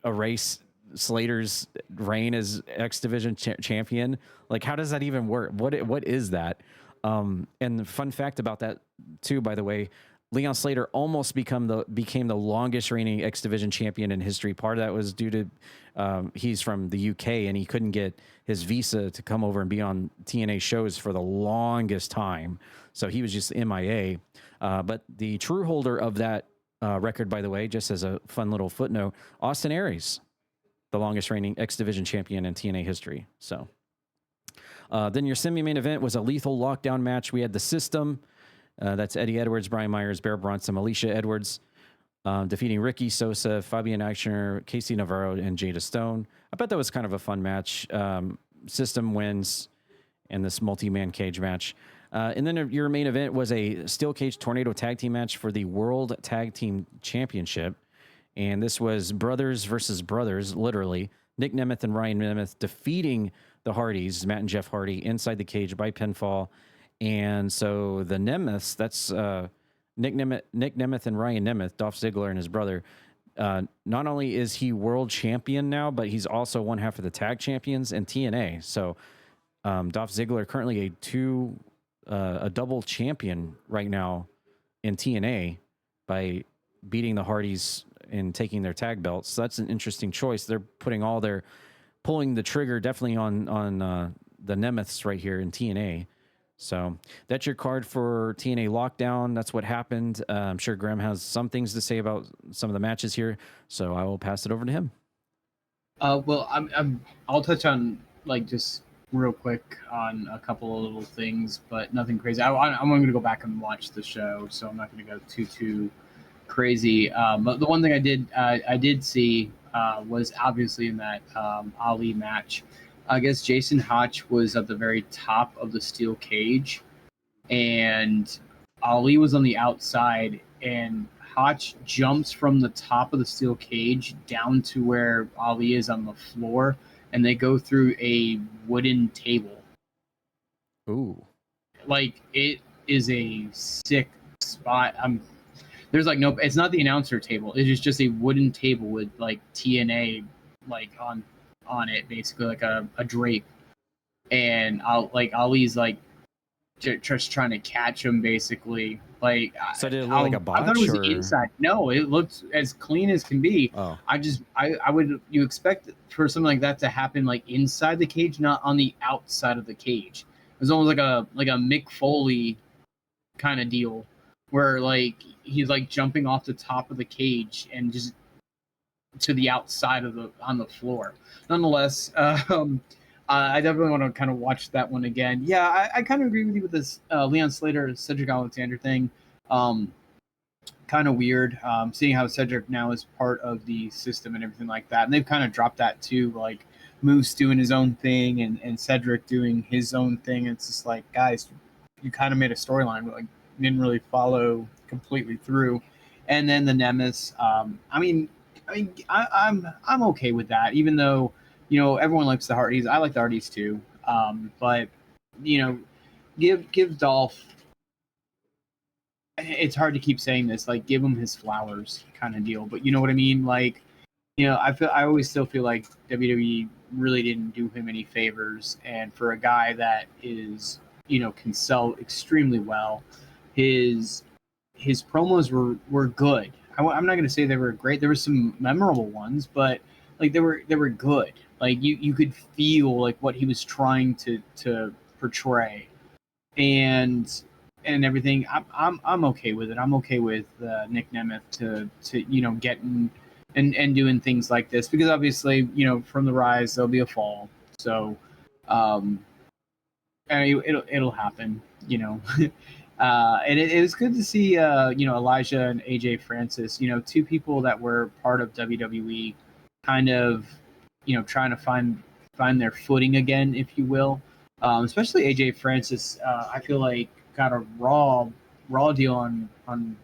erase Slater's reign as X Division champion? Like, how does that even work? What is that? And the fun fact about that too, by the way, Leon Slater almost became the longest reigning X Division champion in history. Part of that was due to he's from the UK and he couldn't get his visa to come over and be on TNA shows for the longest time, so he was just MIA. But the true holder of that record, by the way, just as a fun little footnote, Austin Aries, the longest reigning X Division champion in TNA history. So then your semi-main event was a lethal lockdown match. We had the System. That's Eddie Edwards, Brian Myers, Bear Bronson, Alicia Edwards, defeating Ricky Sosa, Fabian Eichner, Casey Navarro, and Jada Stone. I bet that was kind of a fun match. System wins in this multi-man cage match. And then your main event was a steel cage tornado tag team match for the World Tag Team Championship. And this was brothers versus brothers, literally. Nick Nemeth and Ryan Nemeth defeating the Hardys, Matt and Jeff Hardy, inside the cage by pinfall. And so the Nemeths, that's Nick Nemeth and Ryan Nemeth, Dolph Ziggler and his brother. Not only is he world champion now, but he's also one half of the tag champions in TNA. So Dolph Ziggler currently a double champion right now in TNA by beating the Hardys and taking their tag belts. So that's an interesting choice. They're pulling the trigger definitely on the Nemeths right here in TNA. So that's your card for TNA Lockdown. That's what happened. I'm sure Graham has some things to say about some of the matches here, so I will pass it over to him. Well, I'll touch on just real quick on a couple of little things, but nothing crazy. I'm going to go back and watch the show, so I'm not going to go too crazy. But the one thing I did see was obviously in that Ali match. I guess Jason Hotch was at the very top of the steel cage, and Ali was on the outside, and Hotch jumps from the top of the steel cage down to where Ali is on the floor, and they go through a wooden table. Ooh. It is a sick spot. There's no, it's not the announcer table. It is just a wooden table with TNA on it, basically like a drape, and Ali's just trying to catch him, basically. So did it look like a botch? I thought it was inside. No, it looked as clean as can be. Oh. You expect for something like that to happen inside the cage, not on the outside of the cage. It was almost like a Mick Foley kind of deal, where he's jumping off the top of the cage and just to the outside on the floor. Nonetheless, I definitely want to kind of watch that one again. Yeah, I kind of agree with you with this Leon Slater, Cedric Alexander thing. Kind of weird, seeing how Cedric now is part of the System and everything like that. And they've kind of dropped that too, Moose doing his own thing and Cedric doing his own thing. It's just guys, you kind of made a storyline, but didn't really follow completely through. And then the Nemesis, I'm okay with that, even though everyone likes the Hardys. I like the Hardys too, but give Dolph. It's hard to keep saying this, like give him his flowers kind of deal, but you know what I mean. Like, I always still feel like WWE really didn't do him any favors, and for a guy that is can sell extremely well, his promos were good. I'm not going to say they were great. There were some memorable ones, but like they were good. Like you could feel like what he was trying to portray, and everything. I'm okay with it. I'm okay with Nick Nemeth to getting and doing things like this, because obviously from the rise there'll be a fall. So and it'll happen. And it was good to see Elijah and AJ Francis, two people that were part of WWE, kind of trying to find their footing again, if you will. Especially AJ Francis, I feel like got a raw deal on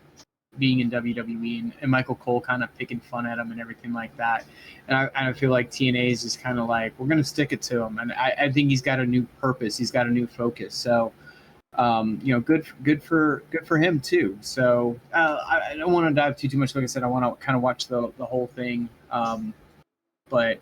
being in WWE, and Michael Cole kind of picking fun at him and everything like that. And I feel like TNA is just kind of like, we're going to stick it to him. And I think he's got a new purpose. He's got a new focus. So, good for him too. So I don't want to dive too much. Like I said, I want to kind of watch the whole thing. But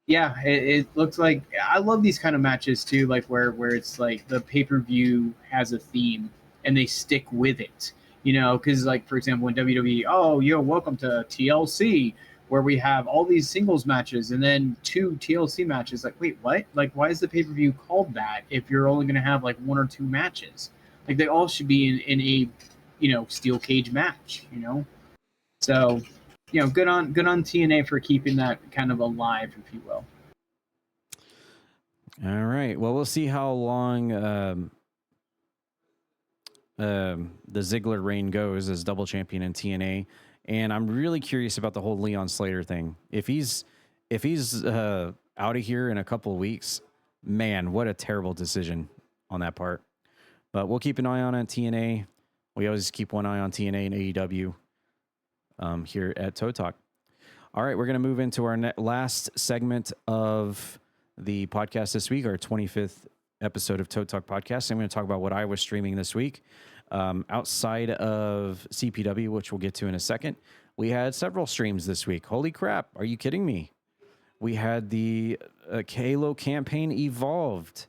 yeah, it looks like I love these kind of matches too, like where it's like the pay-per-view has a theme and they stick with it, because like, for example, when WWE, welcome to TLC, where we have all these singles matches and then 2 TLC matches. Like, wait, what? Like, why is the pay-per-view called that if you're only going to have like 1 or 2 matches? Like, they all should be in a steel cage match, So, good on TNA for keeping that kind of alive, if you will. All right. Well, we'll see how long the Ziggler reign goes as double champion in TNA. And I'm really curious about the whole Leon Slater thing. If he's out of here in a couple of weeks, man, what a terrible decision on that part. But we'll keep an eye on it, TNA. We always keep one eye on TNA and AEW here at Toe Talk. All right, we're going to move into our last segment of the podcast this week, our 25th episode of Toe Talk Podcast. I'm going to talk about what I was streaming this week. Outside of CPW, which we'll get to in a second, we had several streams this week. Holy crap, are you kidding me? We had the Halo campaign Evolved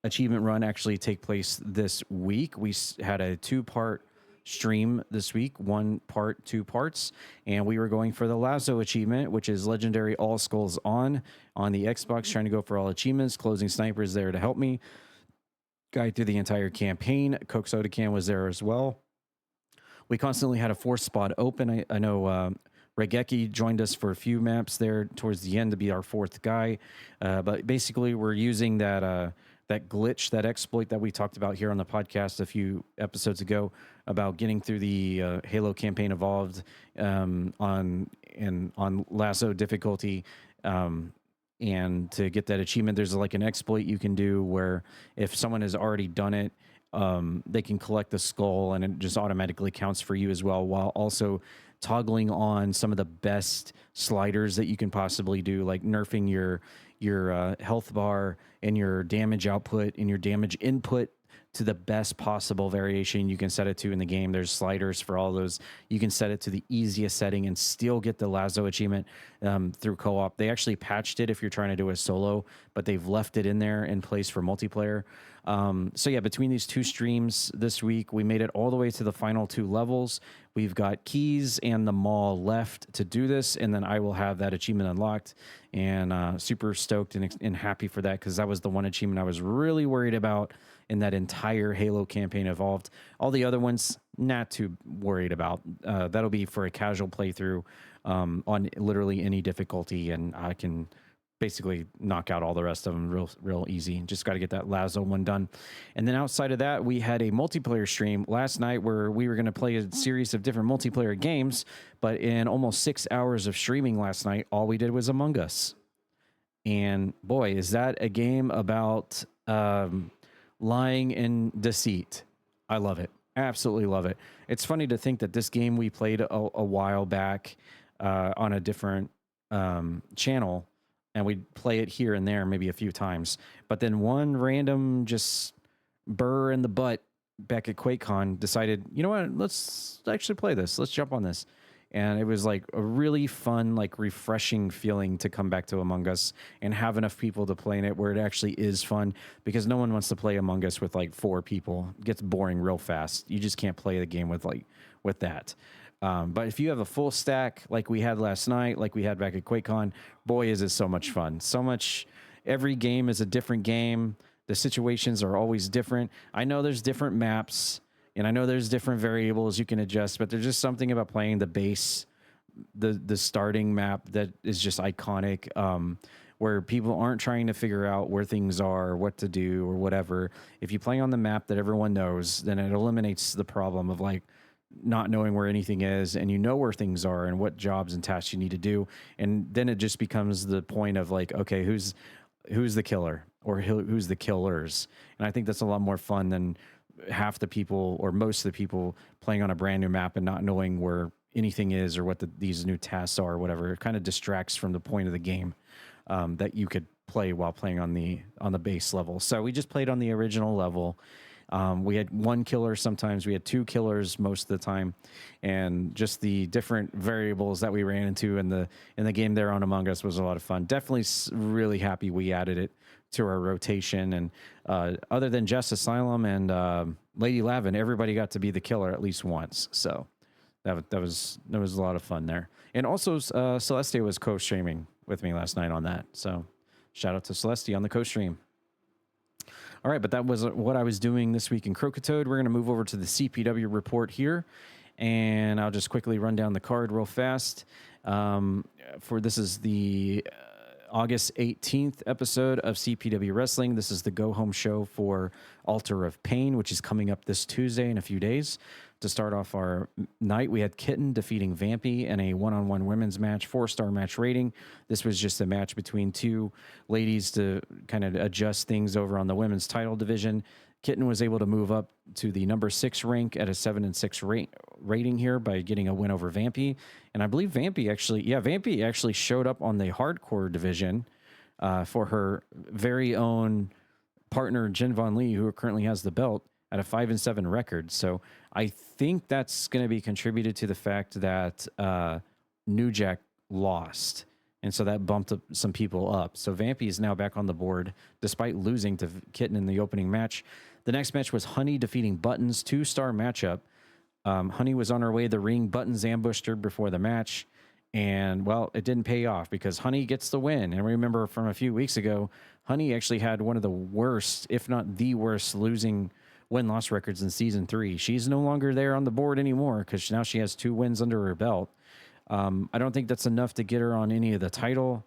achievement run actually take place this week. We had a 2-part stream this week, 1 part, 2 parts, and we were going for the Lazo achievement, which is Legendary All Skulls on the Xbox, trying to go for all achievements. Closing Sniper is there to help me guide through the entire campaign. Coke Soda Can was there as well. We constantly had a 4th spot open. I know Regeki joined us for a few maps there towards the end to be our 4th guy, but basically we're using that glitch, that exploit that we talked about here on the podcast a few episodes ago about getting through the Halo campaign Evolved on Lasso difficulty. And to get that achievement, there's like an exploit you can do where if someone has already done it, they can collect the skull and it just automatically counts for you as well, while also toggling on some of the best sliders that you can possibly do, like nerfing your health bar and your damage output and your damage input to the best possible variation you can set it to in the game. There's sliders for all those. You can set it to the easiest setting and still get the Lazo achievement through co-op. They actually patched it if you're trying to do a solo, but they've left it in there in place for multiplayer. So yeah, between these 2 streams this week, we made it all the way to the final 2 levels. We've got Keys and the Mall left to do this, and then I will have that achievement unlocked, and super stoked and happy for that, because that was the one achievement I was really worried about in that entire Halo campaign Evolved. All the other ones, not too worried about. That'll be for a casual playthrough on literally any difficulty, and I can basically knock out all the rest of them real easy. Just got to get that Lazo one done. And then outside of that, we had a multiplayer stream last night where we were going to play a series of different multiplayer games, but in almost 6 hours of streaming last night, all we did was Among Us. And boy, is that a game about lying and deceit. I love it. Absolutely love it. It's funny to think that this game we played a while back on a different channel, and we'd play it here and there, maybe a few times. But then one random just burr in the butt back at QuakeCon decided, you know what, let's actually play this. Let's jump on this. And it was like a really fun, like refreshing feeling to come back to Among Us and have enough people to play in it where it actually is fun, because no one wants to play Among Us with like 4 people. It gets boring real fast. You just can't play the game with that. But if you have a full stack like we had last night, like we had back at QuakeCon, boy, is it so much fun. So much. Every game is a different game. The situations are always different. I know there's different maps, and I know there's different variables you can adjust, but there's just something about playing the base, the starting map that is just iconic, where people aren't trying to figure out where things are, what to do, or whatever. If you play on the map that everyone knows, then it eliminates the problem of like not knowing where anything is, and you know where things are and what jobs and tasks you need to do. And then it just becomes the point of like, okay, who's the killer or who's the killers? And I think that's a lot more fun than half the people or most of the people playing on a brand new map and not knowing where anything is or what these new tasks are or whatever. It kind of distracts from the point of the game that you could play while playing on the base level. So we just played on the original level. We had 1 killer, sometimes we had 2 killers most of the time, and just the different variables that we ran into in the game there on Among Us was a lot of fun. Definitely really happy we added it to our rotation, and other than Jess Asylum and Lady Lavin, everybody got to be the killer at least once. So that was a lot of fun there. And also Celeste was co-streaming with me last night on that. So shout out to Celeste on the co-stream. All right, but that was what I was doing this week in Croakitoad. We're going to move over to the CPW report here, and I'll just quickly run down the card real fast. This is the August 18th episode of CPW Wrestling. This is the go-home show for Altar of Pain, which is coming up this Tuesday in a few days. To start off our night, we had Kitten defeating Vampy in a one-on-one women's match, 4-star match rating. This was just a match between 2 ladies to kind of adjust things over on the women's title division. Kitten was able to move up to the number 6 rank at a 7-6 rating here by getting a win over Vampy. And I believe Vampy actually showed up on the hardcore division for her very own partner, Jen Von Lee, who currently has the belt, at a 5-7 record. So I think that's going to be contributed to the fact that New Jack lost. And so that bumped up some people up. So Vampy is now back on the board despite losing to Kitten in the opening match. The next match was Honey defeating Buttons, 2-star matchup. Honey was on her way to the ring. Buttons ambushed her before the match. And, well, it didn't pay off because Honey gets the win. And remember from a few weeks ago, Honey actually had one of the worst, if not the worst, losing win-loss records in Season 3. She's no longer there on the board anymore because now she has 2 wins under her belt. I don't think that's enough to get her on any of the title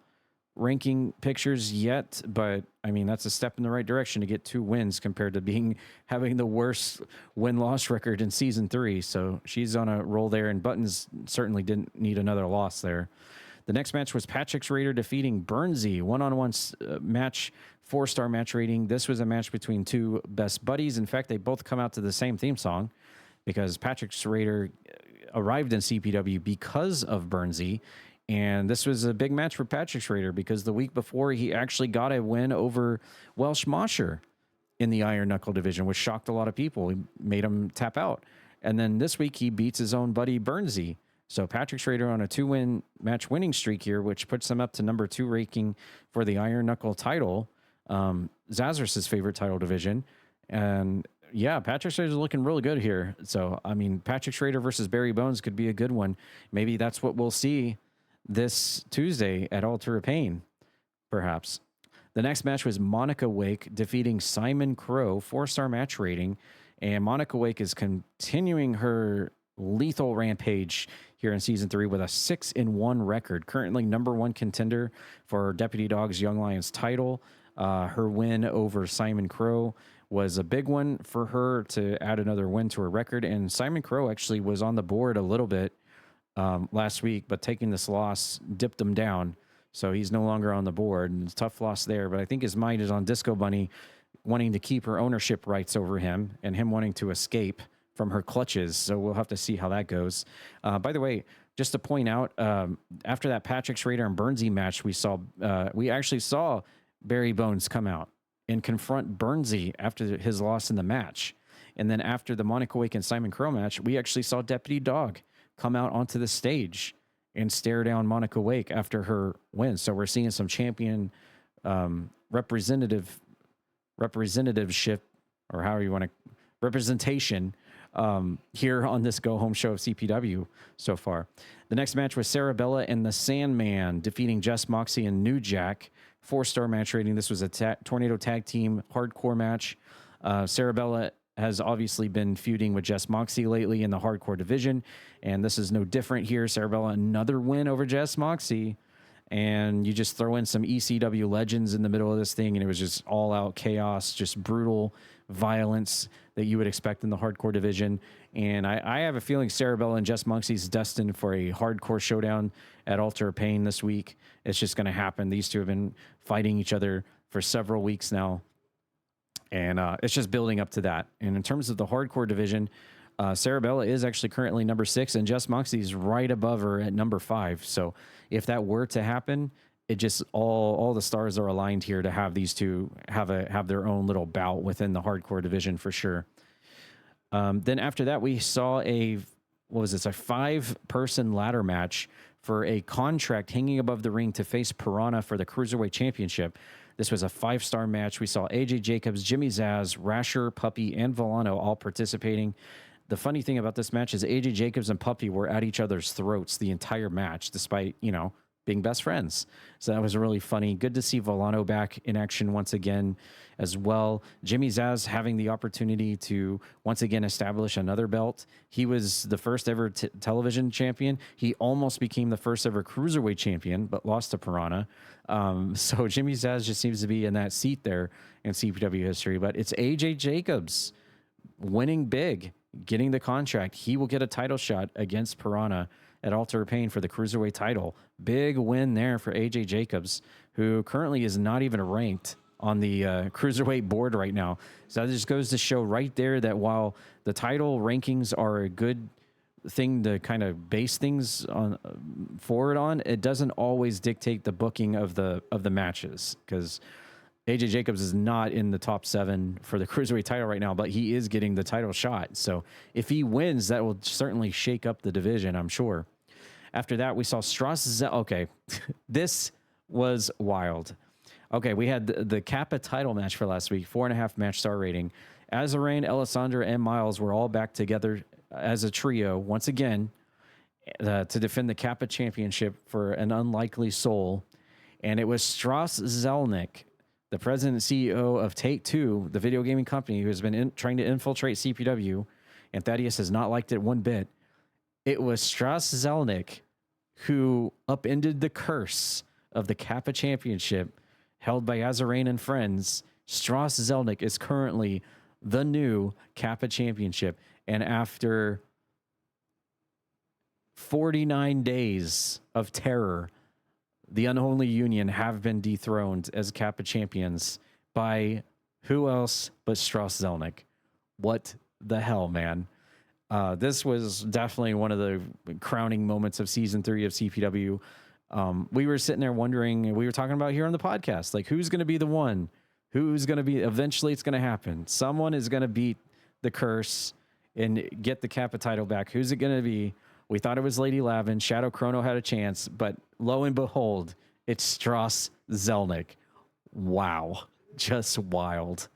ranking pictures yet, but I mean, that's a step in the right direction to get 2 wins compared to having the worst win-loss record in Season 3. So she's on a roll there, and Buttons certainly didn't need another loss there. The next match was Patrick's Raider defeating Burnsy, one-on-one match, 4-star match rating. This was a match between 2 best buddies. In fact, they both come out to the same theme song because Patrick's Raider arrived in CPW because of Burnsy. And this was a big match for Patrick's Raider because the week before he actually got a win over Welsh Mosher in the Iron Knuckle division, which shocked a lot of people. He made him tap out. And then this week he beats his own buddy Burnsy. So Patrick's Raider on a 2-win match winning streak here, which puts them up to number 2 ranking for the Iron Knuckle title, Zazarus' favorite title division. And yeah, Patrick's Raider is looking really good here. So, I mean, Patrick's Raider versus Barry Bones could be a good one. Maybe that's what we'll see this Tuesday at Altar of Pain, perhaps. The next match was Monica Wake defeating Simon Crow, 4-star match rating. And Monica Wake is continuing her lethal rampage here in Season 3 with a 6-1 record. Currently number 1 contender for Deputy Dog's Young Lions title. Her win over Simon Crow was a big one for her to add another win to her record. And Simon Crow actually was on the board a little bit last week, but taking this loss dipped him down. So he's no longer on the board. And tough loss there. But I think his mind is on Disco Bunny wanting to keep her ownership rights over him and him wanting to escape from her clutches. So we'll have to see how that goes. By the way, just to point out, after that Patrick Schrader and Burnsy match, we actually saw Barry Bones come out and confront Burnsy after his loss in the match. And then after the Monica Wake and Simon Crow match, we actually saw Deputy Dog come out onto the stage and stare down Monica Wake after her win. So we're seeing some champion representativeship, or however you want to, representation here on this Go Home show of CPW so far. The next match was Sarabella and the Sandman defeating Jess Moxie and New Jack. 4-star match rating. This was a Tornado Tag Team hardcore match. Sarabella has obviously been feuding with Jess Moxie lately in the hardcore division, and this is no different here. Sarabella, another win over Jess Moxie, and you just throw in some ECW legends in the middle of this thing, and it was just all-out chaos, just brutal violence that you would expect in the hardcore division. And I have a feeling Sarabella and Jess Moxie is destined for a hardcore showdown at Altar of Pain this week. It's just going to happen. These two have been fighting each other for several weeks now, and it's just building up to that. And in terms of the hardcore division, Sarabella is actually currently number 6, and Jess Moxie is right above her at number 5. So if that were to happen, it just all the stars are aligned here to have these two have their own little bout within the hardcore division for sure. Then after that, we saw a 5-person ladder match for a contract hanging above the ring to face Piranha for the Cruiserweight Championship. This was a 5-star match. We saw AJ Jacobs, Jimmy Zaz, Rasher, Puppy, and Volano all participating. The funny thing about this match is AJ Jacobs and Puppy were at each other's throats the entire match, despite, being best friends. So that was really funny. Good to see Volano back in action once again as well. Jimmy Zaz having the opportunity to once again establish another belt. He was the first ever television champion. He almost became the first ever cruiserweight champion, but lost to Piranha. So Jimmy Zaz just seems to be in that seat there in CPW history. But it's AJ Jacobs winning big, getting the contract. He will get a title shot against Piranha at Altar of Pain for the Cruiserweight title. Big win there for AJ Jacobs, who currently is not even ranked on the Cruiserweight board right now. So that just goes to show right there that while the title rankings are a good thing to kind of base things on forward on, it doesn't always dictate the booking of the matches, because AJ Jacobs is not in the top 7 for the Cruiserweight title right now, but he is getting the title shot. So if he wins, that will certainly shake up the division, I'm sure. After that, we saw Strauss. Okay, this was wild. Okay, we had the Kappa title match for last week, 4.5 match star rating. Azarain, Alessandra, and Miles were all back together as a trio once again to defend the Kappa championship for an unlikely soul. And it was Strauss Zelnick, the president and CEO of Take-Two, the video gaming company, who has been trying to infiltrate CPW, and Thaddeus has not liked it one bit. It was Strauss Zelnick who upended the curse of the Kappa championship held by Azarain and friends. Strauss Zelnick is currently the new Kappa championship, and after 49 days of terror, the Unholy Union have been dethroned as Kappa champions by who else but Strauss Zelnick. What the hell, man? This was definitely one of the crowning moments of season 3 of CPW. We were sitting there wondering, we were talking about here on the podcast, like, who's going to be the one? Who's going to be, eventually it's going to happen. Someone is going to beat the curse and get the Kappa title back. Who's it going to be? We thought it was Lady Lavin. Shadow Chrono had a chance, but lo and behold, it's Strauss Zelnick. Wow. Just wild.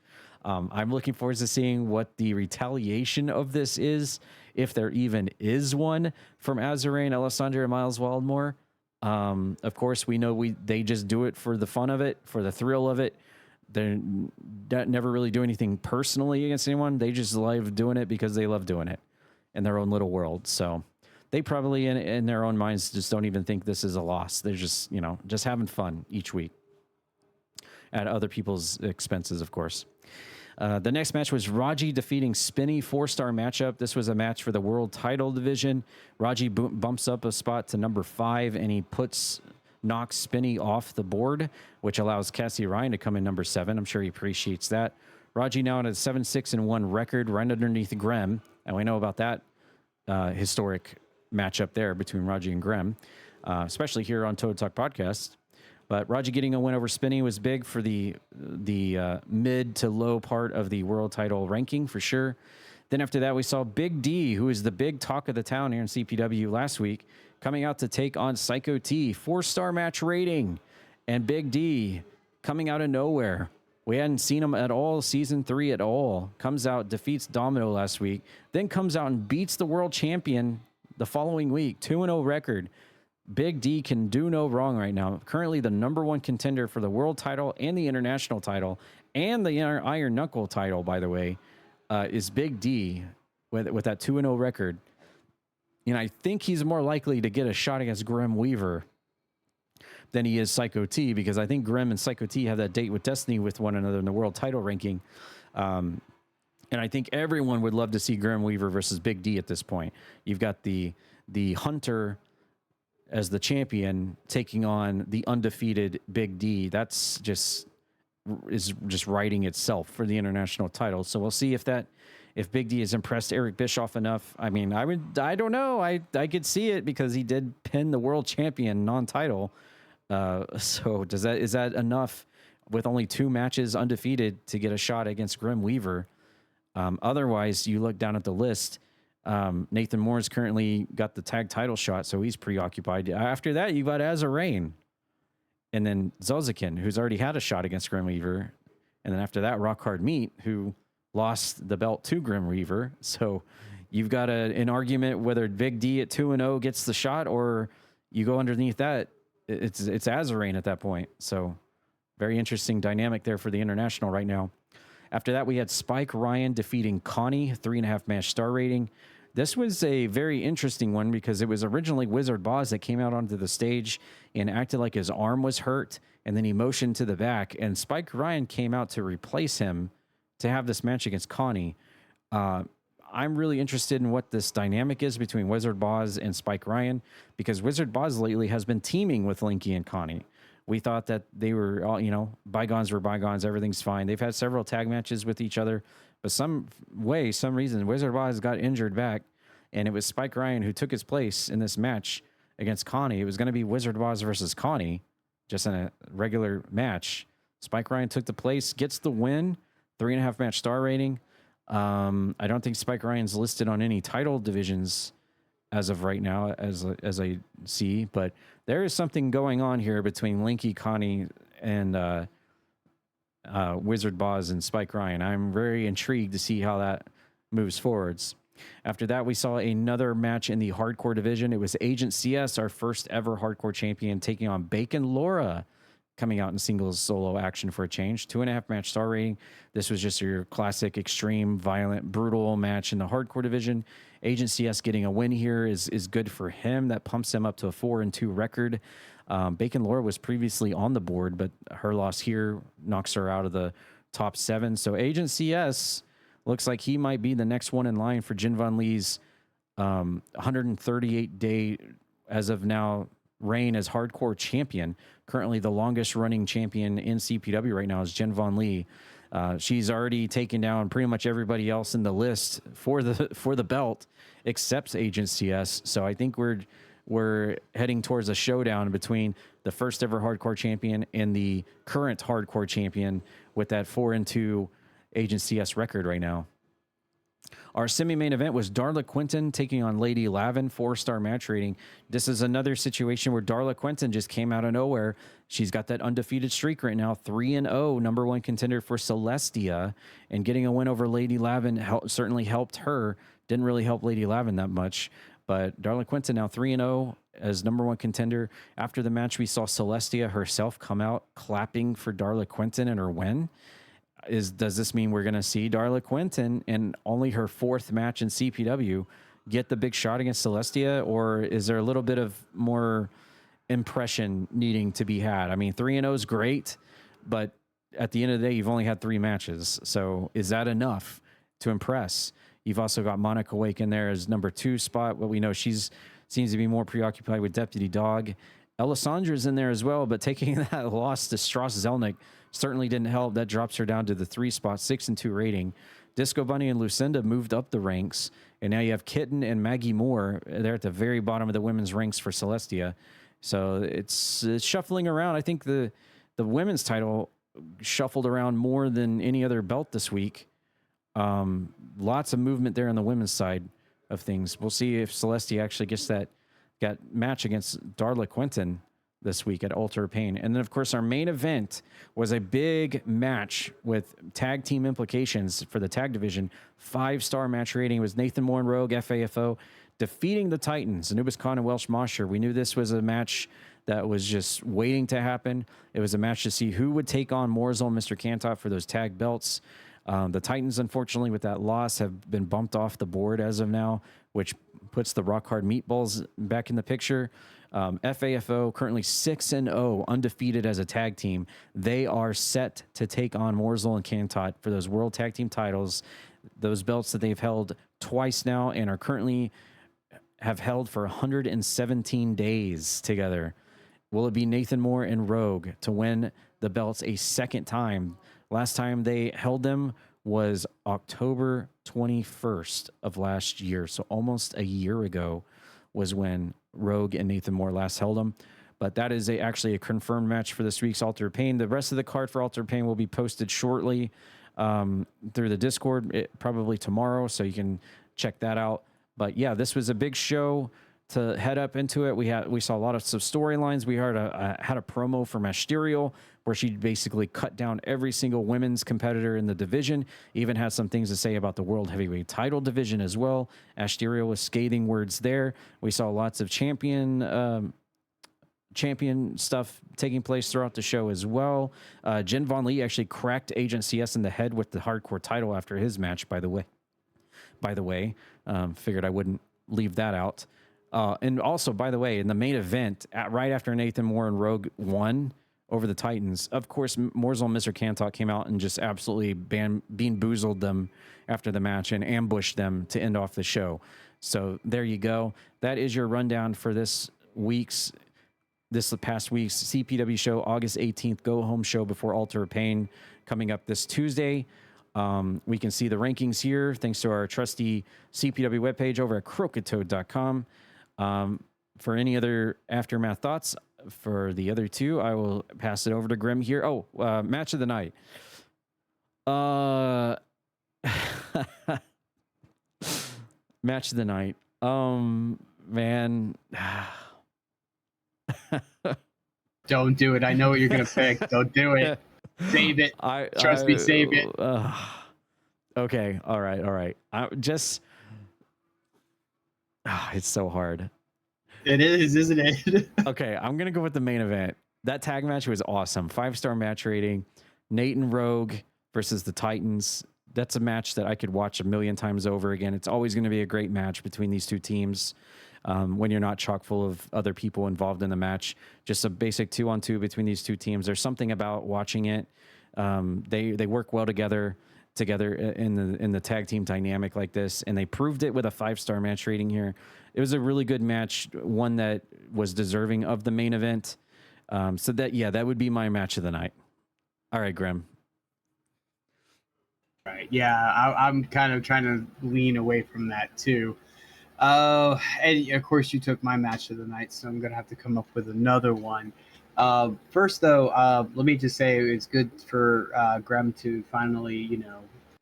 I'm looking forward to seeing what the retaliation of this is, if there even is one, from Azarain, Alessandra, and Miles Wildmore. Of course, we know they just do it for the fun of it, for the thrill of it. They never really do anything personally against anyone. They just love doing it because they love doing it in their own little world. So they probably in their own minds just don't even think this is a loss. They're just, just having fun each week at other people's expenses, of course. The next match was Raji defeating Spinny, 4-star matchup. This was a match for the world title division. Raji bumps up a spot to number 5, and he knocks Spinny off the board, which allows Cassie Ryan to come in number 7. I'm sure he appreciates that. Raji now at a 7-6-1 record, right underneath Grem, and we know about that historic matchup there between Raji and Grem, especially here on Toad Talk Podcast. But Raji getting a win over Spinny was big for the mid to low part of the world title ranking for sure. Then after that, we saw Big D, who is the big talk of the town here in CPW last week, coming out to take on Psycho T, 4-star match rating. And Big D coming out of nowhere. We hadn't seen him at all season 3 at all. Comes out, defeats Domino last week, then comes out and beats the world champion the following week, 2-0 record. Big D can do no wrong right now. Currently the #1 contender for the world title and the international title and the Iron Knuckle title, by the way, is Big D with that 2-0 record. And I think he's more likely to get a shot against Grem Weaver than he is Psycho T, because I think Grem and Psycho T have that date with Destiny with one another in the world title ranking. And I think everyone would love to see Grem Weaver versus Big D at this point. You've got the Hunter as the champion taking on the undefeated Big D. That's just writing itself for the international title. So we'll see if Big D has impressed Eric Bischoff enough. I mean, I don't know. I could see it because he did pin the world champion non-title. So is that enough with only 2 matches undefeated to get a shot against Grem Weaver? Otherwise, you look down at the list. Nathan Moore's currently got the tag title shot, so he's preoccupied. After that, you got Azarain. And then Zozakin, who's already had a shot against Grem Weaver. And then after that, Rock Hard Meat, who lost the belt to Grem Weaver. So you've got an argument whether Big D at 2-0 gets the shot, or you go underneath that. It's Azarain at that point. So very interesting dynamic there for the international right now. After that, we had Spike Ryan defeating Connie, 3.5 match star rating. This was a very interesting one because it was originally Wizard Boz that came out onto the stage and acted like his arm was hurt, and then he motioned to the back, and Spike Ryan came out to replace him to have this match against Connie. I'm really interested in what this dynamic is between Wizard Boz and Spike Ryan, because Wizard Boz lately has been teaming with Linky and Connie. We thought that they were all, bygones were bygones. Everything's fine. They've had several tag matches with each other, but some reason, Wizard Boz got injured back, and it was Spike Ryan who took his place in this match against Connie. It was going to be Wizard Boz versus Connie, just in a regular match. Spike Ryan took the place, gets the win, 3.5 match star rating. I don't think Spike Ryan's listed on any title divisions as of right now, as I see, but there is something going on here between Linky, Connie, and Wizard Boz and Spike Ryan. I'm very intrigued to see how that moves forwards. After that, we saw another match in the hardcore division. It was Agent CS, our first ever hardcore champion, taking on Bacon Laura, coming out in singles solo action for a change. 2.5 match star rating. This was just your classic, extreme, violent, brutal match in the hardcore division. Agent CS getting a win here is good for him. That pumps him up to a 4-2 record. Bacon Laura was previously on the board, but her loss here knocks her out of the top 7. So Agent CS looks like he might be the next one in line for Jin Von Lee's 138-day, as of now, reign as hardcore champion. Currently the longest running champion in CPW right now is Jin Von Lee. She's already taken down pretty much everybody else in the list for the belt except Agent CS. So I think we're heading towards a showdown between the first ever hardcore champion and the current hardcore champion with that 4-2 Agent CS record right now. Our semi-main event was Darla Quinton taking on Lady Lavin, 4-star match rating. This is another situation where Darla Quinton just came out of nowhere. She's got that undefeated streak right now, 3-0, #1 contender for Celestia, and getting a win over Lady Lavin certainly helped her. Didn't really help Lady Lavin that much, but Darla Quinton now 3-0 as #1 contender. After the match, we saw Celestia herself come out clapping for Darla Quinton and her win. Does this mean we're going to see Darla Quinton in only her 4th match in CPW get the big shot against Celestia, or is there a little bit of more impression needing to be had? I mean, 3-0 is great, but at the end of the day, you've only had 3 matches. So is that enough to impress? You've also got Monica Wake in there as #2 spot. Well, we know seems to be more preoccupied with Deputy Dog. Alessandra's in there as well, but taking that loss to Strauss Zelnick certainly didn't help. That drops her down to the 3 spot, 6-2 rating. Disco Bunny and Lucinda moved up the ranks, and now you have Kitten and Maggie Moore. They're at the very bottom of the women's ranks for Celestia. So it's shuffling around. I think the women's title shuffled around more than any other belt this week. Lots of movement there on the women's side of things. We'll see if Celestia actually gets that match against Darla Quinton this week at Altar Pain. And then, of course, our main event was a big match with tag team implications for the tag division. 5-star match rating was Nathan Moore and Rogue, FAFO, defeating the Titans, Anubis Khan and Welsh Mosher. We knew this was a match that was just waiting to happen. It was a match to see who would take on Morzel and Mr. Kantoff for those tag belts. The Titans, unfortunately, with that loss, have been bumped off the board as of now, which puts the Rock Hard Meatballs back in the picture. FAFO currently 6-0, undefeated as a tag team. They are set to take on Morzel and Kantot for those World Tag Team titles, those belts that they've held twice now and are currently have held for 117 days together. Will it be Nathan Moore and Rogue to win the belts a second time? Last time they held them was October 21st of last year. So almost a year ago was when Rogue and Nathan Moore last held them. But that is actually a confirmed match for this week's Altar Pain. The rest of the card for Altar Pain will be posted shortly through the Discord, probably tomorrow, so you can check that out. But yeah, this was a big show to head up into it. We saw a lot of storylines. We had a promo from Asterial where she basically cut down every single women's competitor in the division. Even had some things to say about the World Heavyweight Title division as well. Asterial was scathing words there. We saw lots of champion stuff taking place throughout the show as well. Jen Von Lee actually cracked Agent CS in the head with the hardcore title after his match, by the way. Figured I wouldn't leave that out. And also, by the way, in the main event, right after Nathan Moore and Rogue won over the Titans, of course, Morzel and Mr. Kantok came out and just absolutely bean-boozled them after the match and ambushed them to end off the show. So there you go. That is your rundown for this past week's CPW show, August 18th, go-home show before Altar Pain, coming up this Tuesday. We can see the rankings here thanks to our trusty CPW webpage over at croakitoad.com. For any other aftermath thoughts for the other two, I will pass it over to Grem here. Match of the night. Match of the night. Man. Don't do it. I know what you're going to pick. Don't do it. Save it. Trust me, save it. Okay. All right. It's so hard. It is, isn't it? Okay, I'm going to go with the main event. That tag match was awesome. 5-star match rating. Nate and Rogue versus the Titans. That's a match that I could watch a million times over again. It's always going to be a great match between these two teams. When you're not chock full of other people involved in the match, just a basic 2-on-2 between these two teams. There's something about watching it. They work well together in the tag team dynamic like this, and they proved it with a 5-star match rating here. It was a really good match, one that was deserving of the main event. That would be my match of the night. All right, Grem. Right. Yeah, I'm kind of trying to lean away from that too. And of course you took my match of the night, so I'm gonna have to come up with another one. First though, let me just say it's good for Grem to finally,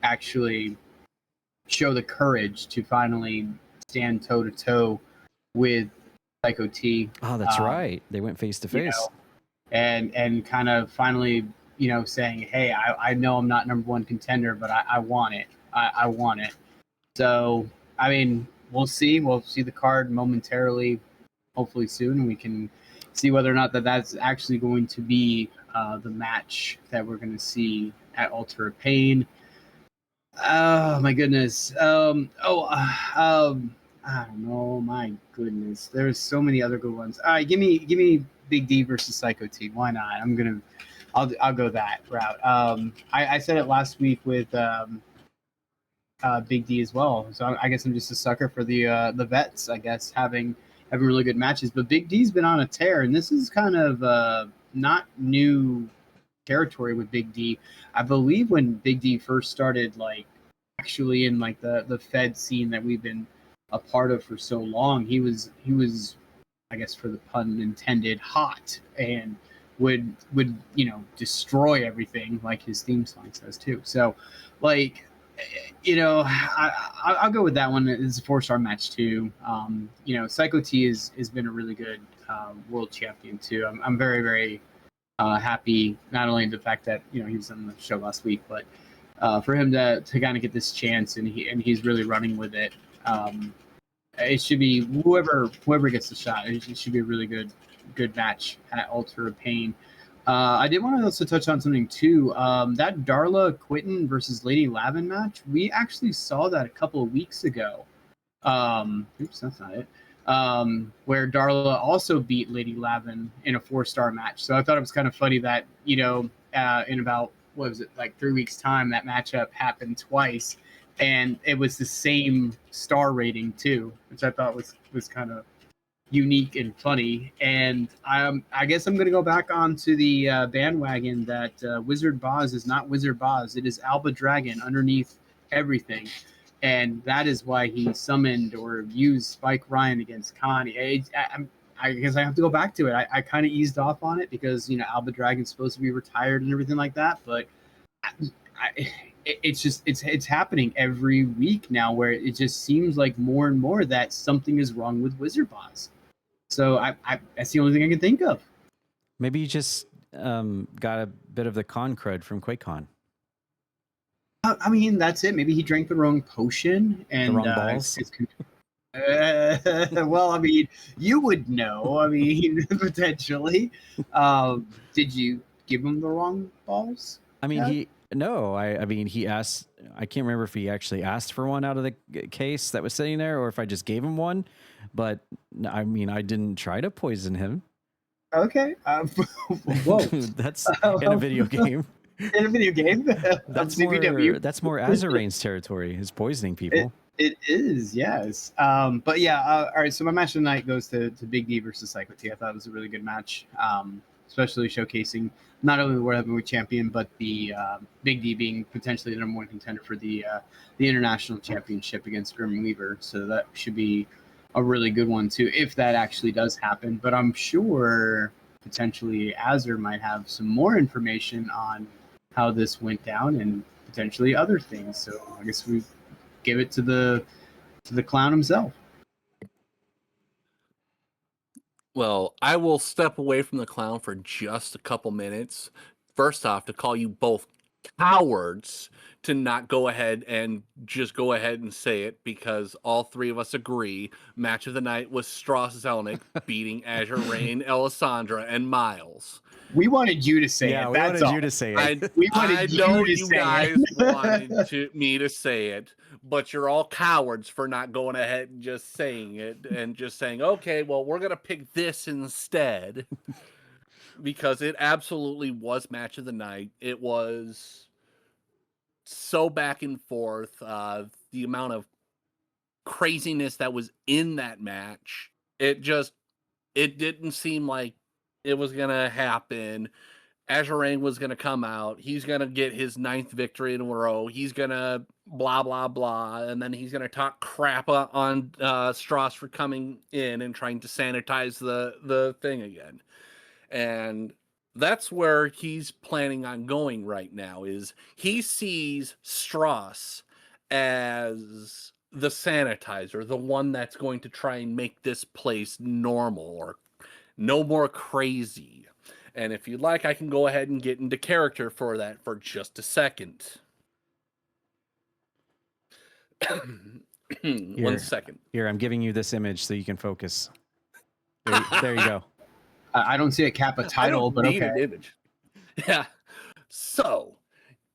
actually show the courage to finally stand toe to toe with Psycho T. Oh, that's right. They went face to face. And kind of finally, saying, hey, I know I'm not number one contender, but I want it. I want it. So, I mean, we'll see. We'll see the card momentarily, hopefully soon, and we can see whether or not that's actually going to be the match that we're going to see at Altar of Pain. Oh my goodness. I don't know. My goodness. There's so many other good ones. All right, give me Big D versus Psycho T. Why not? I'll go that route. I said it last week with Big D as well. So I guess I'm just a sucker for the vets. I guess having having really good matches. But Big D's been on a tear, and this is kind of not new territory with Big D. I believe when Big D first started, like actually in like the Fed scene that we've been a part of for so long, he was I guess for the pun intended hot and would destroy everything like his theme song says too. So like I'll go with that one. It's a 4-star match too. Psycho T has been a really good world champion too. I'm very, very happy, not only the fact that he was on the show last week, but for him to kind of get this chance, and he's really running with it. It should be whoever gets the shot. It should be a really good match at Altar of Pain. I did want to also touch on something too. That Darla Quinton versus Lady Lavin match, we actually saw that a couple of weeks ago. Oops, that's not it. Where Darla also beat Lady Lavin in a 4-star match. So I thought it was kind of funny that in about what was it, like 3 weeks time, that matchup happened twice, and it was the same star rating too, which I thought was kind of unique and funny. And I guess I'm going to go back onto the bandwagon that Wizard Boz is not Wizard Boz. It is Alba Dragon underneath everything. And that is why he summoned or used Spike Ryan against Connie. I guess I have to go back to it. I kind of eased off on it because, Alba Dragon's supposed to be retired and everything like that. But it's happening every week now, where it just seems like more and more that something is wrong with Wizard Boz. So that's the only thing I can think of. Maybe you just got a bit of the con crud from QuakeCon. I mean, that's it. Maybe he drank the wrong potion and the wrong balls. Well, I mean, you would know. I mean, potentially. Did you give him the wrong balls? I mean, he asked. I can't remember if he actually asked for one out of the case that was sitting there, or if I just gave him one. But I mean, I didn't try to poison him. Okay. Whoa. That's in a video game. In a video game? That's more Azurain's territory, is poisoning people. It is, yes. But yeah, all right, so my match tonight goes to Big D versus Psycho T. I thought it was a really good match, especially showcasing not only the World Heavyweight Champion, but the Big D being potentially the number one contender for the International Championship against Grim Weaver. So that should be a really good one, too, if that actually does happen. But I'm sure potentially Azur might have some more information on how this went down and potentially other things. So I guess we give it to the clown himself. Well, I will step away from the clown for just a couple minutes. First off, to call you both cowards to not go ahead and say it, because all three of us agree match of the night was Strauss Zelnick beating Azure Rain, Alessandra, and Miles. We wanted you to say it. Yeah, we wanted you to say it. I know you guys wanted me to say it, but you're all cowards for not going ahead and just saying it and just saying, okay, well, we're going to pick this instead, because it absolutely was match of the night. It was so back and forth. The amount of craziness that was in that match, it didn't seem like it was going to happen. Azurain was going to come out. He's going to get his 9th victory in a row. He's going to blah, blah, blah. And then he's going to talk crap on Strauss for coming in and trying to sanitize the thing again. And that's where he's planning on going right now, is he sees Strauss as the sanitizer, the one that's going to try and make this place normal or no more crazy. And if you'd like, I can go ahead and get into character for that for just a second. 1 second. Here, I'm giving you this image so you can focus. There you go. I don't see a Kappa title, but okay. An image. Yeah. So,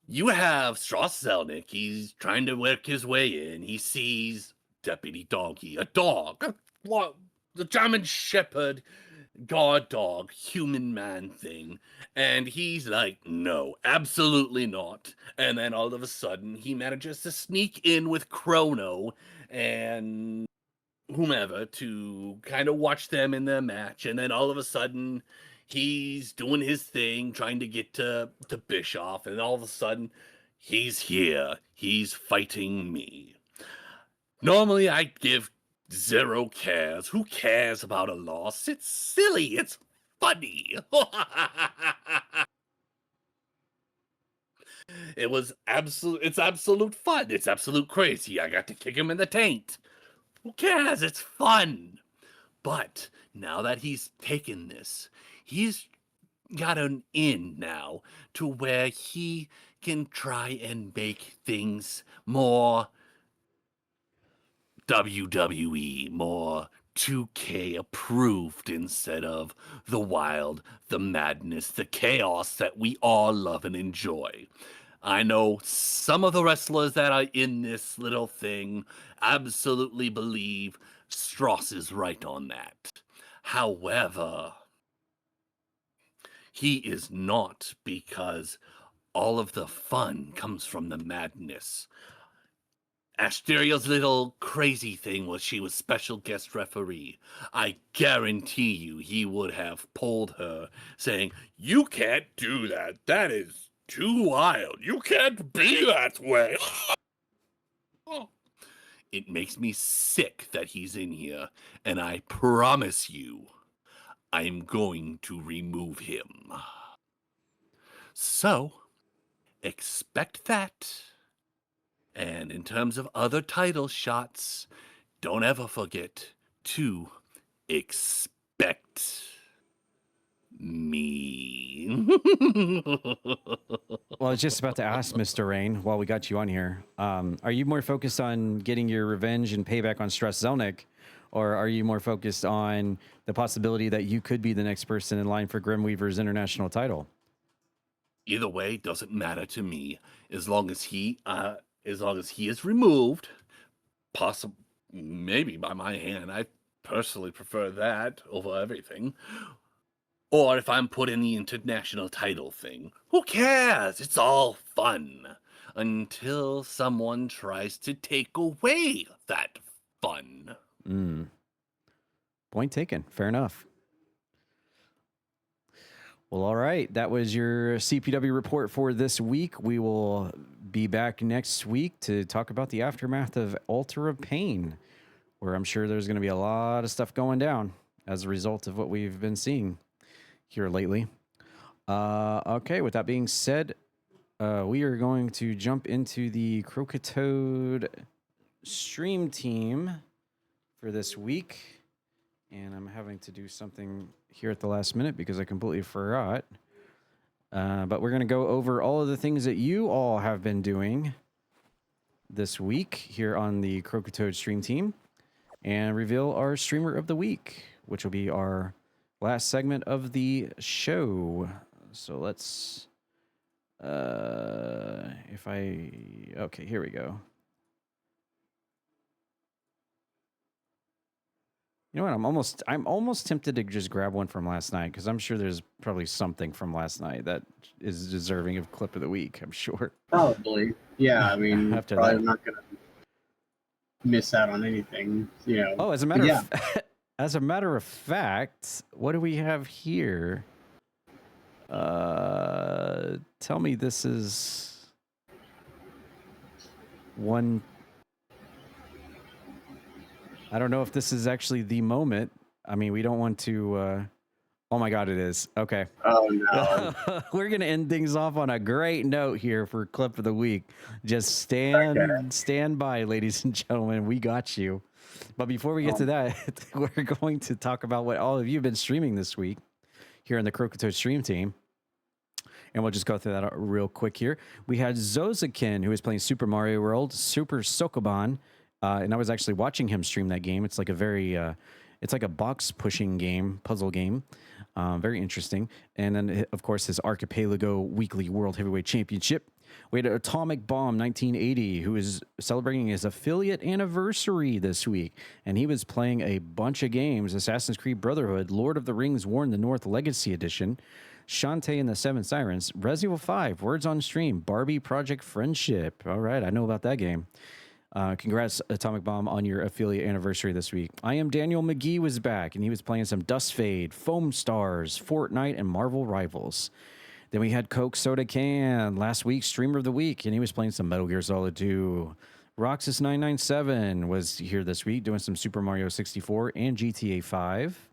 you have Strauss Zelnick. He's trying to work his way in. He sees Deputy Doggy, a dog. What? The German Shepherd, guard dog, human man thing. And he's like, no, absolutely not. And then all of a sudden, he manages to sneak in with Chrono and whomever to kind of watch them in their match, and then all of a sudden he's doing his thing, trying to get to Bischoff, and all of a sudden he's here. He's fighting me. Normally I give zero cares. Who cares about a loss? It's silly. It's funny. It's absolute fun. It's absolute crazy. I got to kick him in the taint. Who cares? It's fun. But now that he's taken this, he's got an in now to where he can try and make things more WWE, more 2K approved instead of the wild, the madness, the chaos that we all love and enjoy. I know some of the wrestlers that are in this little thing absolutely believe Strauss is right on that. However, he is not, because all of the fun comes from the madness. Asteria's little crazy thing was she was special guest referee. I guarantee you he would have pulled her, saying, "You can't do that. That is too wild. You can't be that way." It makes me sick that he's in here, and I promise you, I'm going to remove him. So, expect that. And in terms of other title shots, don't ever forget to expect me. Well, I was just about to ask, Mr. Rain, while we got you on here, are you more focused on getting your revenge and payback on Stress Zelnick, or are you more focused on the possibility that you could be the next person in line for Grim Weaver's international title? Either way, doesn't matter to me, as long as he is removed, possibly maybe by my hand. I personally prefer that over everything. Or if I'm put in the international title thing, who cares? It's all fun. Until someone tries to take away that fun. Point taken. Fair enough. Well, all right. That was your CPW report for this week. We will be back next week to talk about the aftermath of Altar of Pain, where I'm sure there's going to be a lot of stuff going down as a result of what we've been seeing here lately. Okay, with that being said, we are going to jump into the Croakitoad stream team for this week. And I'm having to do something here at the last minute because I completely forgot. But we're going to go over all of the things that you all have been doing this week here on the Croakitoad stream team and reveal our streamer of the week, which will be our last segment of the show. So let's, okay, here we go. You know what? I'm almost tempted to just grab one from last night because I'm sure there's probably something from last night that is deserving of clip of the week. I'm sure. Probably, yeah. I mean, After probably that. not gonna miss out on anything, you know. Oh, as a matter of fact, what do we have here? Tell me this is one. I don't know if this is actually the moment. I mean, we don't want to. Oh my God, it is. Okay. Oh no. We're gonna end things off on a great note here for clip of the week. Just stand by, ladies and gentlemen. We got you. But before we get to that, we're going to talk about what all of you have been streaming this week here in the Croakitoad stream team. And we'll just go through that real quick here. We had Zozakin, who was playing Super Mario World, Super Sokoban. And I was actually watching him stream that game. It's like a very, it's like a box pushing game, puzzle game. Very interesting. And then, of course, his Archipelago Weekly World Heavyweight Championship. We had Atomic Bomb 1980, who is celebrating his affiliate anniversary this week. And he was playing a bunch of games: Assassin's Creed Brotherhood, Lord of the Rings, War in the North Legacy Edition, Shantae and the Seven Sirens, Resident Evil 5, Words on Stream, Barbie Project Friendship. All right, I know about that game. Congrats, Atomic Bomb, on your affiliate anniversary this week. I Am Daniel McGee was back, and he was playing some Dust Fade, Foam Stars, Fortnite, and Marvel Rivals. Then we had Coke Soda Can, last week's Streamer of the Week, and he was playing some Metal Gear Solid 2. Roxas997 was here this week doing some Super Mario 64 and GTA 5.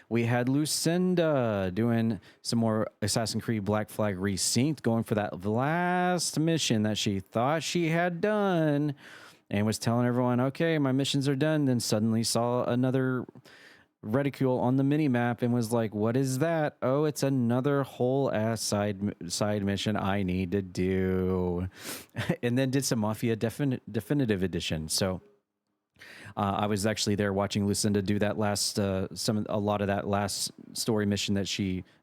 We had Lucinda doing some more Assassin's Creed Black Flag Resynced, going for that last mission that she thought she had done and was telling everyone, okay, my missions are done. Then suddenly saw another reticule on the mini map and was like, what is that? Oh, it's another whole ass side mission I need to do. And then did some Mafia Definitive Edition. So I was actually there watching Lucinda do that a lot of that last story mission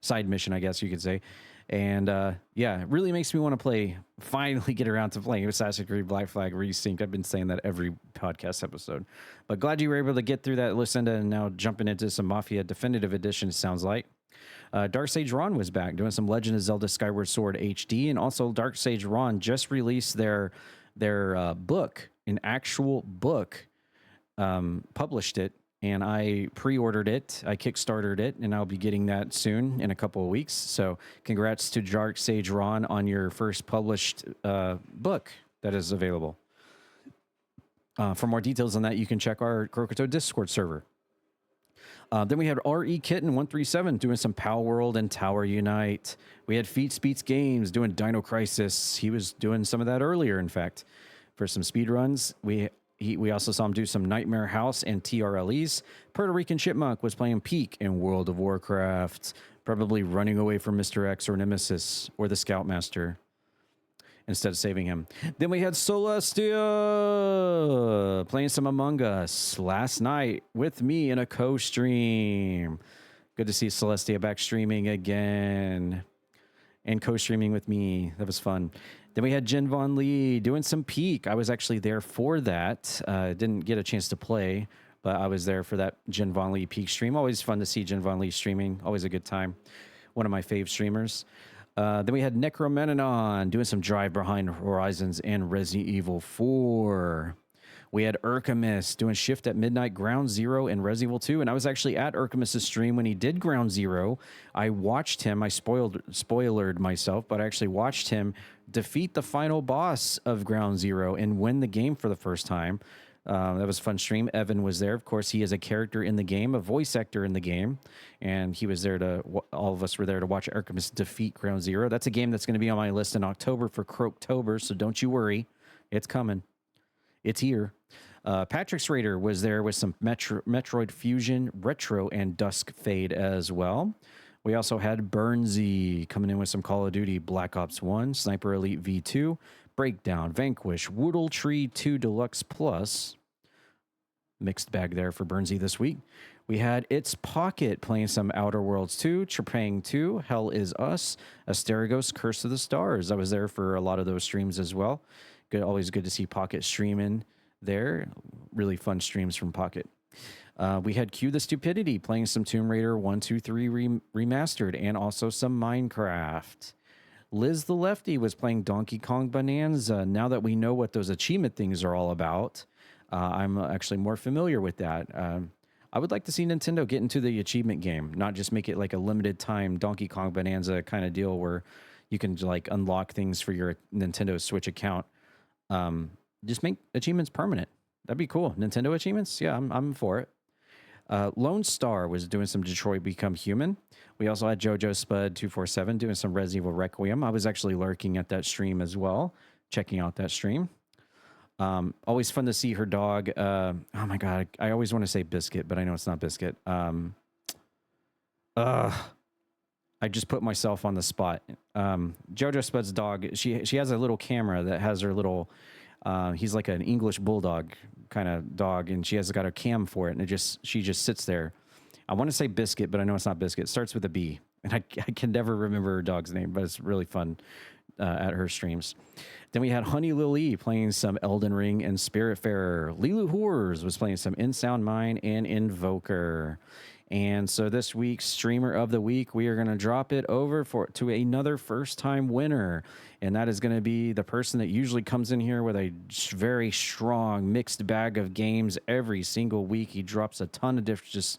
side mission, I guess you could say. And yeah, it really makes me want to finally get around to playing Assassin's Creed Black Flag Resynced. I've been saying that every podcast episode, but glad you were able to get through that, Lucinda, and now jumping into some Mafia Definitive Edition, sounds like. Dark Sage Ron was back doing some Legend of Zelda Skyward Sword HD, and also Dark Sage Ron just released their book, an actual book, published it, and I pre-ordered it. I kickstartered it, and I'll be getting that soon in a couple of weeks. So congrats to Dark Sage Ron on your first published book that is available. For more details on that, you can check our Croakitoad Discord server. Then we had RE Kitten 137 doing some Power World and Tower Unite. We had Feet Speeds Games doing Dino Crisis. He was doing some of that earlier, in fact, for some speed runs. We also saw him do some Nightmare House and TRLEs. Puerto Rican Chipmunk was playing Peak in World of Warcraft, probably running away from Mr. X or Nemesis or the Scoutmaster instead of saving him. Then we had Celestia playing some Among Us last night with me in a co-stream. Good to see Celestia back streaming again and co-streaming with me. That was fun. Then we had Jen Von Lee doing some Peak. I was actually there for that. Didn't get a chance to play, but I was there for that Jen Von Lee Peak stream. Always fun to see Jen Von Lee streaming. Always a good time. One of my fave streamers. Then we had Necromenon doing some Drive Behind Horizons and Resident Evil 4. We had Urkamus doing Shift at Midnight, Ground Zero, and Resident Evil 2. And I was actually at Urkamus' stream when he did Ground Zero. I watched him. I spoilered myself, but I actually watched him defeat the final boss of Ground Zero and win the game for the first time. That was a fun stream. Evan was there. Of course, he is a character in the game, a voice actor in the game. And he was there all of us were there to watch Urkamus defeat Ground Zero. That's a game that's going to be on my list in October for Croaktober, so don't you worry. It's coming. It's here. Patrick's Raider was there with some Metroid Fusion, Retro, and Dusk Fade as well. We also had Burnsy coming in with some Call of Duty Black Ops 1, Sniper Elite V2, Breakdown, Vanquish, Woodle Tree 2 Deluxe Plus. Mixed bag there for Burnsy this week. We had It's Pocket playing some Outer Worlds 2, Trepang 2, Hell Is Us, Asterigos, Curse of the Stars. I was there for a lot of those streams as well. Always good to see Pocket streaming there. Really fun streams from Pocket. We had Cue the Stupidity playing some Tomb Raider 1, 2, 3 remastered and also some Minecraft. Liz the Lefty was playing Donkey Kong Bonanza. Now that we know what those achievement things are all about, I'm actually more familiar with that. I would like to see Nintendo get into the achievement game, not just make it like a limited time Donkey Kong Bonanza kind of deal where you can like unlock things for your Nintendo Switch account. Just make achievements permanent. That'd be cool. Nintendo achievements? Yeah, I'm for it. Lone Star was doing some Detroit Become Human. We also had JoJo Spud 247 doing some Resident Evil Requiem. I was actually lurking at that stream as well, checking out that stream. Always fun to see her dog. Oh my God, I always want to say Biscuit, but I know it's not Biscuit. I just put myself on the spot. JoJo Spud's dog, she has a little camera that has her little, he's like an English bulldog kind of dog, and she has got a cam for it, and she just sits there. I want to say Biscuit, but I know it's not Biscuit. It starts with a B, and I can never remember her dog's name, but it's really fun at her streams. Then we had Honey Lily playing some Elden Ring and Spiritfarer. Lilu Horrors was playing some In Sound Mine and Invoker. And so this week's Streamer of the Week, we are going to drop it over to another first-time winner. And that is going to be the person that usually comes in here with a very strong mixed bag of games every single week. He drops a ton of different,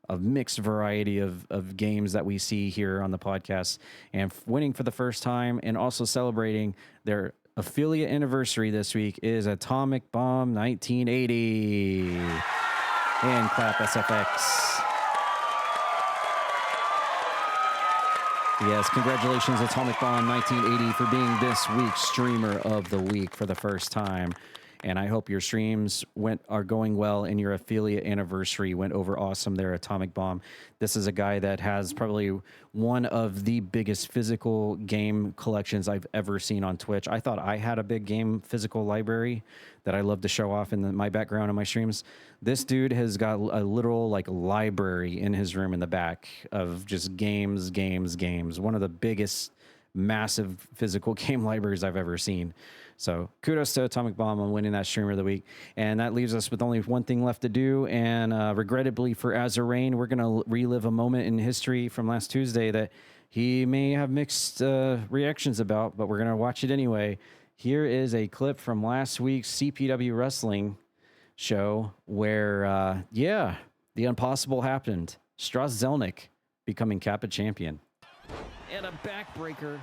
a mixed variety of games that we see here on the podcast. And winning for the first time and also celebrating their affiliate anniversary this week is Atomic Bomb 1980. And clap SFX. Yes, congratulations, Atomic Bomb 1980, for being this week's Streamer of the Week for the first time. And I hope your streams are going well and your affiliate anniversary went over awesome there, Atomic Bomb. This is a guy that has probably one of the biggest physical game collections I've ever seen on Twitch. I thought I had a big game physical library that I love to show off in my background on my streams. This dude has got a literal library in his room in the back of just games. One of the biggest, massive physical game libraries I've ever seen. So kudos to Atomic Bomb on winning that Streamer of the Week. And that leaves us with only one thing left to do. And regrettably for Azarain, we're going to relive a moment in history from last Tuesday that he may have mixed reactions about, but we're going to watch it anyway. Here is a clip from last week's CPW Wrestling show where, the impossible happened. Strauss Zelnick becoming Kappa champion. And a backbreaker.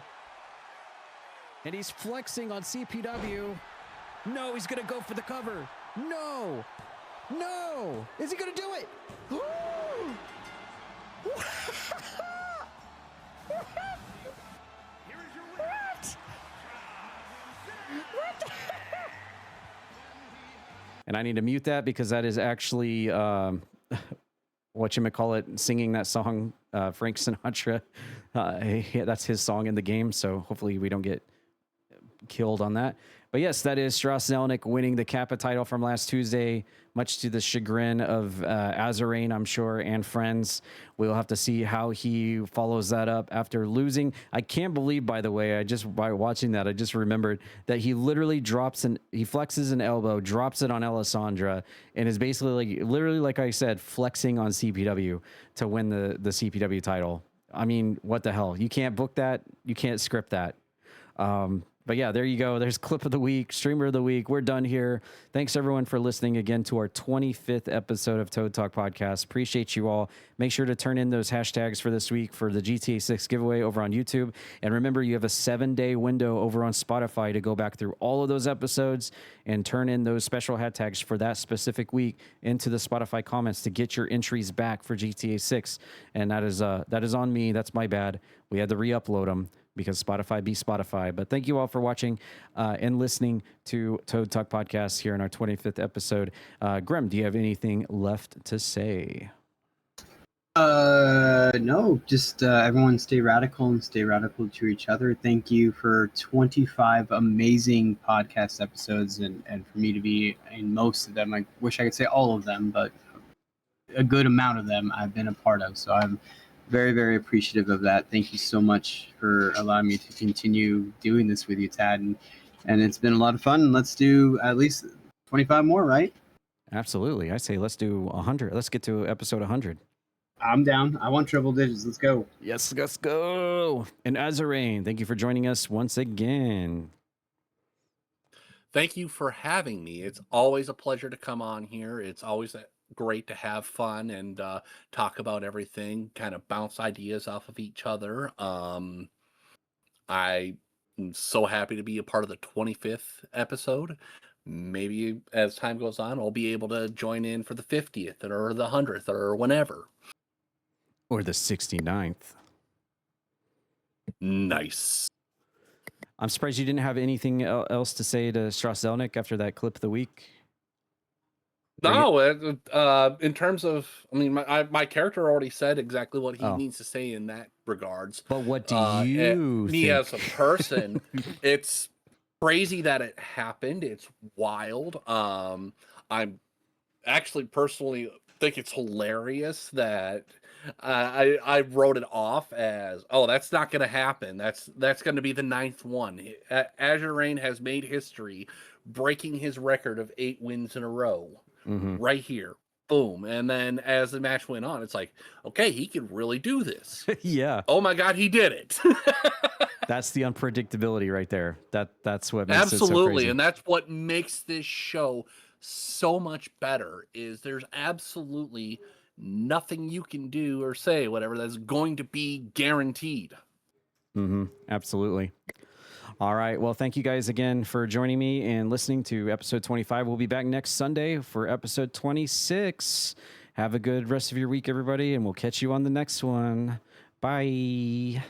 And he's flexing on CPW. No, he's going to go for the cover. No. Is he going to do it? And I need to mute that because that is actually whatchamacallit singing that song, Frank Sinatra. That's his song in the game, so hopefully we don't get killed on that. But yes, that is Strauss Zelnick winning the Kappa title from last Tuesday, much to the chagrin of Azarain, I'm sure, and friends. We'll have to see how he follows that up after losing. I can't believe, by the way, by watching that, I just remembered that he literally he flexes an elbow, drops it on Alessandra, and is basically literally, like I said, flexing on CPW to win the CPW title. I mean, what the hell? You can't book that. You can't script that. But yeah, there you go. There's clip of the week, Streamer of the Week. We're done here. Thanks everyone for listening again to our 25th episode of Toad Talk Podcast. Appreciate you all. Make sure to turn in those hashtags for this week for the GTA 6 giveaway over on YouTube. And remember, you have a 7-day window over on Spotify to go back through all of those episodes and turn in those special hashtags for that specific week into the Spotify comments to get your entries back for GTA 6. And that is on me. That's my bad. We had to re-upload them, because Spotify be Spotify. But thank you all for watching and listening to Toad Talk Podcast here in our 25th episode. Grem, do you have anything left to say? No, just everyone stay radical and stay radical to each other. Thank you for 25 amazing podcast episodes and for me to be in most of them. I wish I could say all of them, but a good amount of them I've been a part of. So I'm very, very appreciative of that. Thank you so much for allowing me to continue doing this with you, Tad. And it's been a lot of fun. Let's do at least 25 more, right? Absolutely. I say let's do 100. Let's get to episode 100. I'm down. I want triple digits. Let's go. Yes, let's go. And Azarain, thank you for joining us once again. Thank you for having me. It's always a pleasure to come on here. It's always great to have fun and talk about everything, kind of bounce ideas off of each other. I'm so happy to be a part of the 25th episode. Maybe as time goes on, I'll be able to join in for the 50th or the 100th or whenever. Or the 69th. Nice. I'm surprised you didn't have anything else to say to Strauss Zelnick after that clip of the week. No, in terms of, I mean, my character already said exactly what he needs to say in that regards. But what do you think? Me as a person, it's crazy that it happened. It's wild. I'm actually personally think it's hilarious that I wrote it off as, oh, that's not going to happen. That's going to be the 9th one. Azarain has made history, breaking his record of 8 wins in a row. Mm-hmm. Right here. boom. And then as the match went on, it's like, okay, he can really do this. Yeah. Oh my God, he did it. That's the unpredictability right there. That's what makes Absolutely. it so crazy. And that's what makes this show so much better is there's absolutely nothing you can do or say, whatever, that's going to be guaranteed. Absolutely. All right. Well, thank you guys again for joining me and listening to episode 25. We'll be back next Sunday for episode 26. Have a good rest of your week, everybody, and we'll catch you on the next one. Bye.